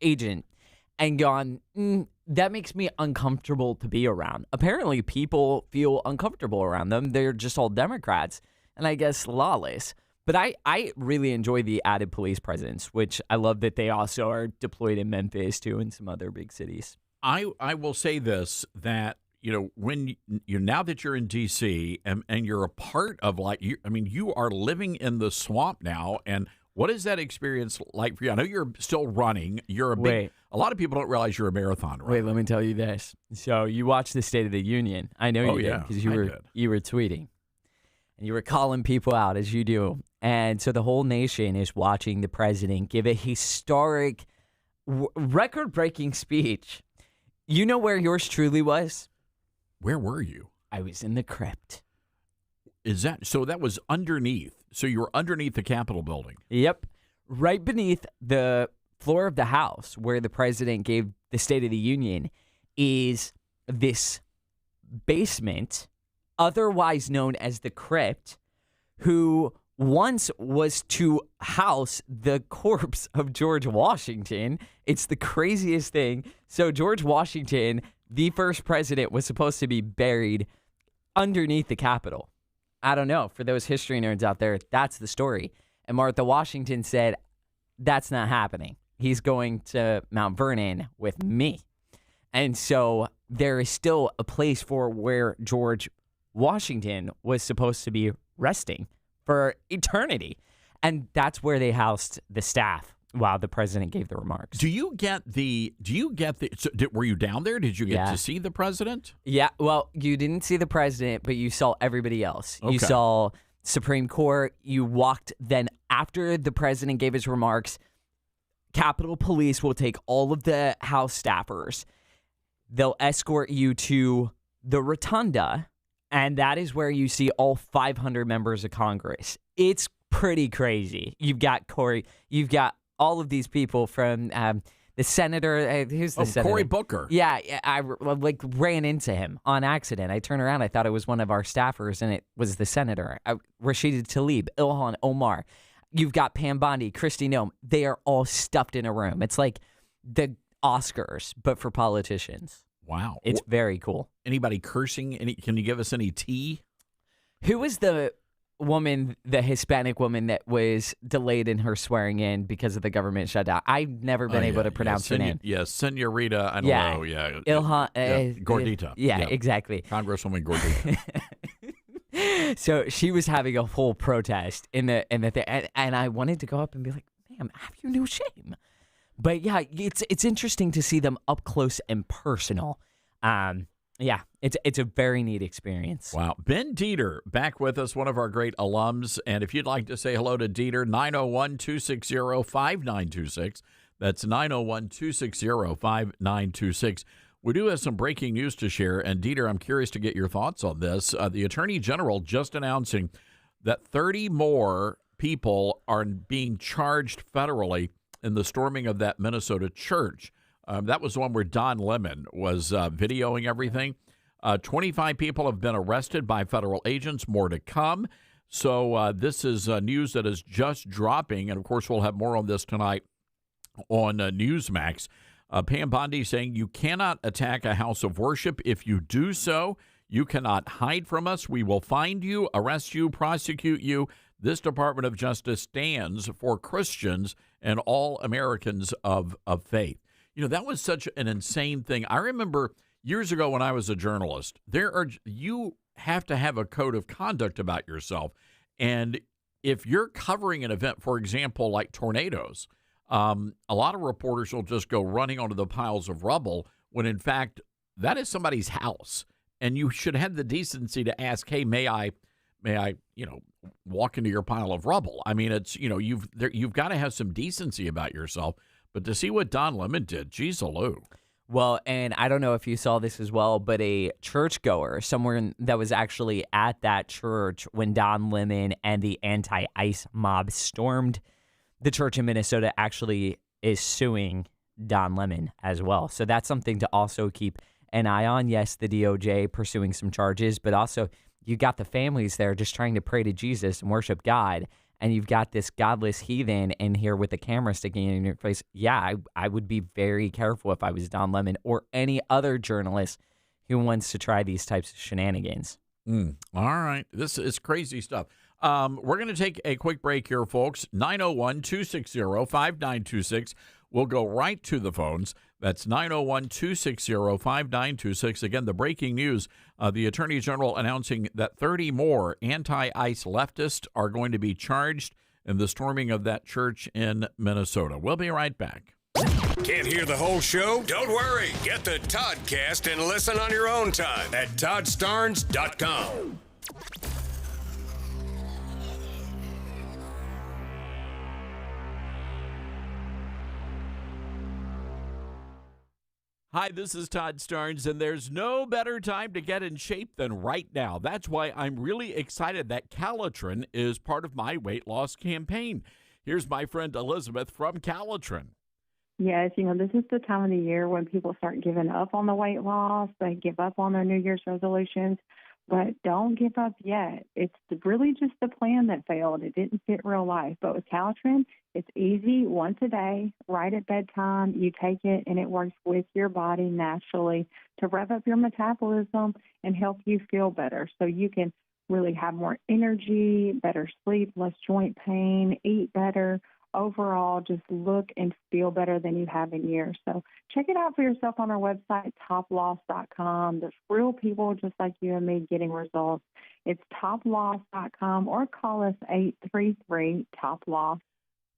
agent and gone, that makes me uncomfortable to be around? Apparently, people feel uncomfortable around them. They're just all Democrats, and I guess lawless. But I really enjoy the added police presence, which I love that they also are deployed in Memphis, too, and some other big cities. I will say this, that, when now that you're in D.C. and you're a part of, you are living in the swamp now, and what is that experience like for you? I know you're still running. You're a lot of people don't realize you're a marathon runner. Wait, let me tell you this. So you watched the State of the Union. I know you did, because you were tweeting. And you were calling people out, as you do. And so the whole nation is watching the president give a historic, record-breaking speech. You know where yours truly was? Where were you? I was in the crypt. So that was underneath. So you were underneath the Capitol building. Yep. Right beneath the floor of the House, where the president gave the State of the Union, is this basement, otherwise known as the crypt, who once was to house the corpse of George Washington. It's the craziest thing. So George Washington, the first president, was supposed to be buried underneath the Capitol. I don't know. For those history nerds out there, that's the story. And Martha Washington said, that's not happening. He's going to Mount Vernon with me. And so there is still a place for where George Washington was supposed to be resting for eternity. And that's where they housed the staff while the president gave the remarks. Were you down there? Did you get to see the president? Yeah. Well, you didn't see the president, but you saw everybody else. Okay. You saw Supreme Court. You walked then after the president gave his remarks. Capitol Police will take all of the House staffers. They'll escort you to the rotunda, and that is where you see all 500 members of Congress. It's pretty crazy. You've got Cory. You've got all of these people from the senator. Who's the senator? Cory Booker. Yeah, I ran into him on accident. I turned around. I thought it was one of our staffers, and it was the senator. Rashida Tlaib, Ilhan Omar. You've got Pam Bondi, Kristi Noem. They are all stuffed in a room. It's like the Oscars, but for politicians. Wow. It's very cool. Anybody cursing? Can you give us any tea? Who was the woman, the Hispanic woman that was delayed in her swearing in because of the government shutdown? I've never been able to pronounce her name. Yes, Senorita, I don't know. Yeah. Ilhan. Gordita. Yeah, exactly. Congresswoman Gordita. So she was having a whole protest in the and I wanted to go up and be like, ma'am, have you no shame? But yeah, it's interesting to see them up close and personal. Yeah, it's a very neat experience. Wow. Ben Dieter back with us, one of our great alums. And if you'd like to say hello to Dieter, 901-260-5926. That's 901-260-5926. We do have some breaking news to share. And Dieter, I'm curious to get your thoughts on this. The Attorney General just announcing that 30 more people are being charged federally in the storming of that Minnesota church. That was the one where Don Lemon was videoing everything. 25 people have been arrested by federal agents, more to come. So this is news that is just dropping. And, of course, we'll have more on this tonight on Newsmax. Pam Bondi saying you cannot attack a house of worship. If you do so, you cannot hide from us. We will find you, arrest you, prosecute you. This Department of Justice stands for Christians and all Americans of faith. You know, that was such an insane thing. I remember years ago when I was a journalist, you have to have a code of conduct about yourself. And if you're covering an event, for example, like tornadoes, a lot of reporters will just go running onto the piles of rubble when, in fact, that is somebody's house. And you should have the decency to ask, hey, may I, walk into your pile of rubble? I mean, it's, you've got to have some decency about yourself. But to see what Don Lemon did, geez, Lou. Well, and I don't know if you saw this as well, but a churchgoer, someone that was actually at that church when Don Lemon and the anti-ICE mob stormed the church in Minnesota, actually is suing Don Lemon as well. So that's something to also keep an eye on. Yes, the DOJ pursuing some charges, but also you got the families there just trying to pray to Jesus and worship God. And you've got this godless heathen in here with the camera sticking in your face. Yeah, I would be very careful if I was Don Lemon or any other journalist who wants to try these types of shenanigans. All right. This is crazy stuff. We're going to take a quick break here, folks. 901-260-5926. We'll go right to the phones. That's 901-260-5926. Again, the breaking news, the Attorney General announcing that 30 more anti-ICE leftists are going to be charged in the storming of that church in Minnesota. We'll be right back. Can't hear the whole show? Don't worry. Get the Toddcast and listen on your own time at toddstarns.com. Hi, this is Todd Starnes, and there's no better time to get in shape than right now. That's why I'm really excited that Calitrin is part of my weight loss campaign. Here's my friend Elizabeth from Calitrin. Yes, this is the time of the year when people start giving up on the weight loss. They give up on their New Year's resolutions, but don't give up yet. It's really just the plan that failed. It didn't fit real life. But with Calitrin, it's easy, once a day, right at bedtime. You take it, and it works with your body naturally to rev up your metabolism and help you feel better so you can really have more energy, better sleep, less joint pain, eat better. Overall, just look and feel better than you have in years. So check it out for yourself on our website, toploss.com. There's real people just like you and me getting results. It's toploss.com or call us 833-TOP-LOSS.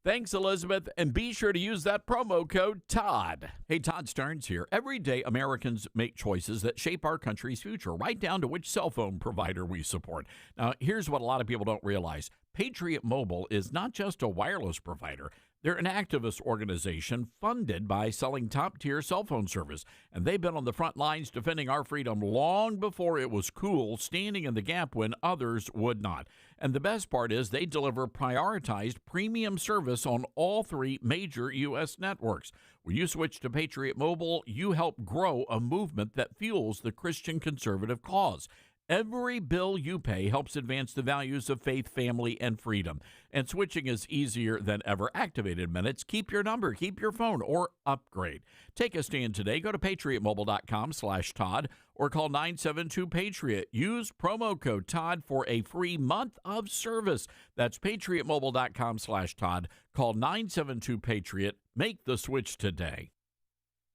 Thanks, Elizabeth, and be sure to use that promo code TODD. Hey, Todd Starnes here. Every day, Americans make choices that shape our country's future, right down to which cell phone provider we support. Now, here's what a lot of people don't realize. Patriot Mobile is not just a wireless provider. They're an activist organization funded by selling top-tier cell phone service, and they've been on the front lines defending our freedom long before it was cool, standing in the gap when others would not. And the best part is they deliver prioritized premium service on all three major U.S. networks. When you switch to Patriot Mobile, you help grow a movement that fuels the Christian conservative cause. Every bill you pay helps advance the values of faith, family, and freedom. And switching is easier than ever. Activated minutes. Keep your number, keep your phone, or upgrade. Take a stand today. Go to patriotmobile.com/Todd or call 972-PATRIOT. Use promo code Todd for a free month of service. That's patriotmobile.com/Todd. Call 972-PATRIOT. Make the switch today.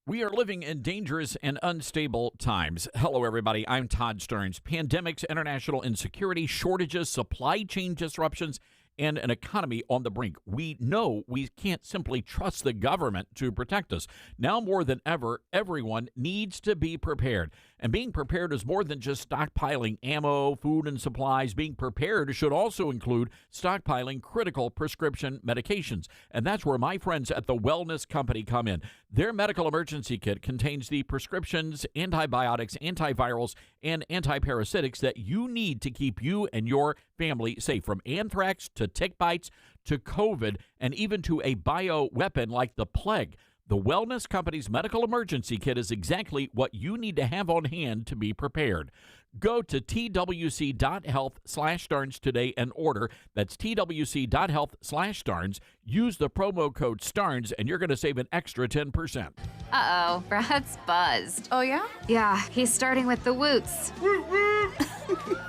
We are living in dangerous and unstable times. Hello, everybody. I'm Todd Starnes. Pandemics, international insecurity, shortages, supply chain disruptions, and an economy on the brink. We know we can't simply trust the government to protect us. Now more than ever, everyone needs to be prepared. And being prepared is more than just stockpiling ammo, food, and supplies. Being prepared should also include stockpiling critical prescription medications. And that's where my friends at the Wellness Company come in. Their medical emergency kit contains the prescriptions, antibiotics, antivirals, and antiparasitics that you need to keep you and your family safe, from anthrax to tick bites to COVID, and even to a bioweapon like the plague. The Wellness Company's medical emergency kit is exactly what you need to have on hand to be prepared. Go to twc.health/Starnes today and order. That's twc.health/Starnes. Use the promo code Starnes, and you're going to save an extra 10%. Uh-oh, Brad's buzzed. Oh, yeah? Yeah, he's starting with the woots.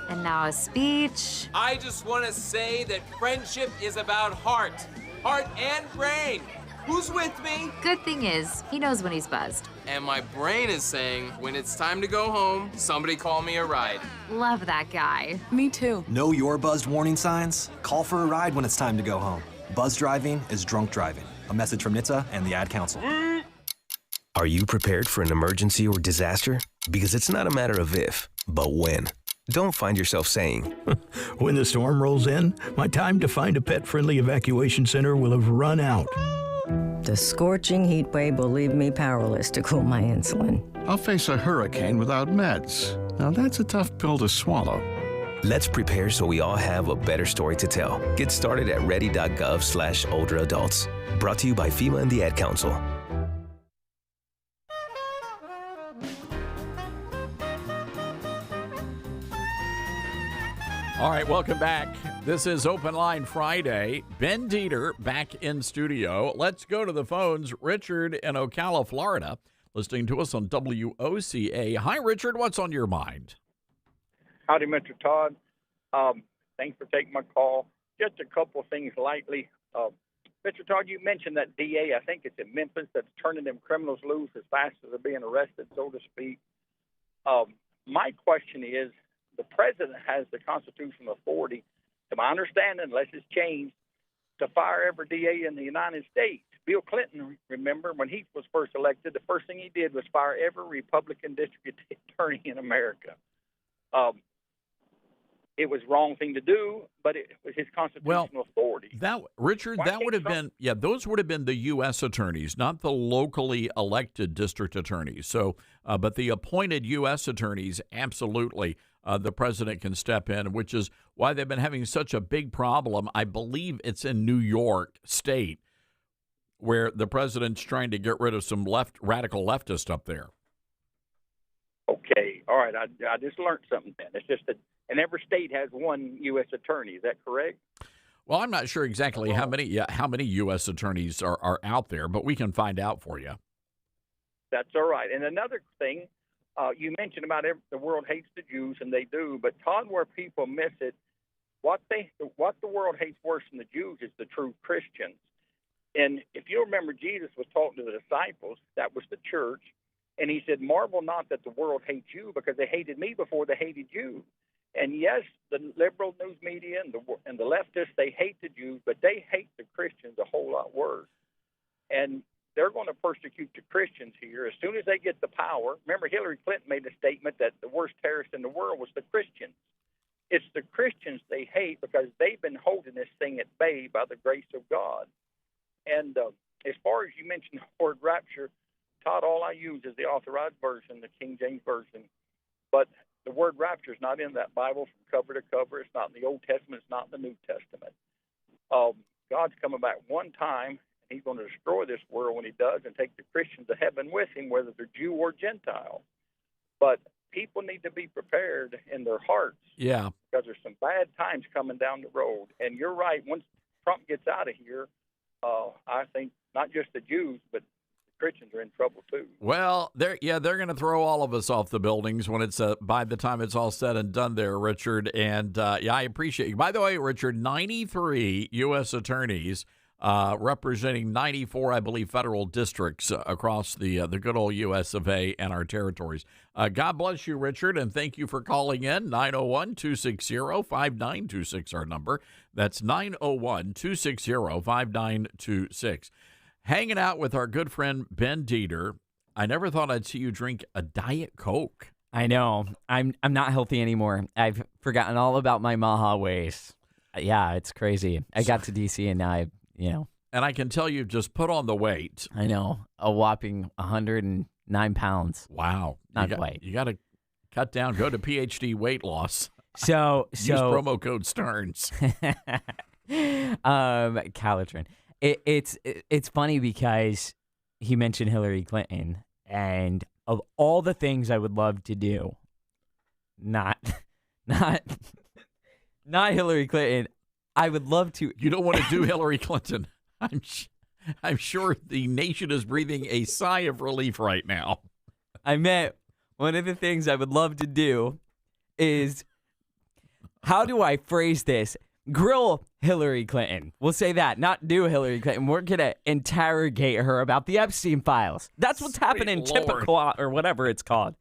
And now a speech. I just want to say that friendship is about heart and brain. Who's with me? Good thing is, he knows when he's buzzed. And my brain is saying, when it's time to go home, somebody call me a ride. Love that guy. Me too. Know your buzzed warning signs? Call for a ride when it's time to go home. Buzz driving is drunk driving. A message from NHTSA and the Ad Council. Are you prepared for an emergency or disaster? Because it's not a matter of if, but when. Don't find yourself saying, when the storm rolls in, my time to find a pet-friendly evacuation center will have run out. The scorching heat wave will leave me powerless to cool my insulin. I'll face a hurricane without meds. Now that's a tough pill to swallow. Let's prepare so we all have a better story to tell. Get started at ready.gov/older-adults. Brought to you by FEMA and the Ad Council. All right, welcome back. This is Open Line Friday. Ben Dieter back in studio. Let's go to the phones. Richard in Ocala, Florida, listening to us on WOCA. Hi, Richard. What's on your mind? Howdy, Mr. Todd. Thanks for taking my call. Just a couple of things lightly. Mr. Todd, you mentioned that DA, I think it's in Memphis, that's turning them criminals loose as fast as they're being arrested, so to speak. My question is, the president has the constitutional authority, to my understanding, unless it's changed, to fire every DA in the United States. Bill Clinton, remember, when he was first elected, the first thing he did was fire every Republican district attorney in America. It was the wrong thing to do, but it was his constitutional authority. Richard, that would have been, those would have been the U.S. attorneys, not the locally elected district attorneys. So, but the appointed U.S. attorneys, absolutely, the president can step in, which is why they've been having such a big problem. I believe it's in New York State, where the president's trying to get rid of some radical leftists up there. Okay, all right. I just learned something then. It's just that, and every state has one U.S. attorney. Is that correct? Well, I'm not sure exactly how many U.S. attorneys are out there, but we can find out for you. That's all right. And another thing, you mentioned about the world hates the Jews, and they do. But Todd, where people miss it, what the world hates worse than the Jews is the true Christians. And if you remember, Jesus was talking to the disciples. That was the church. And he said, marvel not that the world hates you, because they hated me before they hated you. And yes, the liberal news media and the leftists, they hate the Jews, but they hate the Christians a whole lot worse. And they're going to persecute the Christians here as soon as they get the power. Remember, Hillary Clinton made a statement that the worst terrorist in the world was the Christians. It's the Christians they hate because they've been holding this thing at bay by the grace of God. And as far as you mentioned the word rapture, Todd, all I use is the authorized version, the King James Version. But the word rapture is not in that Bible from cover to cover. It's not in the Old Testament. It's not in the New Testament. God's coming back one time, and he's going to destroy this world when he does and take the Christians to heaven with him, whether they're Jew or Gentile. But people need to be prepared in their hearts. Yeah. Because there's some bad times coming down the road. And you're right. Once Trump gets out of here, I think not just the Jews, but Christians are in trouble too. Well, they're going to throw all of us off the buildings when it's by the time it's all said and done there, Richard. And I appreciate you. By the way, Richard, 93 U.S. attorneys representing 94, I believe, federal districts across the good old U.S. of A. and our territories. God bless you, Richard, and thank you for calling in. 901-260-5926, our number. That's 901-260-5926. Hanging out with our good friend Ben Dieter. I never thought I'd see you drink a Diet Coke. I know. I'm not healthy anymore. I've forgotten all about my Maha ways. Yeah, it's crazy. I got to D.C. and now And I can tell you've just put on the weight. I know. A whopping 109 pounds. Wow. Not quite. You got to cut down. Go to PhD weight loss. So use promo code Stearns. Calitrin. It's funny because he mentioned Hillary Clinton, and of all the things I would love to do, not Hillary Clinton, I would love to. You don't want to do Hillary Clinton. I'm sure the nation is breathing a sigh of relief right now. I meant one of the things I would love to do is, how do I phrase this? Grill Hillary Clinton. We'll say that. Not do Hillary Clinton. We're going to interrogate her about the Epstein files. That's what's happening in Chippewa or whatever it's called.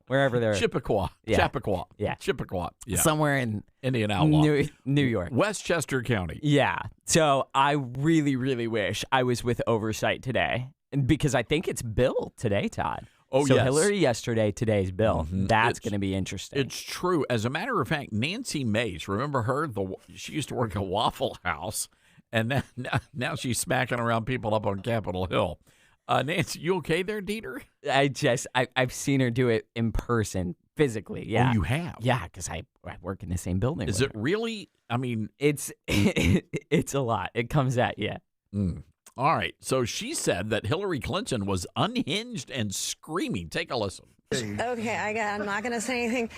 Wherever they're. Chippewa. Yeah. Chippewa. Yeah. Chippewa. Yeah. Somewhere in Indian Outlaw. New York. Westchester County. Yeah. So I really, really wish I was with Oversight today, because I think it's Bill today, Todd. Oh, so yes. Hillary yesterday, today's Bill. Mm-hmm. That's going to be interesting. It's true. As a matter of fact, Nancy Mace, remember her? She used to work at Waffle House, And now she's smacking around people up on Capitol Hill. Nancy, you okay there, Dieter? I've seen her do it in person, physically. Yeah. Oh, you have? Yeah, because I work in the same building. Is it really? I mean, it's a lot. It comes at you. All right. So she said that Hillary Clinton was unhinged and screaming. Take a listen. Okay, I'm not going to say anything.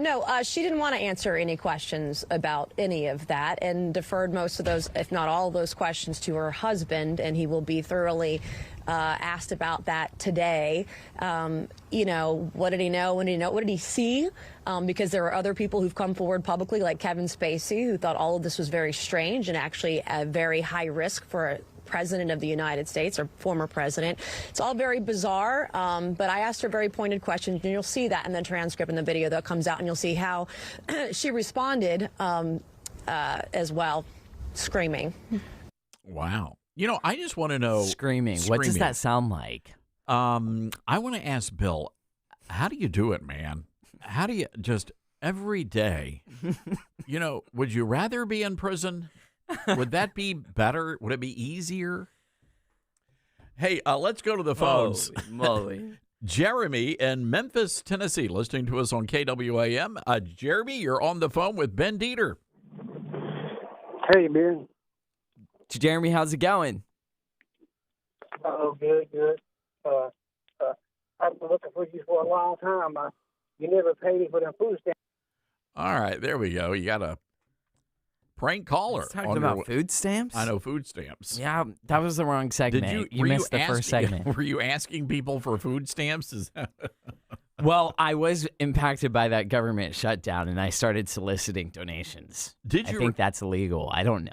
No, she didn't want to answer any questions about any of that and deferred most of those, if not all of those questions, to her husband, and he will be thoroughly asked about that today. You know, what did he know? When did he know? What did he see? Because there are other people who've come forward publicly, like Kevin Spacey, who thought all of this was very strange and actually a very high risk for a president of the United States or former president. It's all very bizarre, but I asked her very pointed questions, and you'll see that in the transcript and the video that comes out, and you'll see how she responded as well, screaming. Wow. You know, I just want to know. Screaming. What does that sound like? I want to ask Bill, how do you do it, man? How do you just every day, you know, would you rather be in prison? Would that be better? Would it be easier? Hey, let's go to the phones. Holy moly. Jeremy in Memphis, Tennessee, listening to us on KWAM. Jeremy, you're on the phone with Ben Dieter. Hey, Ben. Jeremy, how's it going? Oh, good. I've been looking for you for a long time. You never paid me for them food stamps. All right, there we go. You got a prank caller. Talking about food stamps? I know, food stamps. Yeah, that was the wrong segment. You missed the first segment. Were you asking people for food stamps? Well, I was impacted by that government shutdown, and I started soliciting donations. I think that's illegal. I don't know.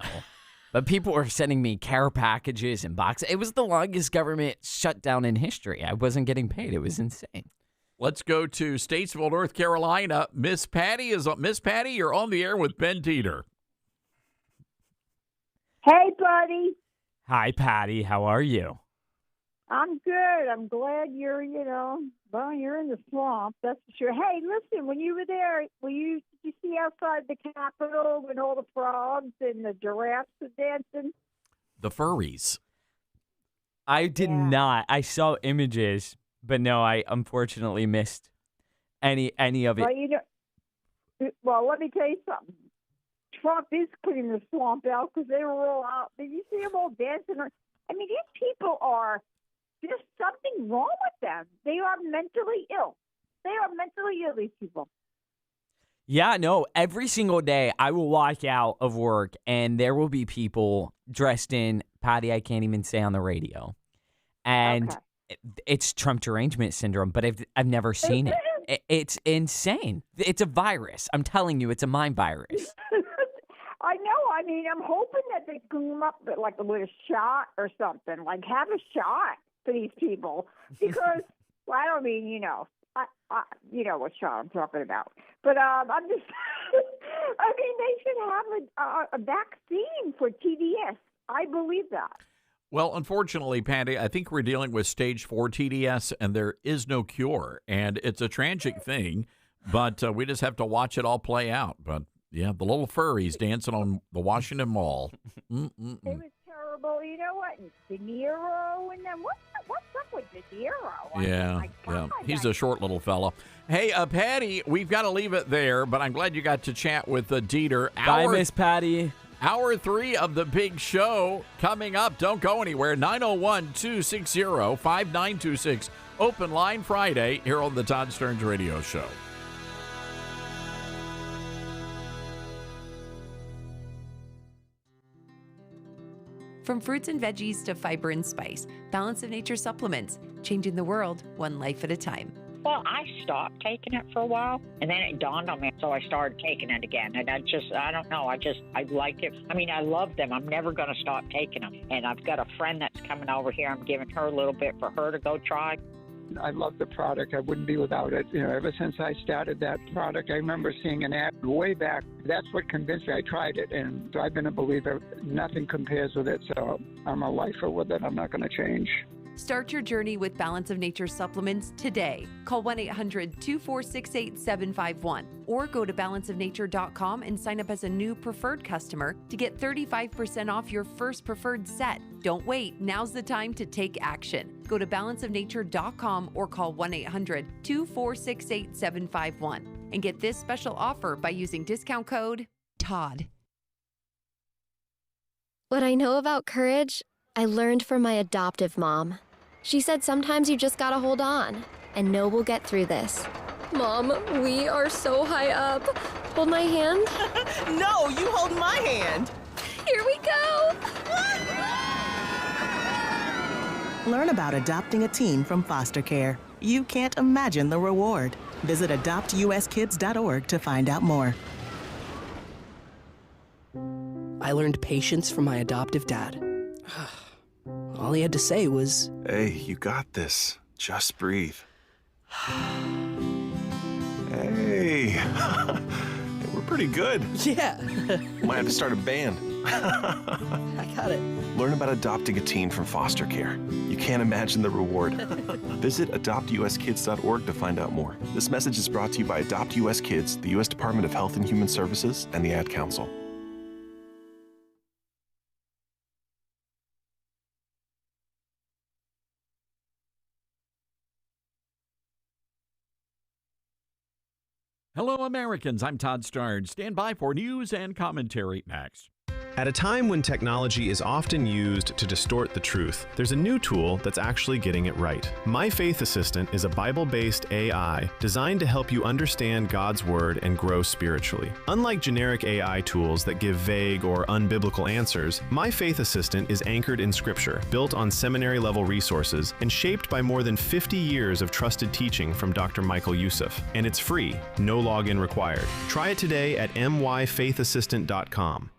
But people were sending me care packages and boxes. It was the longest government shutdown in history. I wasn't getting paid. It was insane. Let's go to Statesville, North Carolina. Miss Patty, you're on the air with Ben Dieter. Hey, buddy. Hi, Patty. How are you? I'm good. I'm glad you're, you're in the swamp. That's for sure. Hey, listen, when you were there, did you see outside the Capitol when all the frogs and the giraffes were dancing? The furries. I did not. I saw images, but no, I unfortunately missed any of it. Well, let me tell you something. Trump is cleaning the swamp out because they were all out. Did you see them all dancing? I mean, these people are, there's something wrong with them. They are mentally ill. They are mentally ill, these people. Yeah, no, every single day I will walk out of work and there will be people dressed in, Patty, I can't even say on the radio. And it's Trump derangement syndrome, but I've never seen it. It's insane. It's a virus. I'm telling you, it's a mind virus. I know. I mean, I'm hoping that they come up with a shot or something. Like, have a shot for these people because, well, I don't mean, I you know what shot I'm talking about. But I'm just, I mean, they should have a vaccine for TDS. I believe that. Well, unfortunately, Patty, I think we're dealing with stage 4 TDS, and there is no cure. And it's a tragic thing, but we just have to watch it all play out. But, yeah, the little furries dancing on the Washington Mall. It was terrible. You know what? De Niro and then what's up with De Niro? Yeah. He's a short little fella. Hey, Patty, we've got to leave it there, but I'm glad you got to chat with Dieter. Bye, Miss Patty. Hour 3 of the big show coming up. Don't go anywhere. 901-260-5926. Open line Friday here on the Todd Stearns Radio Show. From fruits and veggies to fiber and spice, Balance of Nature supplements, changing the world one life at a time. Well, I stopped taking it for a while, and then it dawned on me, so I started taking it again. And I don't know, I like it. I mean, I love them. I'm never going to stop taking them. And I've got a friend that's coming over here. I'm giving her a little bit for her to go try. I love the product. I wouldn't be without it. Ever since I started that product, I remember seeing an ad way back. That's what convinced me. I tried it, and so I've been a believer. Nothing compares with it, so I'm a lifer with it. I'm not going to change. Start your journey with Balance of Nature supplements today. Call 1-800-246-8751 or go to balanceofnature.com and sign up as a new preferred customer to get 35% off your first preferred set. Don't wait. Now's the time to take action. Go to balanceofnature.com or call 1-800-246-8751 and get this special offer by using discount code TODD. What I know about courage, I learned from my adoptive mom. She said sometimes you just gotta hold on and know we'll get through this. Mom, we are so high up. Hold my hand. No, you hold my hand. Here we go. Learn about adopting a teen from foster care. You can't imagine the reward. Visit adoptuskids.org to find out more. I learned patience from my adoptive dad. All he had to say was, "Hey, you got this. Just breathe." Hey, we're pretty good. Yeah. Might have to start a band. I got it. Learn about adopting a teen from foster care. You can't imagine the reward. Visit adoptuskids.org to find out more. This message is brought to you by Adopt US Kids, the U.S. Department of Health and Human Services, and the Ad Council. Hello, Americans. I'm Todd Starnes. Stand by for news and commentary next. At a time when technology is often used to distort the truth, there's a new tool that's actually getting it right. My Faith Assistant is a Bible-based AI designed to help you understand God's Word and grow spiritually. Unlike generic AI tools that give vague or unbiblical answers, My Faith Assistant is anchored in Scripture, built on seminary-level resources, and shaped by more than 50 years of trusted teaching from Dr. Michael Youssef. And it's free, no login required. Try it today at myfaithassistant.com.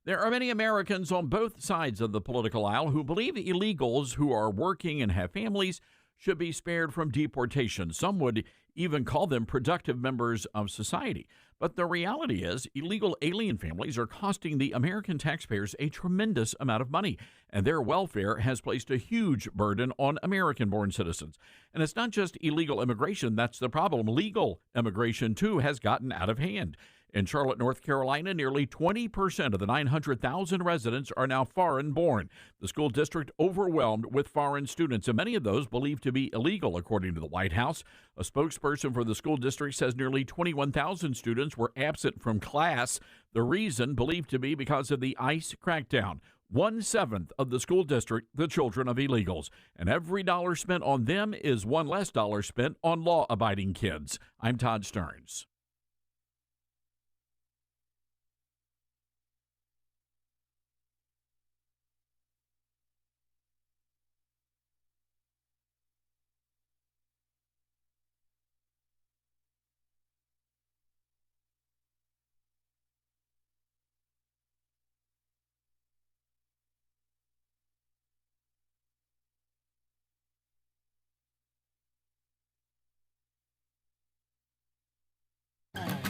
There are many Americans on both sides of the political aisle who believe illegals who are working and have families should be spared from deportation. Some would even call them productive members of society. But the reality is, illegal alien families are costing the American taxpayers a tremendous amount of money, and their welfare has placed a huge burden on American-born citizens. And it's not just illegal immigration that's the problem. Legal immigration, too, has gotten out of hand. In Charlotte, North Carolina, nearly 20% of the 900,000 residents are now foreign-born. The school district overwhelmed with foreign students, and many of those believed to be illegal, according to the White House. A spokesperson for the school district says nearly 21,000 students were absent from class. The reason believed to be because of the ICE crackdown. 1/7 of the school district, the children of illegals. And every dollar spent on them is one less dollar spent on law-abiding kids. I'm Todd Starnes.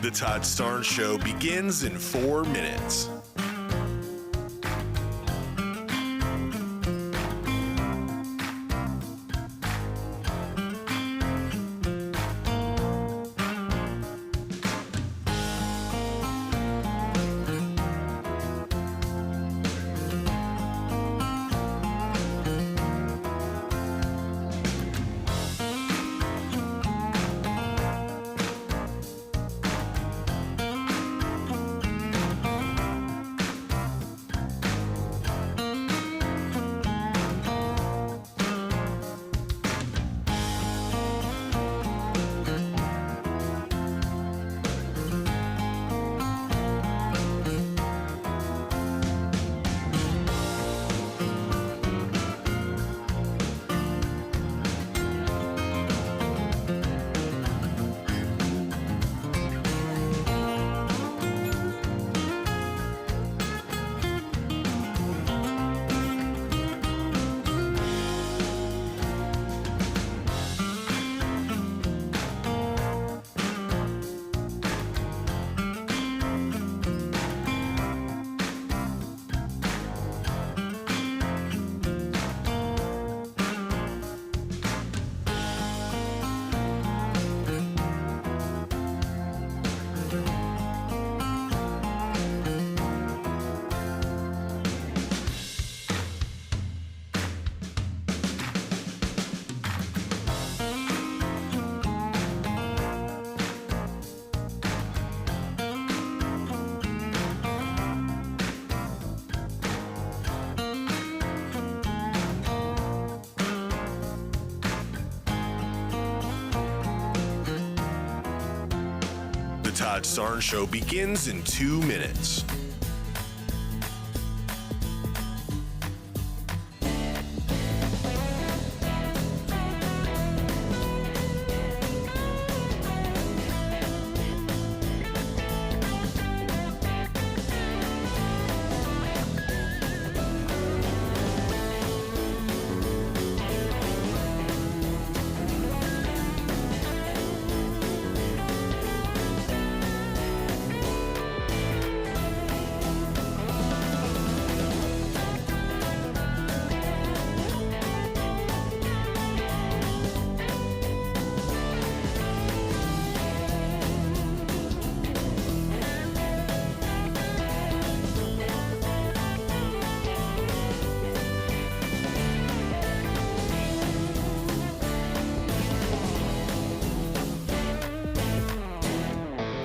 The Todd Starnes Show begins in 4 minutes. Todd Starnes Show begins in 2 minutes.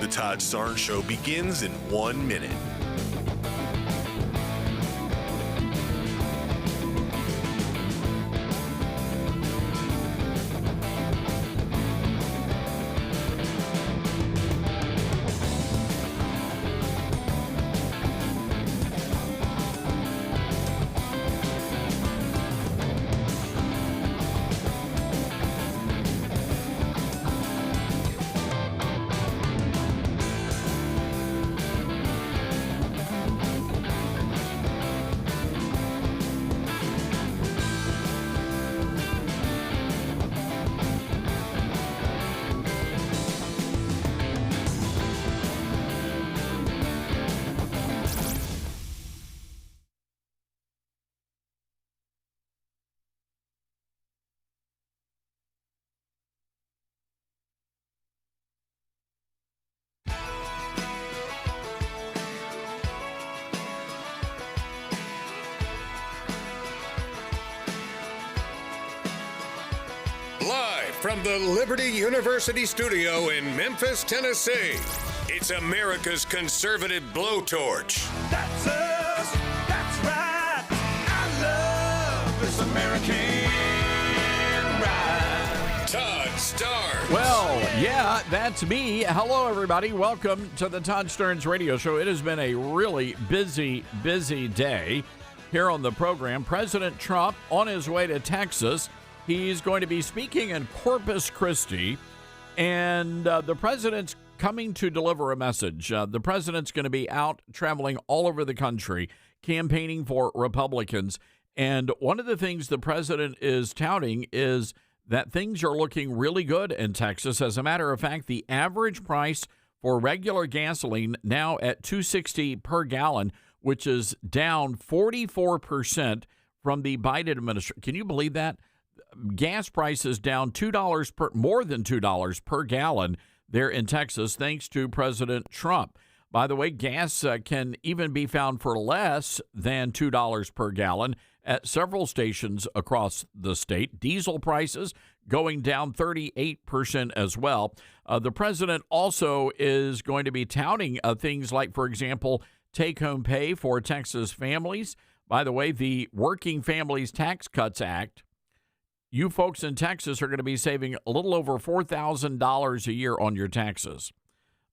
The Todd Starnes Show begins in 1 minute. Live from the Liberty University studio in Memphis, Tennessee, it's America's conservative blowtorch. That's us. That's right. I love this American ride. Todd Starnes. Well, yeah, that's me. Hello, everybody. Welcome to the Todd Starnes Radio Show. It has been a really busy day here on the program. President Trump on his way to Texas. He's going to be speaking in Corpus Christi, and the president's coming to deliver a message. The president's going to be out traveling all over the country, campaigning for Republicans. And one of the things the president is touting is that things are looking really good in Texas. As a matter of fact, the average price for regular gasoline now at $2.60 per gallon, which is down 44% from the Biden administration. Can you believe that? Gas prices down more than $2 per gallon there in Texas, thanks to President Trump. By the way, gas can even be found for less than $2 per gallon at several stations across the state. Diesel prices going down 38% as well. The president also is going to be touting things like, for example, take-home pay for Texas families. By the way, the Working Families Tax Cuts Act, you folks in Texas are going to be saving a little over $4,000 a year on your taxes.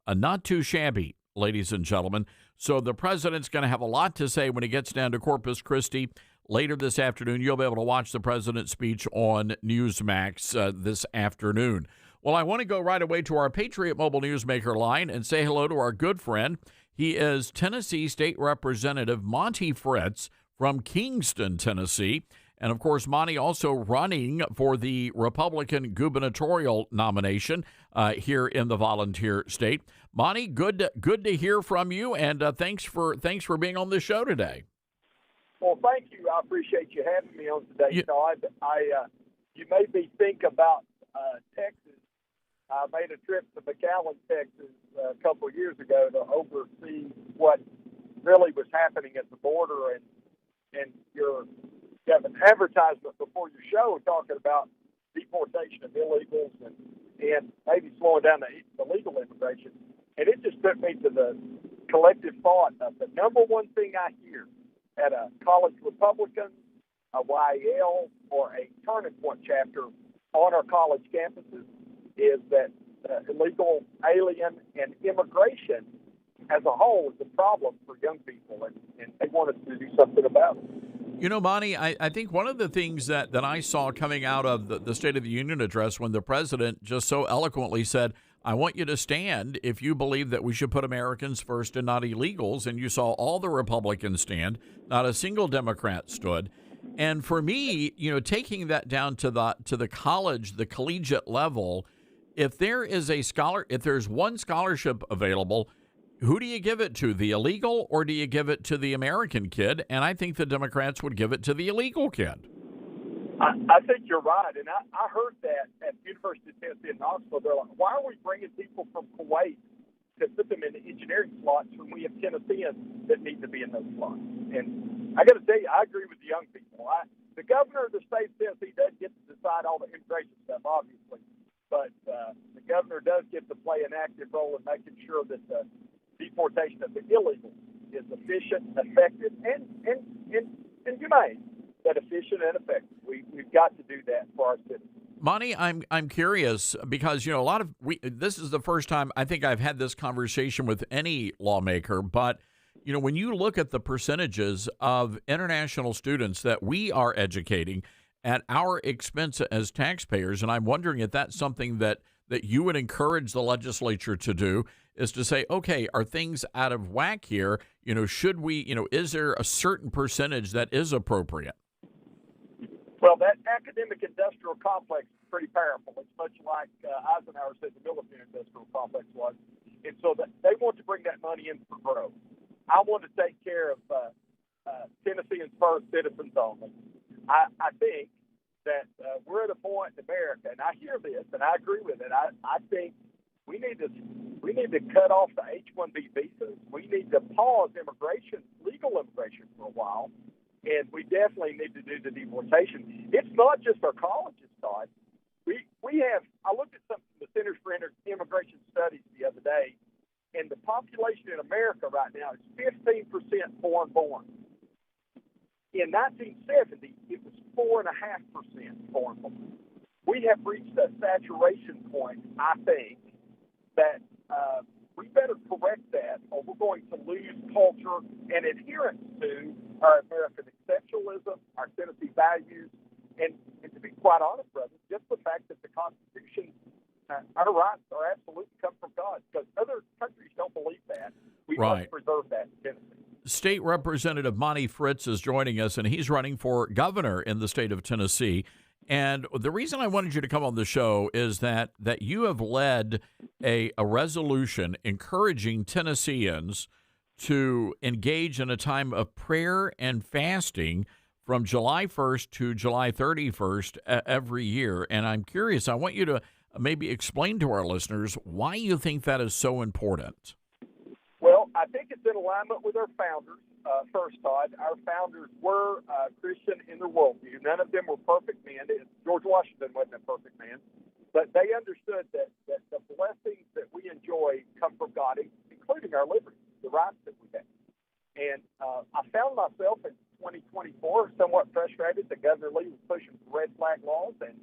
Not too shabby, ladies and gentlemen. So the president's going to have a lot to say when he gets down to Corpus Christi later this afternoon. You'll be able to watch the president's speech on Newsmax this afternoon. Well, I want to go right away to our Patriot Mobile Newsmaker line and say hello to our good friend. He is Tennessee State Representative Monty Fritz from Kingston, Tennessee. And, of course, Monty also running for the Republican gubernatorial nomination here in the volunteer state. Monty, good to hear from you, and thanks for being on the show today. Well, thank you. I appreciate you having me on today, Todd. You made me think about Texas. I made a trip to McAllen, Texas, a couple of years ago to oversee what really was happening at the border, and you have an advertisement before your show talking about deportation of illegals and maybe slowing down the legal immigration. And it just took me to the collective thought of the number one thing I hear at a college Republican, a YL, or a Turning Point chapter on our college campuses is that illegal alien, and immigration as a whole is a problem for young people, and they want us to do something about it. You know, Monty, I think one of the things that I saw coming out of the State of the Union address when the president just so eloquently said, I want you to stand if you believe that we should put Americans first and not illegals, and you saw all the Republicans stand, not a single Democrat stood. And for me, you know, taking that down to the college, the collegiate level, if there is if there's one scholarship available, who do you give it to, the illegal or do you give it to the American kid? And I think the Democrats would give it to the illegal kid. I think you're right, and I heard that at the University of Tennessee in Knoxville. They're like, why are we bringing people from Kuwait to put them in the engineering slots when we have Tennesseans that need to be in those slots? And I got to tell you, I agree with the young people. The governor of the state of Tennessee does get to decide all the immigration stuff, obviously, but the governor does get to play an active role in making sure that the deportation of the illegals is efficient, effective, and humane. That efficient and effective. We've got to do that for our citizens. Monty, I'm curious because, you know, this is the first time I think I've had this conversation with any lawmaker, but, you know, when you look at the percentages of international students that we are educating at our expense as taxpayers, and I'm wondering if that's something that you would encourage the legislature to do, is to say, okay, are things out of whack here? You know, should we, you know, is there a certain percentage that is appropriate? Well, that academic-industrial complex is pretty powerful. It's much like Eisenhower said the military-industrial complex was. And so they want to bring that money in for growth. I want to take care of Tennesseans first, citizens only. I think that we're at a point in America, and I hear this, and I agree with it. I think we need to cut off the H-1B visas. We need to pause immigration, legal immigration, for a while. And we definitely need to do the deportation. It's not just our colleges, Todd. We have, I looked at something from the Centers for Immigration Studies the other day, and the population in America right now is 15% foreign-born. In 1970, it was 4.5% foreign-born. We have reached a saturation point, I think, that we better correct that, or we're going to lose culture and adherence to our American exceptionalism, our Tennessee values, and to be quite honest, brother, just the fact that the Constitution, our rights are absolutely come from God, because other countries don't believe that. We must preserve that in Tennessee. State Representative Monty Fritz is joining us, and he's running for governor in the state of Tennessee. And the reason I wanted you to come on the show is that you have led a resolution encouraging Tennesseans to engage in a time of prayer and fasting from July 1st to July 31st every year. And I'm curious, I want you to maybe explain to our listeners why you think that is so important. Well, I think it's in alignment with our founders. First, Todd, our founders were Christian in their worldview. None of them were perfect men. George Washington wasn't a perfect man. But they understood that the blessings that we enjoy come from God, including our liberties, the rights that we have. And I found myself in 2024 somewhat frustrated that Governor Lee was pushing for red flag laws, and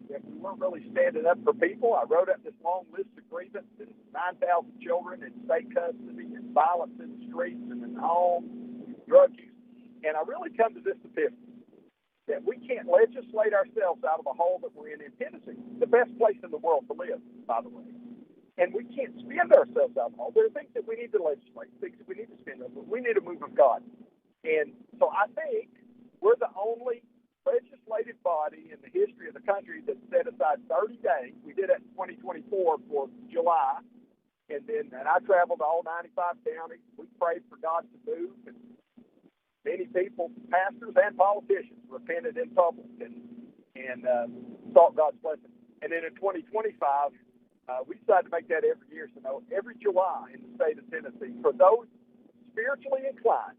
we weren't really standing up for people. I wrote up this long list of grievances, 9,000 children in state custody, and violence in the streets and in the home, drug use. And I really come to this epiphany that we can't legislate ourselves out of a hole that we're in Tennessee, the best place in the world to live, by the way. And we can't spend ourselves out of the hole. There are things that we need to legislate, things that we need to spend on, but we need a move of God. And so I think we're the only legislative body in the history of the country that set aside 30 days. We did it in 2024 for July, and I traveled to all 95 counties. We prayed for God to move, and many people, pastors and politicians, repented in public and sought God's blessing. And then in 2025, we decided to make that every year. So every July in the state of Tennessee, for those spiritually inclined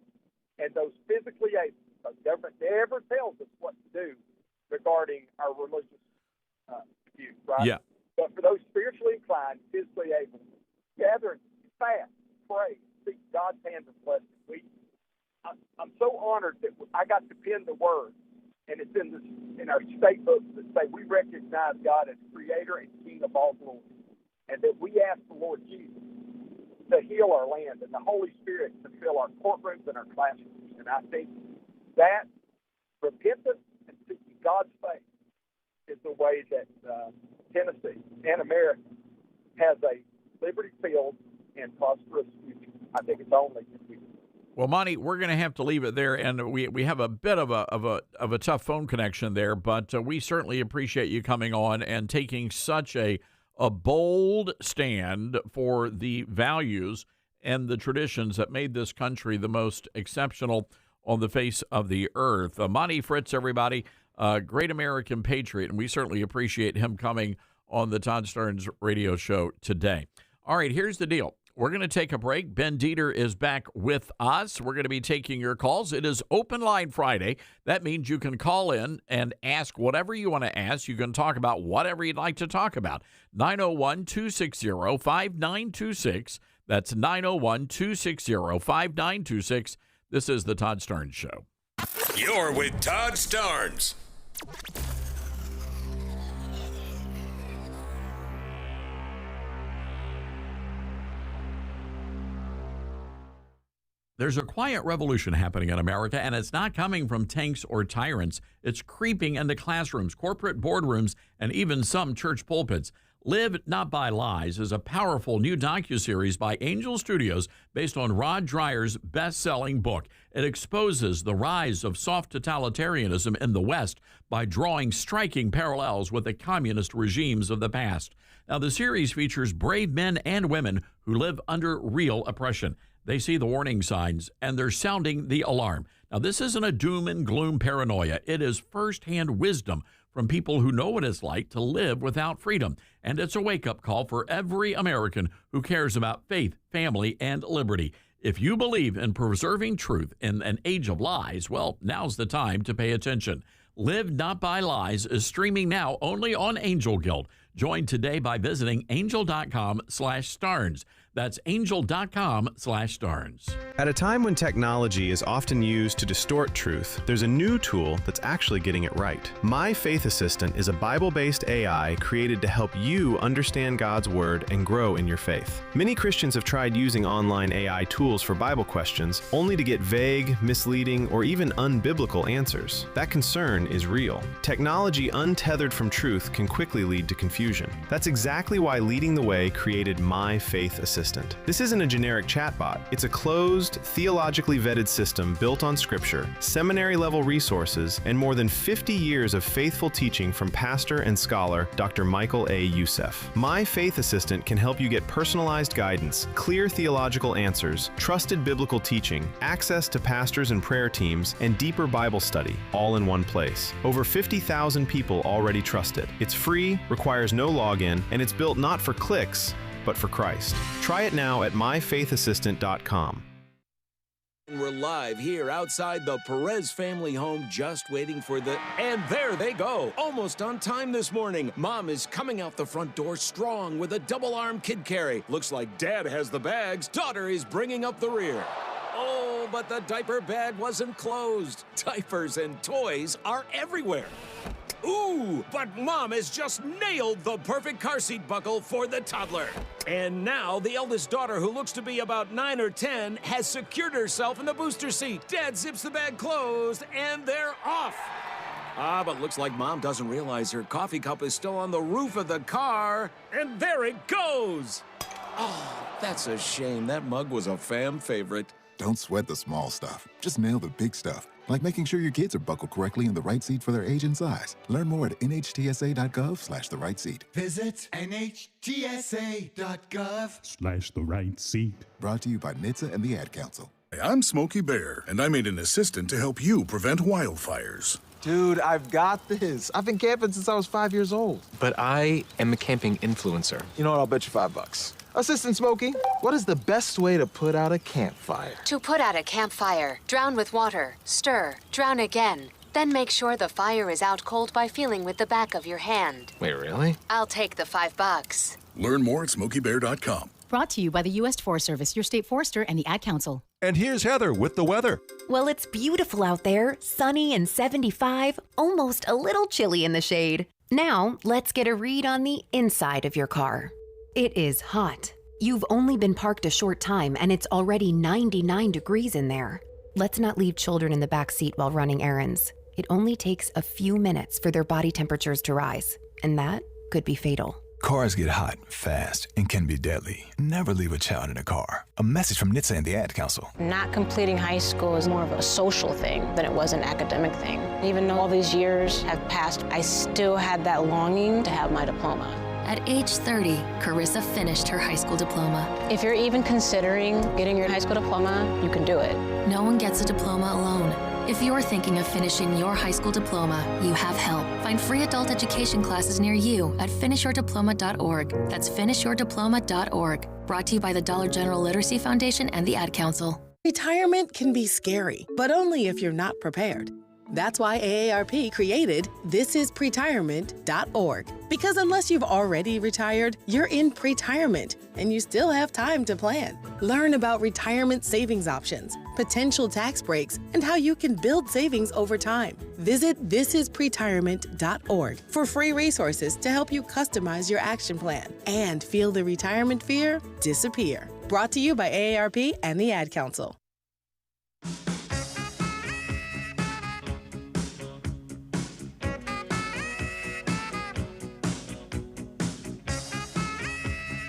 and those physically able, the government never tells us what to do regarding our religious views, right? Yeah. But for those spiritually inclined, physically able, gather, fast, pray, seek God's hand of blessing. I'm so honored that I got to pen the words, and it's in our state books that say we recognize God as Creator and King of all glory. and that we ask the Lord Jesus to heal our land and the Holy Spirit to fill our courtrooms and our classrooms. And I think that repentance and seeking God's face is the way that Tennessee and America has a liberty-filled and prosperous future. I think it's only if we. Well, Monty, we're going to have to leave it there, and we have a bit of a tough phone connection there, but we certainly appreciate you coming on and taking such a bold stand for the values and the traditions that made this country the most exceptional on the face of the earth. Monty Fritz, everybody, great American patriot, and we certainly appreciate him coming on the Todd Starnes radio show today. All right, here's the deal. We're going to take a break. Ben Dieter is back with us. We're going to be taking your calls. It is Open Line Friday. That means you can call in and ask whatever you want to ask. You can talk about whatever you'd like to talk about. 901-260-5926. That's 901-260-5926. This is the Todd Starnes Show. You're with Todd Starnes. There's a quiet revolution happening in America, and it's not coming from tanks or tyrants. It's creeping into classrooms, corporate boardrooms, and even some church pulpits. Live Not by Lies is a powerful new docuseries by Angel Studios based on Rod Dreier's best-selling book. It exposes the rise of soft totalitarianism in the West by drawing striking parallels with the communist regimes of the past. Now, the series features brave men and women who live under real oppression. They see the warning signs, and they're sounding the alarm. Now, this isn't a doom and gloom paranoia. It is firsthand wisdom from people who know what it's like to live without freedom. And it's a wake-up call for every American who cares about faith, family, and liberty. If you believe in preserving truth in an age of lies, well, now's the time to pay attention. Live Not by Lies is streaming now only on Angel Guild. Join today by visiting angel.com/Starnes. That's angel.com/Starnes. At a time when technology is often used to distort truth, there's a new tool that's actually getting it right. My Faith Assistant is a Bible-based AI created to help you understand God's Word and grow in your faith. Many Christians have tried using online AI tools for Bible questions, only to get vague, misleading, or even unbiblical answers. That concern is real. Technology untethered from truth can quickly lead to confusion. That's exactly why Leading the Way created My Faith Assistant. This isn't a generic chatbot. It's a closed, theologically vetted system built on Scripture, seminary-level resources, and more than 50 years of faithful teaching from pastor and scholar Dr. Michael A. Youssef. My Faith Assistant can help you get personalized guidance, clear theological answers, trusted biblical teaching, access to pastors and prayer teams, and deeper Bible study, all in one place. Over 50,000 people already trust it. It's free, requires no login, and it's built not for clicks, but for Christ. Try it now at myfaithassistant.com. We're live here outside the Perez family home, just waiting for the... And there they go! Almost on time this morning. Mom is coming out the front door strong with a double-arm kid carry. Looks like Dad has the bags. Daughter is bringing up the rear. Oh, but the diaper bag wasn't closed. Diapers and toys are everywhere. Ooh, but Mom has just nailed the perfect car seat buckle for the toddler. And now the eldest daughter, who looks to be about 9 or 10, has secured herself in the booster seat. Dad zips the bag closed, and they're off. But looks like Mom doesn't realize her coffee cup is still on the roof of the car. And there it goes. Oh, that's a shame. That mug was a fam favorite. Don't sweat the small stuff. Just nail the big stuff. Like making sure your kids are buckled correctly in the right seat for their age and size. Learn more at nhtsa.gov/the right seat. Visit nhtsa.gov/the right seat. Brought to you by NHTSA and the Ad Council. I'm Smokey Bear, and I made an assistant to help you prevent wildfires. Dude, I've got this. I've been camping since I was 5 years old. But I am a camping influencer. You know what? I'll bet you $5. Assistant Smokey, what is the best way to put out a campfire? To put out a campfire, drown with water, stir, drown again. Then make sure the fire is out cold by feeling with the back of your hand. Wait, really? I'll take the $5. Learn more at SmokeyBear.com. Brought to you by the U.S. Forest Service, your state forester, and the Ad Council. And here's Heather with the weather. Well, it's beautiful out there, sunny and 75, almost a little chilly in the shade. Now, let's get a read on the inside of your car. It is hot. You've only been parked a short time and it's already 99 degrees in there. Let's not leave children in the back seat while running errands. It only takes a few minutes for their body temperatures to rise, and that could be fatal. Cars get hot, fast, and can be deadly. Never leave a child in a car. A message from NHTSA and the Ad Council. Not completing high school is more of a social thing than it was an academic thing. Even though all these years have passed, I still had that longing to have my diploma. At age 30, Carissa finished her high school diploma. If you're even considering getting your high school diploma, you can do it. No one gets a diploma alone. If you're thinking of finishing your high school diploma, you have help. Find free adult education classes near you at finishyourdiploma.org. That's finishyourdiploma.org. Brought to you by the Dollar General Literacy Foundation and the Ad Council. Retirement can be scary, but only if you're not prepared. That's why AARP created thisispretirement.org. Because unless you've already retired, you're in pretirement, and you still have time to plan. Learn about retirement savings options, potential tax breaks, and how you can build savings over time. Visit thisispretirement.org for free resources to help you customize your action plan and feel the retirement fear disappear. Brought to you by AARP and the Ad Council.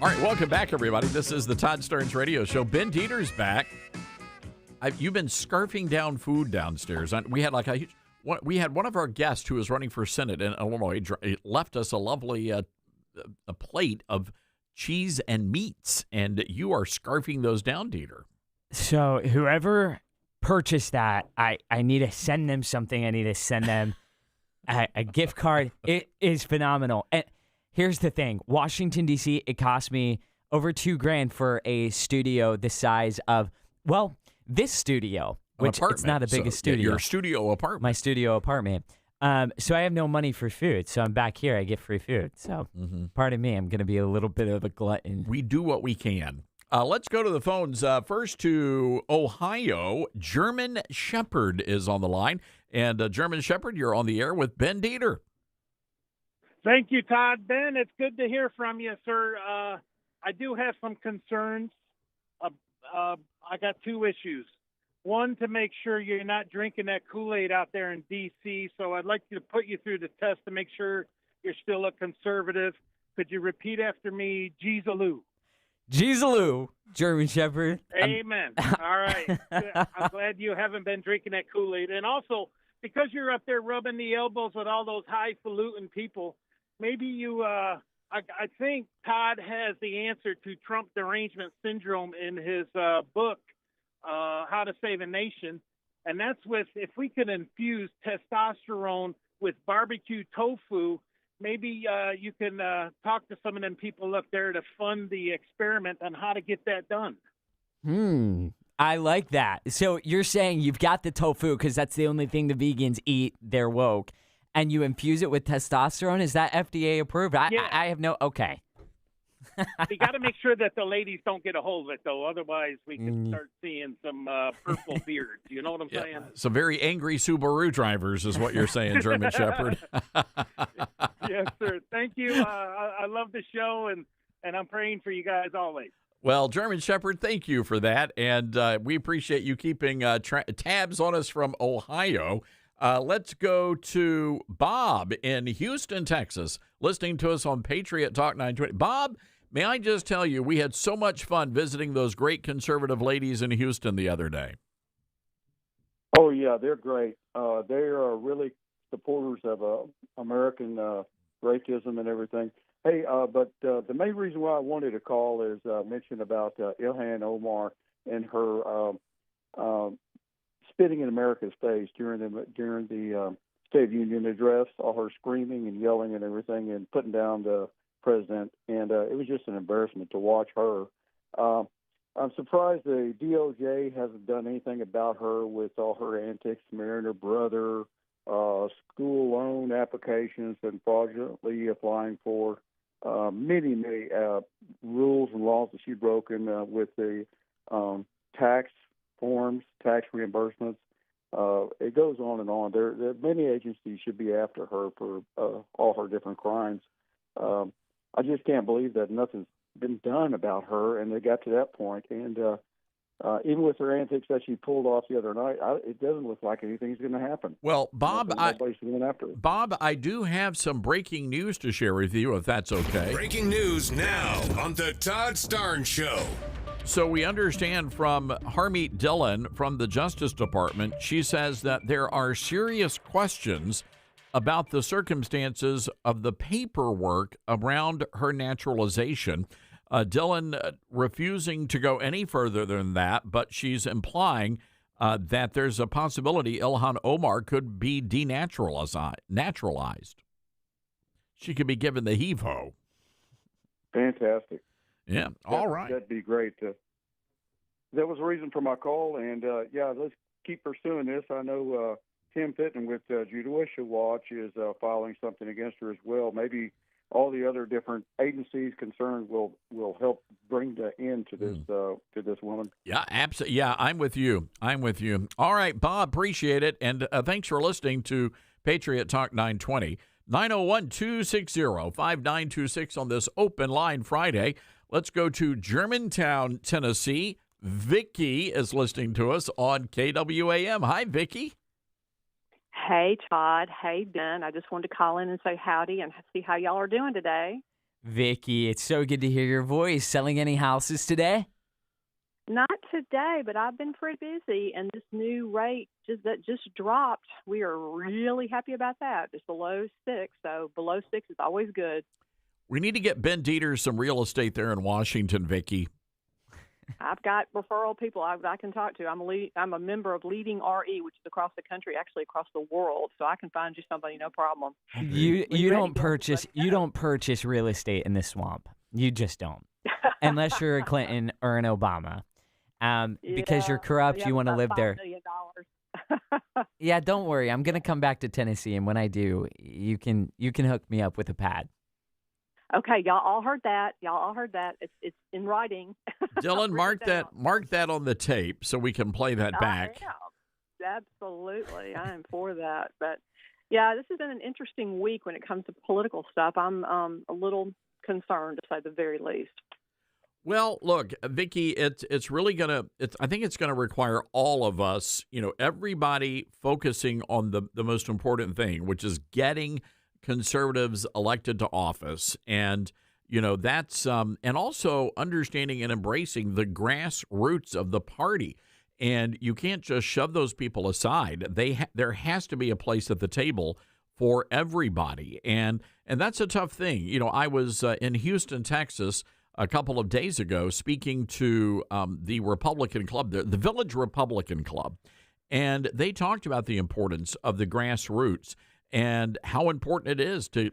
All right, welcome back, everybody. This is the Todd Stearns Radio Show. Ben Dieter's back. You've been scarfing down food downstairs. We had we had one of our guests who was running for Senate in Illinois left us a lovely a plate of cheese and meats, and you are scarfing those down, Dieter. So whoever purchased that, I need to send them something. I need to send them a gift card. It is phenomenal. And here's the thing. Washington, D.C., it cost me over $2,000 for a studio the size of, well, this studio, which it's not the biggest studio. Your studio apartment. My studio apartment. So I have no money for food. So I'm back here. I get free food. So pardon me. I'm going to be a little bit of a glutton. We do what we can. Let's go to the phones. First to Ohio. German Shepherd is on the line. And German Shepherd, you're on the air with Ben Dieter. Thank you, Todd. Ben, it's good to hear from you, sir. I do have some concerns. I got two issues. One, to make sure you're not drinking that Kool-Aid out there in D.C., so I'd like to put you through the test to make sure you're still a conservative. Could you repeat after me, Jeezaloo? Jeezaloo, German Shepherd. Amen. All right. I'm glad you haven't been drinking that Kool-Aid. And also, because you're up there rubbing the elbows with all those highfalutin people, maybe you, I think Todd has the answer to Trump derangement syndrome in his book, How to Save a Nation. And that's if we could infuse testosterone with barbecue tofu, maybe you can talk to some of them people up there to fund the experiment on how to get that done. I like that. So you're saying you've got the tofu because that's the only thing the vegans eat. They're woke. And you infuse it with testosterone? Is that FDA approved? I have no... Okay. You got to make sure that the ladies don't get a hold of it, though. Otherwise, we can start seeing some purple beards. You know what I'm saying? Some very angry Subaru drivers is what you're saying, German Shepherd. Yes, sir. Thank you. I love the show, and I'm praying for you guys always. Well, German Shepherd, thank you for that. And we appreciate you keeping tabs on us from Ohio. Let's go to Bob in Houston, Texas, listening to us on Patriot Talk 920. Bob, may I just tell you, we had so much fun visiting those great conservative ladies in Houston the other day. Oh, yeah, they're great. They are really supporters of American racism and everything. Hey, but the main reason why I wanted to call is mention about Ilhan Omar and her spitting in America's face during the State of Union address, all her screaming and yelling and everything and putting down the president. And it was just an embarrassment to watch her. I'm surprised the DOJ hasn't done anything about her with all her antics, marrying her brother, school loan applications, and fraudulently applying for many rules and laws that she's broken with the tax forms, tax reimbursements. It goes on and on. There many agencies should be after her for all her different crimes. I just can't believe that nothing's been done about her, and they got to that point. And even with her antics that she pulled off the other night, it doesn't look like anything's going to happen. Well, Bob, nobody's going after her. Bob, I do have some breaking news to share with you, if that's okay. Breaking news now on the Todd Starnes Show. So we understand from Harmeet Dillon from the Justice Department, she says that there are serious questions about the circumstances of the paperwork around her naturalization. Dillon refusing to go any further than that, but she's implying that there's a possibility Ilhan Omar could be naturalized. She could be given the heave-ho. Fantastic. Yeah, all right. That'd be great. That was the reason for my call, and let's keep pursuing this. I know Tim Fitton with Judicial Watch is filing something against her as well. Maybe all the other different agencies concerned will help bring the end to this woman. Yeah, absolutely. Yeah, I'm with you. All right, Bob, appreciate it, and thanks for listening to Patriot Talk 920. 901-260-5926 on this Open Line Friday. Let's go to Germantown, Tennessee. Vicky is listening to us on KWAM. Hi, Vicky. Hey, Todd. Hey, Ben. I just wanted to call in and say howdy and see how y'all are doing today. Vicky, it's so good to hear your voice. Selling any houses today? Not today, but I've been pretty busy, and this new rate that just dropped, we are really happy about that. It's below 6, so below 6 is always good. We need to get Ben Dieter some real estate there in Washington, Vicky. I've got referral people I can talk to. I'm a member of Leading RE, which is across the country, actually across the world, so I can find you somebody, no problem. You don't purchase real estate in the swamp. You just don't, unless you're a Clinton or an Obama. Because you're corrupt, you want to live there. $5 million. Yeah, don't worry. I'm gonna come back to Tennessee, and when I do, you can hook me up with a pad. Okay, y'all all heard that. It's in writing. Dylan, mark that on the tape so we can play that back. Absolutely, I am for that. But yeah, this has been an interesting week when it comes to political stuff. I'm a little concerned, to say the very least. Well, look, Vicky, I think it's gonna require all of us, everybody focusing on the most important thing, which is getting conservatives elected to office. And, that's, and also understanding and embracing the grassroots of the party. And you can't just shove those people aside. There has to be a place at the table for everybody. And that's a tough thing. I was in Houston, Texas, a couple of days ago, speaking to the Republican Club, the Village Republican Club, and they talked about the importance of the grassroots and how important it is to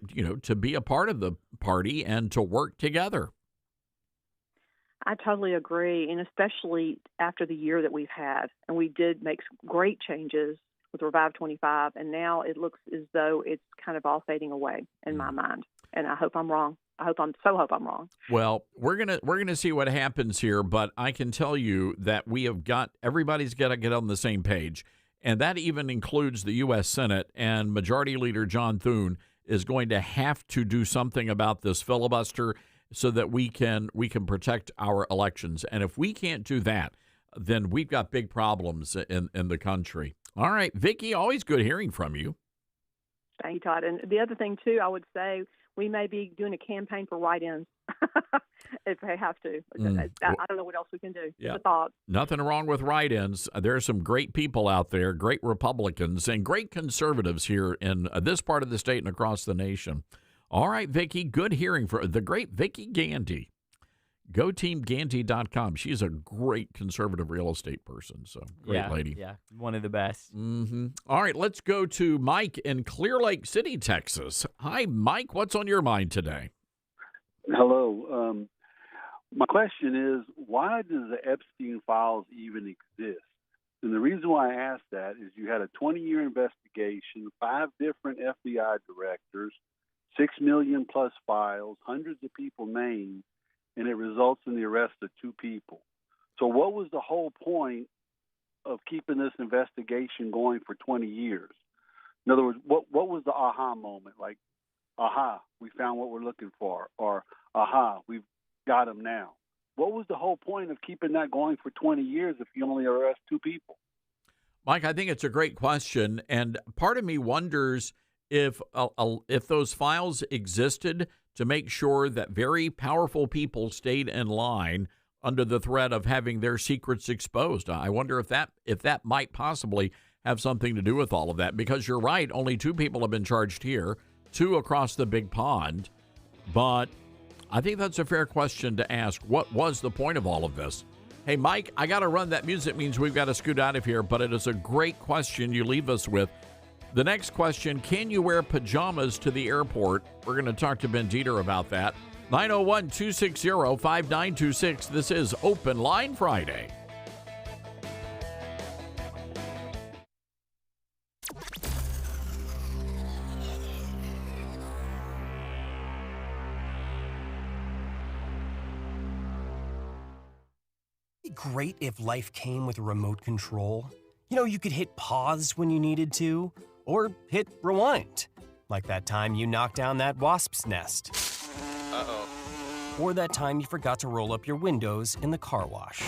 be a part of the party and to work together. I totally agree, and especially after the year that we've had, and we did make great changes with Revive 25, and now it looks as though it's kind of all fading away in my mind. And I hope I'm wrong. I hope I'm wrong. Well, we're gonna see what happens here, but I can tell you that everybody's got to get on the same page, and that even includes the U.S. Senate, and Majority Leader John Thune is going to have to do something about this filibuster so that we can protect our elections. And if we can't do that, then we've got big problems in the country. All right, Vicky, always good hearing from you. Thank you, Todd. And the other thing, too, I would say we may be doing a campaign for write-ins if they have to. I don't know what else we can do. Yeah. It's a thought. Nothing wrong with write-ins. There are some great people out there, great Republicans and great conservatives here in this part of the state and across the nation. All right, Vicky, good hearing from the great Vicky Gandy. GoTeamGandy.com. She's a great conservative real estate person. So great lady. Yeah, one of the best. Mm-hmm. All right, let's go to Mike in Clear Lake City, Texas. Hi, Mike. What's on your mind today? Hello. My question is, why does the Epstein files even exist? And the reason why I ask that is you had a 20-year investigation, 5 different FBI directors, 6 million plus files, hundreds of people named, and it results in the arrest of 2 people. So what was the whole point of keeping this investigation going for 20 years? In other words, what was the aha moment? Like, aha, we found what we're looking for, or aha, we've got them now. What was the whole point of keeping that going for 20 years if you only arrest 2 people? Mike, I think it's a great question, and part of me wonders if those files existed to make sure that very powerful people stayed in line under the threat of having their secrets exposed. I wonder if that might possibly have something to do with all of that, because you're right, only 2 people have been charged here, 2 across the big pond. But I think that's a fair question to ask. What was the point of all of this? Hey, Mike, I got to run. That music means we've got to scoot out of here, but it is a great question you leave us with. The next question, can you wear pajamas to the airport? We're going to talk to Ben Dieter about that. 901-260-5926. This is Open Line Friday. Great if life came with a remote control. You know, you could hit pause when you needed to, or hit rewind, like that time you knocked down that wasp's nest. Uh-oh. Or that time you forgot to roll up your windows in the car wash.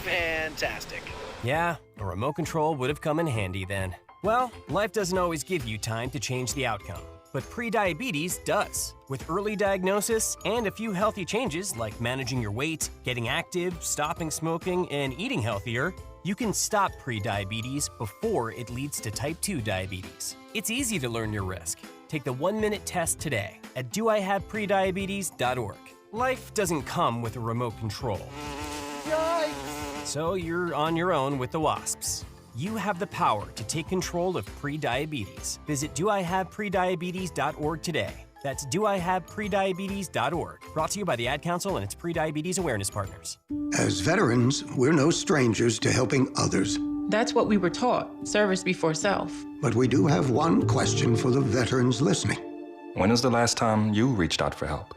Fantastic. Yeah, a remote control would have come in handy then. Well, life doesn't always give you time to change the outcome, but prediabetes does. With early diagnosis and a few healthy changes like managing your weight, getting active, stopping smoking, and eating healthier, you can stop prediabetes before it leads to type 2 diabetes. It's easy to learn your risk. Take the 1-minute test today at doihaveprediabetes.org. Life doesn't come with a remote control. Yikes! So you're on your own with the wasps. You have the power to take control of prediabetes. Visit doihaveprediabetes.org today. That's doihaveprediabetes.org. Brought to you by the Ad Council and its Prediabetes Awareness Partners. As veterans, we're no strangers to helping others. That's what we were taught, service before self. But we do have one question for the veterans listening. When was the last time you reached out for help?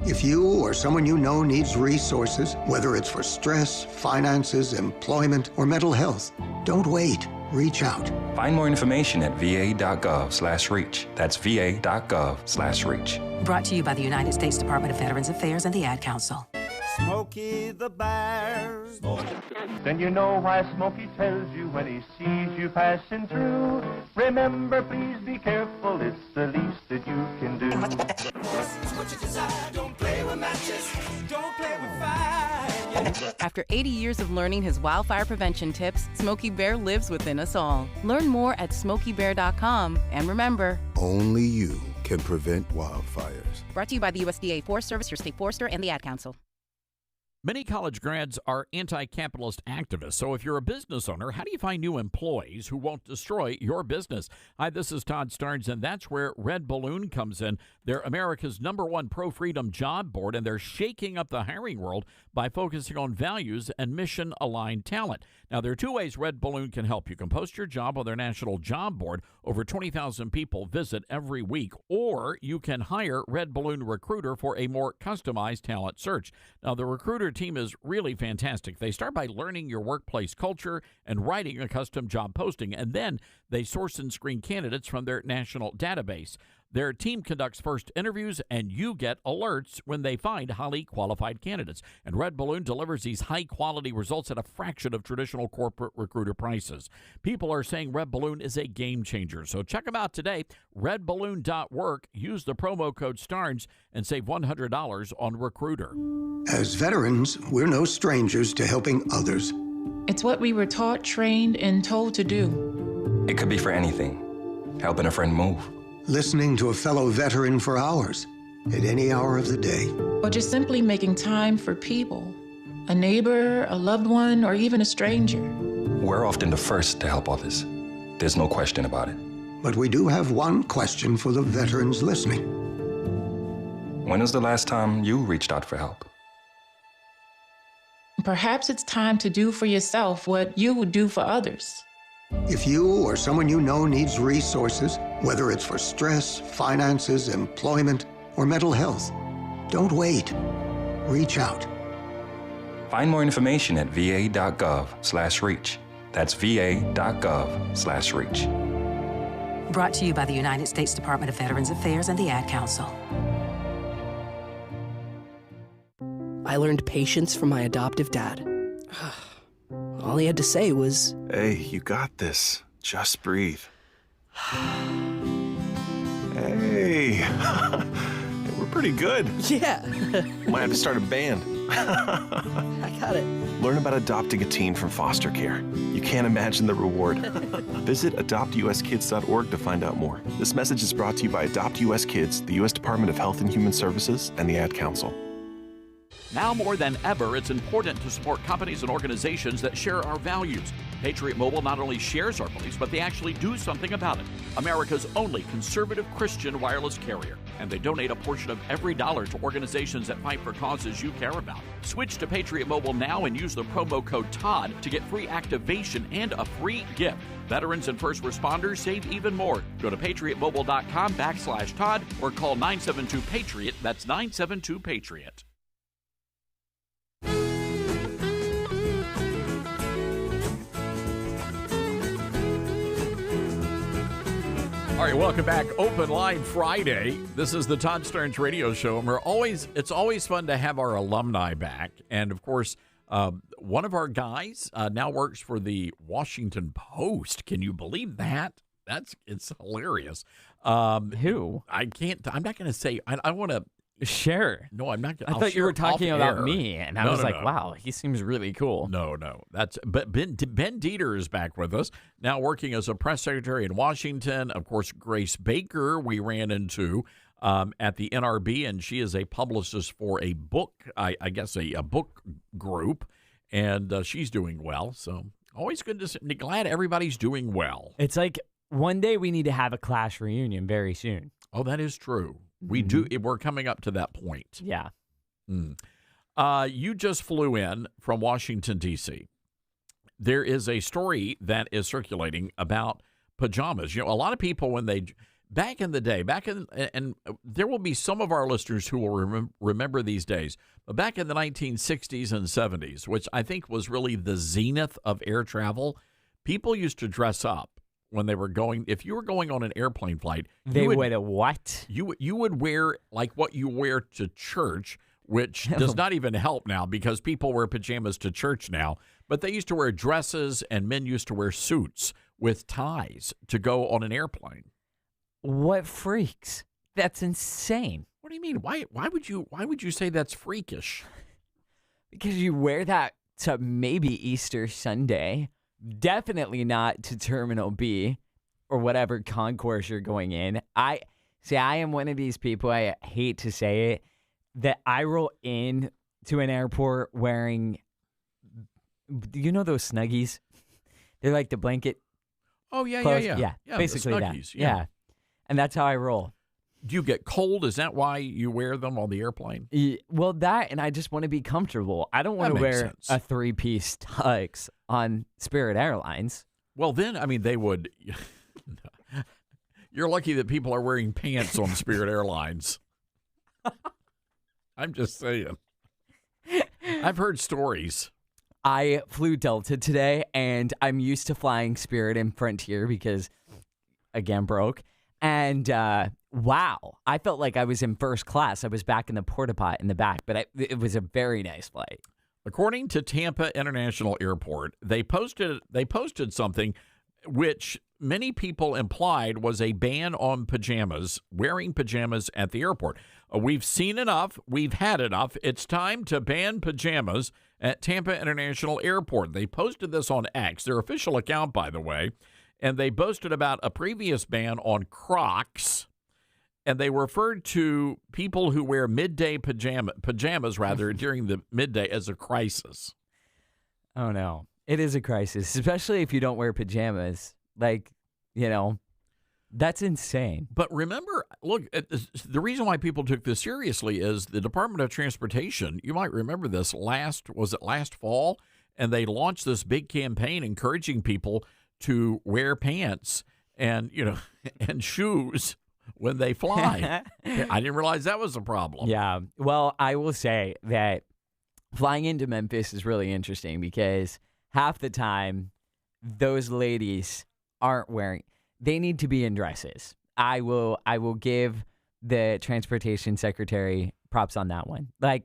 If you or someone you know needs resources, whether it's for stress, finances, employment, or mental health, don't wait. Reach out. Find more information at va.gov/reach. That's va.gov/reach. Brought to you by the United States Department of Veterans Affairs and the Ad Council. Smokey the Bear. Then you know why Smokey tells you when he sees you passing through. Remember, please be careful, it's the least that you can do. What you desire, don't play with matches, don't play with fire. After 80 years of learning his wildfire prevention tips, Smokey Bear lives within us all. Learn more at SmokeyBear.com. And remember, only you can prevent wildfires. Brought to you by the USDA Forest Service, your state forester, and the Ad Council. Many college grads are anti-capitalist activists. So if you're a business owner, how do you find new employees who won't destroy your business? Hi, this is Todd Starnes, and that's where Red Balloon comes in. They're America's #1 pro-freedom job board, and they're shaking up the hiring world by focusing on values and mission-aligned talent. Now, there are 2 ways Red Balloon can help. You can post your job on their national job board. Over 20,000 people visit every week. Or you can hire Red Balloon Recruiter for a more customized talent search. Now, the Recruiter team is really fantastic. They start by learning your workplace culture and writing a custom job posting, and then they source and screen candidates from their national database. Their team conducts first interviews, and you get alerts when they find highly qualified candidates. And Red Balloon delivers these high-quality results at a fraction of traditional corporate recruiter prices. People are saying Red Balloon is a game changer. So check them out today, redballoon.work. Use the promo code STARNS and save $100 on Recruiter. As veterans, we're no strangers to helping others. It's what we were taught, trained, and told to do. It could be for anything. Helping a friend move. Listening to a fellow veteran for hours, at any hour of the day. Or just simply making time for people. A neighbor, a loved one, or even a stranger. We're often the first to help others. There's no question about it. But we do have one question for the veterans listening. When was the last time you reached out for help? Perhaps it's time to do for yourself what you would do for others. If you or someone you know needs resources, whether it's for stress, finances, employment, or mental health, don't wait. Reach out. Find more information at va.gov/reach. That's va.gov/reach. Brought to you by the United States Department of Veterans Affairs and the Ad Council. I learned patience from my adoptive dad. All he had to say was, "Hey, you got this. Just breathe." Hey, we're pretty good. Yeah. Might have to start a band. I got it. Learn about adopting a teen from foster care. You can't imagine the reward. Visit adoptuskids.org to find out more. This message is brought to you by Adopt US Kids, the U.S. Department of Health and Human Services, and the Ad Council. Now more than ever, it's important to support companies and organizations that share our values. Patriot Mobile not only shares our beliefs, but they actually do something about it. America's only conservative Christian wireless carrier. And they donate a portion of every dollar to organizations that fight for causes you care about. Switch to Patriot Mobile now and use the promo code TODD to get free activation and a free gift. Veterans and first responders save even more. Go to patriotmobile.com/Todd or call 972-PATRIOT. That's 972-PATRIOT. All right, welcome back. Open Line Friday. This is the Todd Stearns Radio Show, and it's always fun to have our alumni back. And of course, one of our guys now works for the Washington Post. Can you believe that? It's hilarious. Who? I'm not going to say. I want to. Sure. No, I'm not. I thought you were talking about me, and I was like, no. wow, he seems really cool. No. But Ben Dieter is back with us, now working as a press secretary in Washington. Of course, Grace Baker we ran into at the NRB, and she is a publicist for a book, I guess a book group, and she's doing well. So always good to see. Glad everybody's doing well. It's like one day we need to have a class reunion very soon. Oh, that is true. We do. We're coming up to that point. Yeah. You just flew in from Washington, D.C. There is a story that is circulating about pajamas. You know, a lot of people, when they, back in the day, and there will be some of our listeners who will remember these days, but back in the 1960s and 70s, which I think was really the zenith of air travel, people used to dress up. When they were going, if you were going on an airplane flight, they would what? You would wear like what you wear to church, which does not even help now because people wear pajamas to church now. But they used to wear dresses, and men used to wear suits with ties to go on an airplane. What freaks? That's insane. What do you mean? Why would you say that's freakish? Because you wear that to maybe Easter Sunday. Definitely not to Terminal B or whatever concourse you're going in. I am one of these people, I hate to say it, that I roll in to an airport wearing, do you know those Snuggies? They're like the blanket. Oh, yeah, clothes. yeah. Yeah, basically the Snuggies, that. Yeah. And that's how I roll. Do you get cold? Is that why you wear them on the airplane? Well, that, and I just want to be comfortable. I don't want to wear a three-piece tux on Spirit Airlines. Well, then, I mean, they would. You're lucky that people are wearing pants on Spirit Airlines. I'm just saying. I've heard stories. I flew Delta today, and I'm used to flying Spirit and Frontier because, again, broke. And wow, I felt like I was in first class. I was back in the porta pot in the back, but it was a very nice flight. According to Tampa International Airport, they posted something which many people implied was a ban on pajamas, wearing pajamas at the airport. We've seen enough. We've had enough. It's time to ban pajamas at Tampa International Airport. They posted this on X, their official account, by the way, and they boasted about a previous ban on Crocs. And they referred to people who wear midday pajamas during the midday as a crisis. Oh, no. It is a crisis, especially if you don't wear pajamas. Like, you know, that's insane. But remember, look, the reason why people took this seriously is the Department of Transportation, you might remember this, last fall? And they launched this big campaign encouraging people to wear pants and, you know, and shoes when they fly. I didn't realize that was a problem. Yeah. Well, I will say that flying into Memphis is really interesting because half the time those ladies aren't wearing, they need to be in dresses. I will give the transportation secretary props on that one. Like,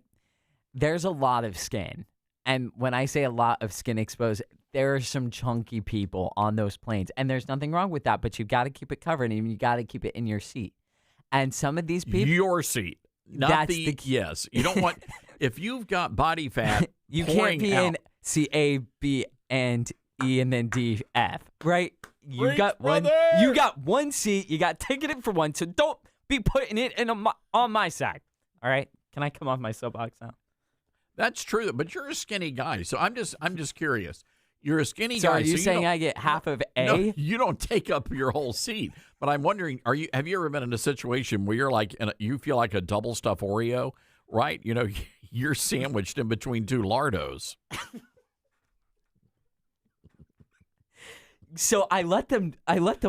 there's a lot of skin. And when I say a lot of skin exposed, there are some chunky people on those planes. And there's nothing wrong with that, but you got to keep it covered and you got to keep it in your seat. And some of these people... Your seat. Not the yes. You don't want... If you've got body fat you can't be out, in C, A, B, and E, and then D, F, right? You got one seat. You got ticketed for one, so don't be putting it on my side. All right? Can I come off my soapbox now? That's true, but you're a skinny guy, so I'm just curious. You're a skinny So guy. are you saying I get half of A? No, you don't take up your whole seat. But I'm wondering, have you ever been in a situation where you're like, you feel like a double stuffed Oreo, right? You know, you're sandwiched in between two lardos. So I let them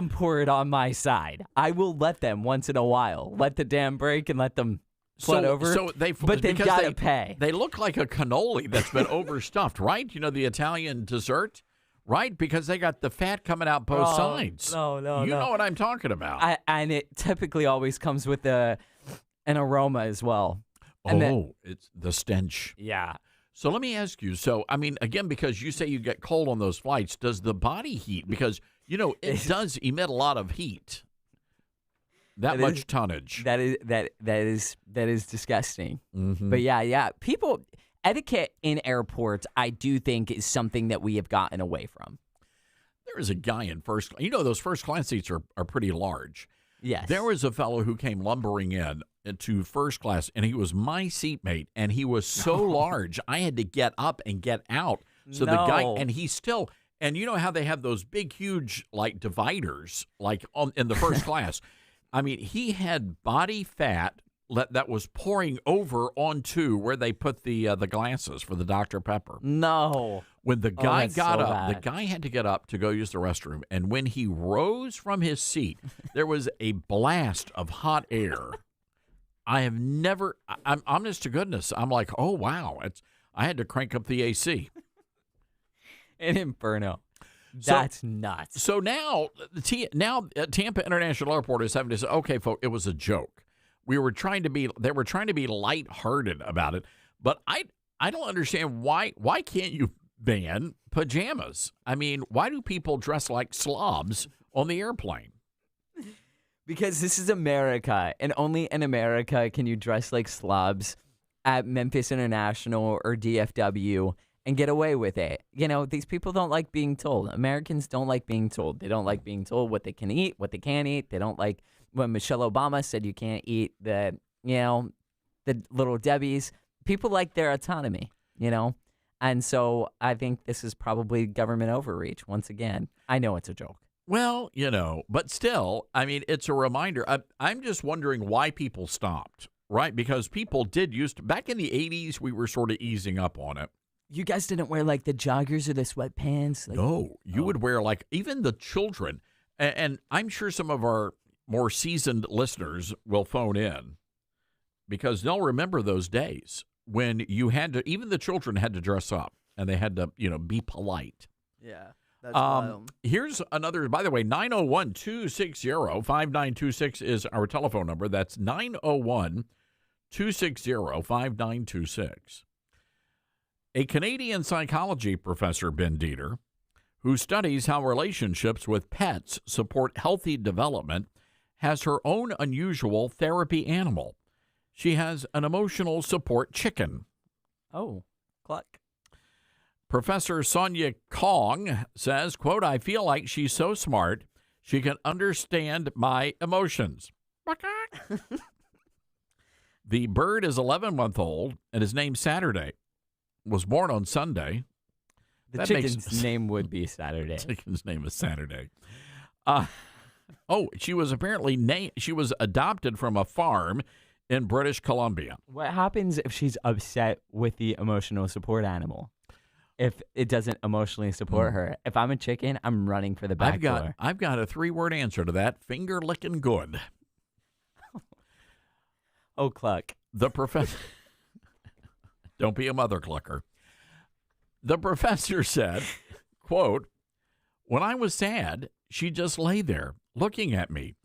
pour it on my side. I will let them once in a while. Let the dam break and let them flood over. But they've got to pay. They look like a cannoli that's been overstuffed, right? You know, the Italian dessert, right? Because they got the fat coming out both sides. No. You know what I'm talking about. And it typically always comes with an aroma as well. And it's the stench. Yeah. So let me ask you. So, I mean, again, because you say you get cold on those flights, does the body heat? Because, you know, it does emit a lot of heat. That much tonnage. That is disgusting. Mm-hmm. But yeah. People, etiquette in airports, I do think is something that we have gotten away from. There is a guy in first class. You know, those first class seats are pretty large. Yes. There was a fellow who came lumbering in to first class, and he was my seatmate, and he was so large, I had to get up and get out. So the guy, and he's still, and you know how they have those big, huge, like, dividers, like, in the first class. I mean, he had body fat that was pouring over onto where they put the glasses for the Dr. Pepper. No. When the guy got so up, bad. the guy had to get up to go use the restroom. And when he rose from his seat, there was a blast of hot air. I'm honest to goodness. I'm like, oh, wow. I had to crank up the AC. An inferno. That's nuts. So now Tampa International Airport is having to say, okay, folks, it was a joke. They were trying to be lighthearted about it. But I don't understand why can't you ban pajamas? I mean, why do people dress like slobs on the airplane? Because this is America, and only in America can you dress like slobs at Memphis International or DFW and get away with it. You know, these people don't like being told. Americans don't like being told. They don't like being told what they can eat, what they can't eat. They don't like when Michelle Obama said you can't eat the Little Debbies. People like their autonomy, And so I think this is probably government overreach once again. I know it's a joke. Well, but still, I mean, it's a reminder. I'm just wondering why people stopped, right? Because people did back in the 80s, we were sort of easing up on it. You guys didn't wear like the joggers or the sweatpants? No, you would wear like even the children. And I'm sure some of our more seasoned listeners will phone in because they'll remember those days when you had to, even the children had to dress up and they had to, be polite. Yeah. That's wild. Here's another, by the way, 901-260-5926 is our telephone number. That's 901-260-5926. A Canadian psychology professor, Ben Dieter, who studies how relationships with pets support healthy development, has her own unusual therapy animal. She has an emotional support chicken. Oh, cluck. Professor Sonia Kong says, quote, I feel like she's so smart, she can understand my emotions. The bird is 11-month-old and is named Saturday. Was born on Sunday. The chicken's name would be Saturday. Chicken's name is Saturday. She was apparently she was adopted from a farm in British Columbia. What happens if she's upset with the emotional support animal? If it doesn't emotionally support her. If I'm a chicken, I'm running for the back door. I've got a 3-word answer to that. Finger licking good. Oh, cluck. The professor. Don't be a mother clucker. The professor said, quote, when I was sad, she just lay there looking at me,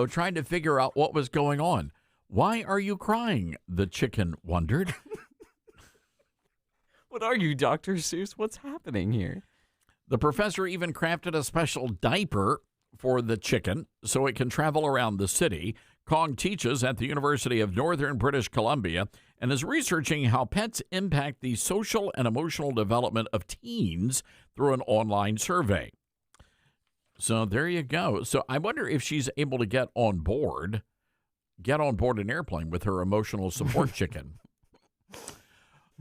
trying to figure out what was going on. Why are you crying? The chicken wondered. What are you, Dr. Seuss? What's happening here? The professor even crafted a special diaper for the chicken so it can travel around the city. Kong teaches at the University of Northern British Columbia and is researching how pets impact the social and emotional development of teens through an online survey. So there you go. So I wonder if she's able to get on board an airplane with her emotional support chicken.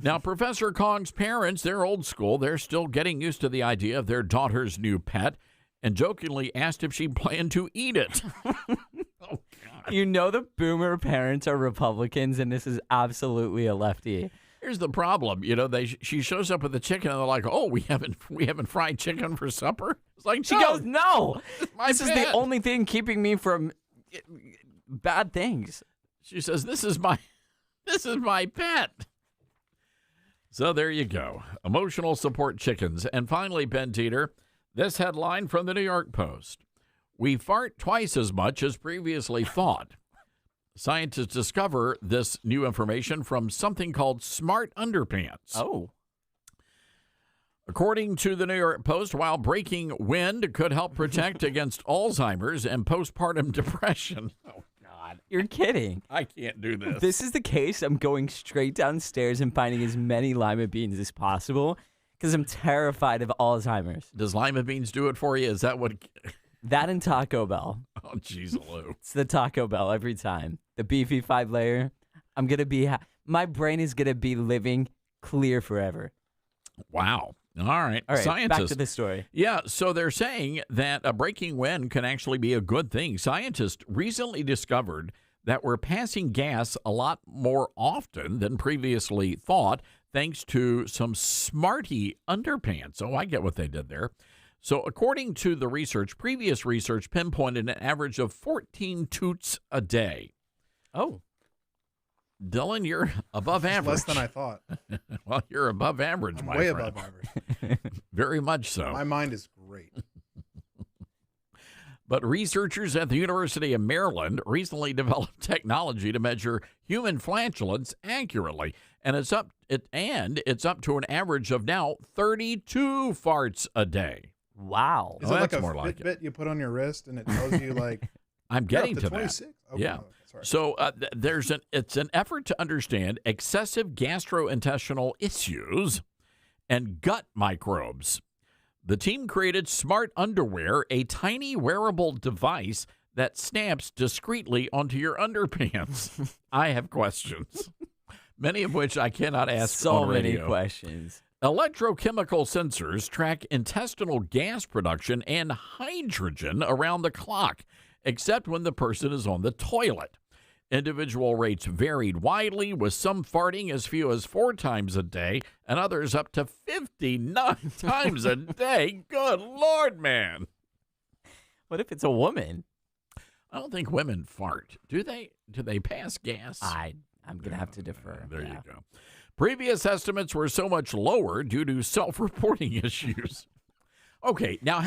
Now, Professor Kong's parents, they're old school. They're still getting used to the idea of their daughter's new pet and jokingly asked if she planned to eat it. Oh, God. You know the boomer parents are Republicans, and this is absolutely a lefty. Here's the problem. You know, she shows up with the chicken, and they're like, "Oh, we haven't fried chicken for supper." It's like she goes, "No, this is the pet. only thing keeping me from bad things." She says, "This is my pet." So there you go. Emotional support chickens. And finally, Ben Teeter, this headline from the New York Post. We fart twice as much as previously thought. Scientists discover this new information from something called smart underpants. Oh. According to the New York Post, while breaking wind could help protect against Alzheimer's and postpartum depression. Oh, God. You're kidding. I can't do this. If this is the case, I'm going straight downstairs and finding as many lima beans as possible because I'm terrified of Alzheimer's. Does lima beans do it for you? Is that what... That and Taco Bell. Oh, jeez, Lou. It's the Taco Bell every time. The beefy 5-layer. I'm going to be... my brain is going to be living clear forever. Wow. All right. Scientists, back to the story. Yeah, so they're saying that a breaking wind can actually be a good thing. Scientists recently discovered that we're passing gas a lot more often than previously thought, thanks to some smarty underpants. Oh, I get what they did there. So according to the research, previous research pinpointed an average of 14 toots a day. Oh. Dylan, you're above average. Less than I thought. Well, you're above average, my way friend. above average. Very much so. My mind is great. But researchers at the University of Maryland recently developed technology to measure human flatulence accurately, and it's up to an average of now 32 farts a day. Wow. Is it like a Fitbit you put on your wrist and it tells you like I'm getting to 26? that. Okay. Yeah. Sorry. So it's an effort to understand excessive gastrointestinal issues and gut microbes. The team created Smart Underwear, a tiny wearable device that snaps discreetly onto your underpants. I have questions, many of which I cannot ask on radio. So many questions. Electrochemical sensors track intestinal gas production and hydrogen around the clock, except when the person is on the toilet. Individual rates varied widely, with some farting as few as 4 times a day and others up to 59 times a day. Good Lord, man. What if it's a woman? I don't think women fart. Do they? Do they pass gas? I'm going to have to defer. There you go. Previous estimates were so much lower due to self-reporting issues. Okay, now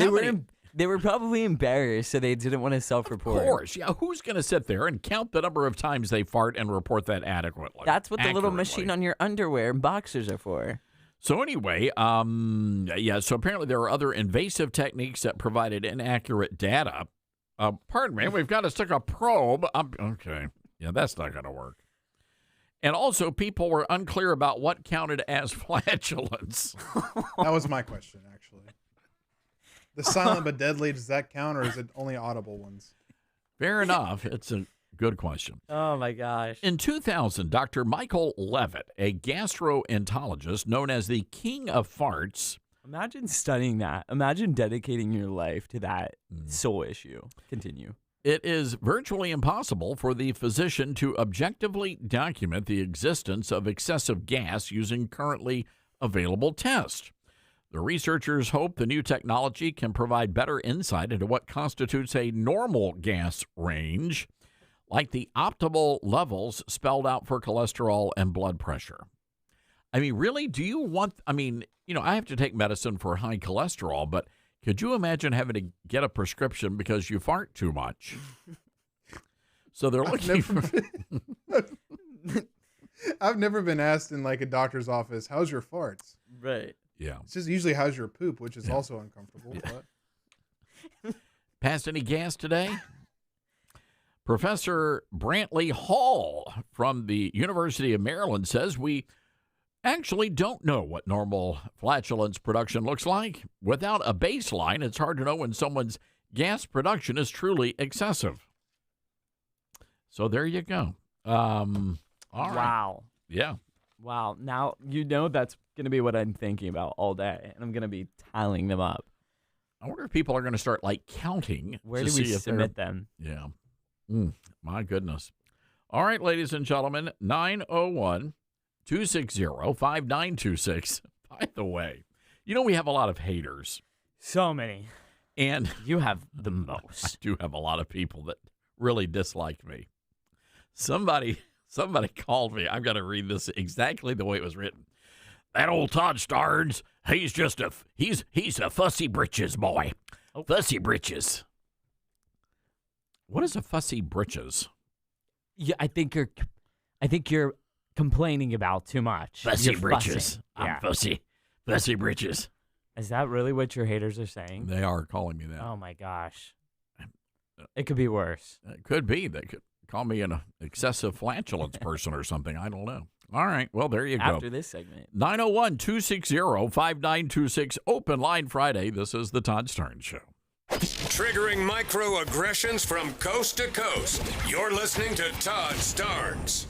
They were probably embarrassed, so they didn't want to self-report. Of course. Yeah, who's going to sit there and count the number of times they fart and report that adequately? That's what the little machine on your underwear and boxers are for. So anyway, so apparently there are other invasive techniques that provided inaccurate data. Pardon me, we've got to stick a probe. Okay. Yeah, that's not going to work. And also, people were unclear about what counted as flatulence. That was my question, actually. The silent but deadly, does that count, or is it only audible ones? Fair enough. It's a good question. Oh, my gosh. In 2000, Dr. Michael Levitt, a gastroenterologist known as the king of farts. Imagine studying that. Imagine dedicating your life to that sole issue. Continue. It is virtually impossible for the physician to objectively document the existence of excessive gas using currently available tests. The researchers hope the new technology can provide better insight into what constitutes a normal gas range, like the optimal levels spelled out for cholesterol and blood pressure. I mean, really, do you want, I have to take medicine for high cholesterol, but could you imagine having to get a prescription because you fart too much? So they're looking for... I've never been asked in like a doctor's office, how's your farts? Right. Yeah. It's just usually how's your poop, which is also uncomfortable. But. Passed any gas today? Professor Brantley Hall from the University of Maryland says we actually don't know what normal flatulence production looks like. Without a baseline, it's hard to know when someone's gas production is truly excessive. So there you go. All right. Wow. Yeah. Wow. Now, that's going to be what I'm thinking about all day, and I'm going to be tiling them up. I wonder if people are going to start, like, counting. Where do we submit them? Yeah. My goodness. All right, ladies and gentlemen, 901-260-5926. By the way, we have a lot of haters. So many. And you have the most. I do have a lot of people that really dislike me. Somebody called me. I've got to read this exactly the way it was written. That old Todd Starnes, he's a fussy britches boy. Oh. Fussy britches. What is a fussy britches? Yeah, I think you're complaining about too much. Fussy britches. I'm fussy. Fussy britches. Is that really what your haters are saying? They are calling me that. Oh my gosh. It could be worse. It could be. They could call me an excessive flatulence person or something. I don't know. All right. Well, there you go. After this segment. 901-260-5926. Open line Friday. This is the Todd Starnes Show. Triggering microaggressions from coast to coast. You're listening to Todd Starnes.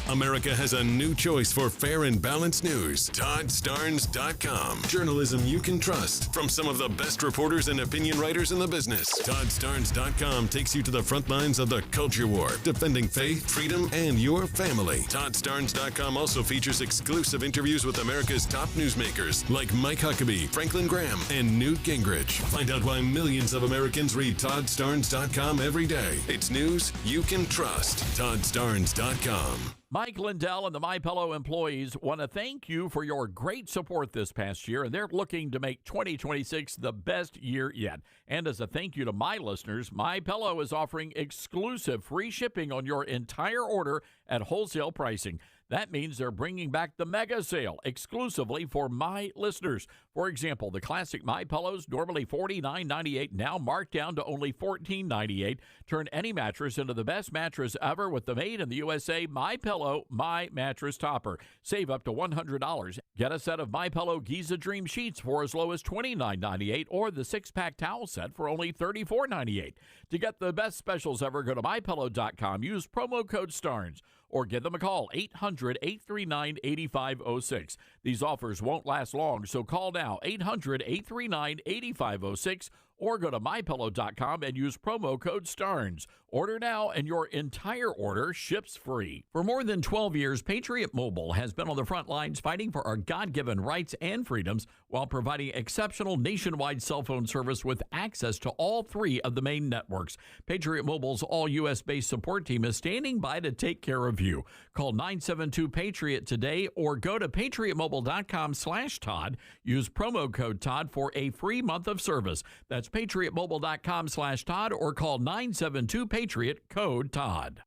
America has a new choice for fair and balanced news. ToddStarnes.com. Journalism you can trust from some of the best reporters and opinion writers in the business. ToddStarnes.com takes you to the front lines of the culture war, defending faith, freedom, and your family. ToddStarnes.com also features exclusive interviews with America's top newsmakers like Mike Huckabee, Franklin Graham, and Newt Gingrich. Find out why millions of Americans read ToddStarnes.com every day. It's news you can trust. ToddStarnes.com. Mike Lindell and the MyPillow employees want to thank you for your great support this past year, and they're looking to make 2026 the best year yet. And as a thank you to my listeners, MyPillow is offering exclusive free shipping on your entire order at wholesale pricing. That means they're bringing back the mega sale exclusively for my listeners. For example, the classic MyPillows, normally $49.98, now marked down to only $14.98. Turn any mattress into the best mattress ever with the made in the USA MyPillow My Mattress Topper. Save up to $100. Get a set of MyPillow Giza Dream Sheets for as low as $29.98 or the 6-pack towel set for only $34.98. To get the best specials ever, go to MyPillow.com. Use promo code STARNS. Or give them a call, 800-839-8506. These offers won't last long, so call now, 800-839-8506, or go to MyPillow.com and use promo code STARNS. Order now, and your entire order ships free. For more than 12 years, Patriot Mobile has been on the front lines fighting for our God-given rights and freedoms while providing exceptional nationwide cell phone service with access to all 3 of the main networks. Patriot Mobile's all-U.S.-based support team is standing by to take care of you. Call 972-PATRIOT today or go to patriotmobile.com/Todd. Use promo code Todd for a free month of service. That's patriotmobile.com/Todd or call 972-PATRIOT, code Todd.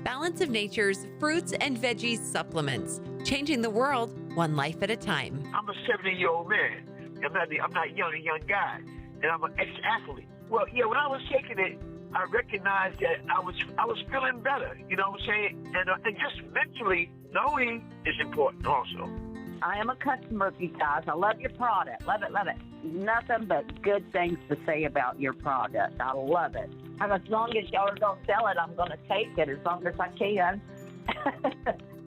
Balance of Nature's fruits and veggies supplements, changing the world one life at a time. I'm a 70-year-old man. I'm not a young guy, and I'm an ex-athlete. Well, yeah, when I was taking it, I recognized that I was feeling better. You know what I'm saying? And just mentally, knowing is important also. I am a customer of you guys. I love your product. Love it, love it. Nothing but good things to say about your product. I love it. And as long as y'all are going to sell it, I'm going to take it as long as I can.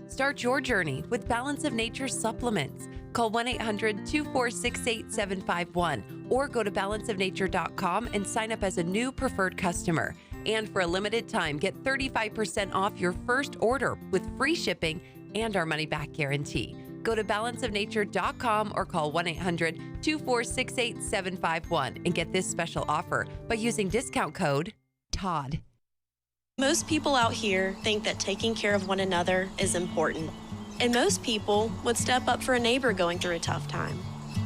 Start your journey with Balance of Nature supplements. Call 1-800-246-8751 or go to balanceofnature.com and sign up as a new preferred customer. And for a limited time, get 35% off your first order with free shipping and our money-back guarantee. Go to balanceofnature.com or call 1-800-246-8751 and get this special offer by using discount code TODD. Most people out here think that taking care of one another is important. And most people would step up for a neighbor going through a tough time.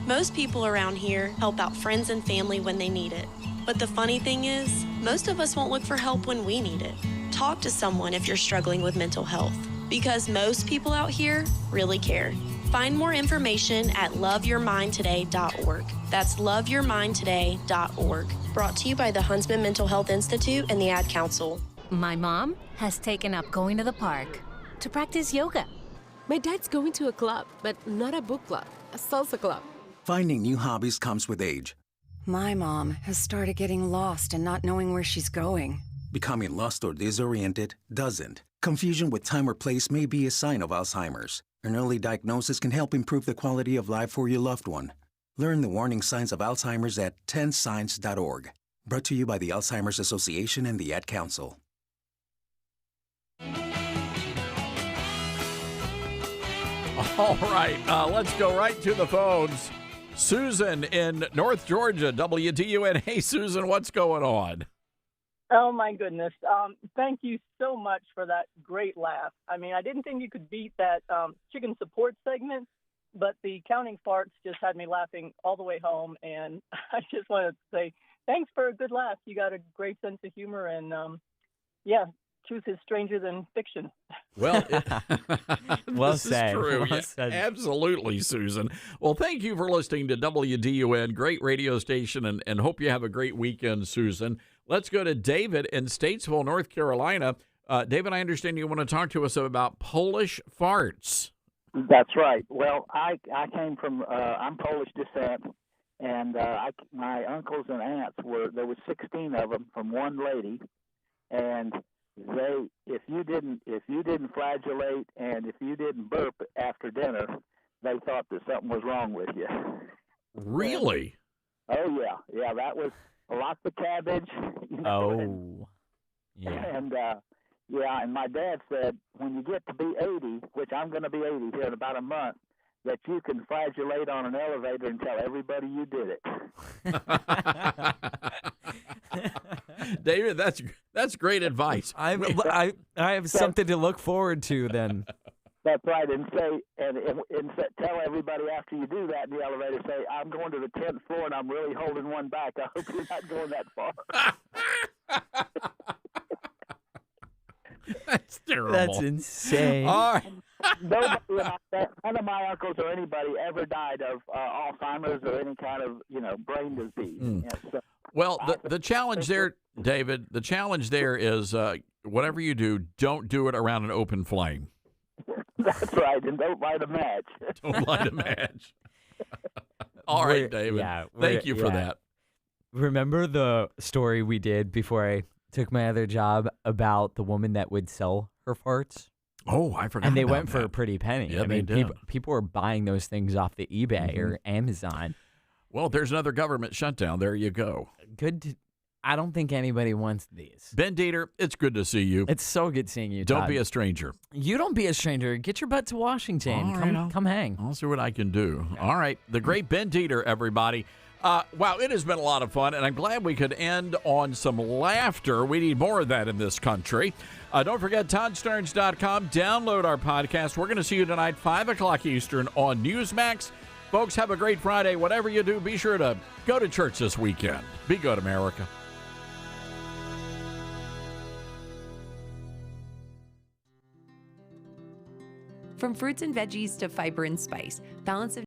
Most people around here help out friends and family when they need it. But the funny thing is, most of us won't look for help when we need it. Talk to someone if you're struggling with mental health, because most people out here really care. Find more information at loveyourmindtoday.org. That's loveyourmindtoday.org. Brought to you by the Huntsman Mental Health Institute and the Ad Council. My mom has taken up going to the park to practice yoga. My dad's going to a club, but not a book club, a salsa club. Finding new hobbies comes with age. My mom has started getting lost and not knowing where she's going. Becoming lost or disoriented doesn't. Confusion with time or place may be a sign of Alzheimer's. An early diagnosis can help improve the quality of life for your loved one. Learn the warning signs of Alzheimer's at 10signs.org. Brought to you by the Alzheimer's Association and the Ad Council. All right, let's go right to the phones. Susan in North Georgia, WDUN. Hey, Susan, what's going on? Oh, my goodness. Thank you so much for that great laugh. I mean, I didn't think you could beat that chicken support segment, but the counting farts just had me laughing all the way home. And I just wanted to say thanks for a good laugh. You got a great sense of humor. And, yeah, truth is stranger than fiction. Well, well this said. is true. Well said. Absolutely, Susan. Well, thank you for listening to WDUN, great radio station, and hope you have a great weekend, Susan. Let's go to David in Statesville, North Carolina. David, I understand you want to talk to us about Polish farts. That's right. Well, I came from, I'm Polish descent, and my uncles and aunts there was 16 of them from one lady, and if you didn't flagellate and if you didn't burp after dinner, they thought that something was wrong with you. Really? Oh yeah, that was lots of cabbage. Yeah. And and my dad said when you get to be 80, which I'm going to be 80 here in about a month, that you can flagellate on an elevator and tell everybody you did it. David, that's great advice. I have something to look forward to then. That's right, and tell everybody after you do that in the elevator, say, I'm going to the 10th floor and I'm really holding one back. I hope you're not going that far. That's terrible. That's insane. All right. None of my uncles or anybody ever died of Alzheimer's or any kind of brain disease. Yeah, so, well, the challenge there, David, the challenge there is whatever you do, don't do it around an open flame. That's right, and don't light a match. Don't light a match. All right, David. Thank you for that. Remember the story we did before I took my other job about the woman that would sell her farts? Oh, I forgot. And they about went for that. a pretty penny. Yeah, I mean, they did. people were buying those things off the eBay or Amazon. Well, there's another government shutdown. There you go. I don't think anybody wants these. Ben Dieter, it's good to see you. It's so good seeing you, Don't Todd. be a stranger. You don't be a stranger. Get your butt to Washington. Come hang. I'll see what I can do. All right. The great Ben Dieter, everybody. Wow, it has been a lot of fun, and I'm glad we could end on some laughter. We need more of that in this country. Don't forget, ToddStarnes.com. Download our podcast. We're going to see you tonight, 5 o'clock Eastern on Newsmax. Folks, have a great Friday. Whatever you do, be sure to go to church this weekend. Be good, America. From fruits and veggies to fiber and spice, Balance of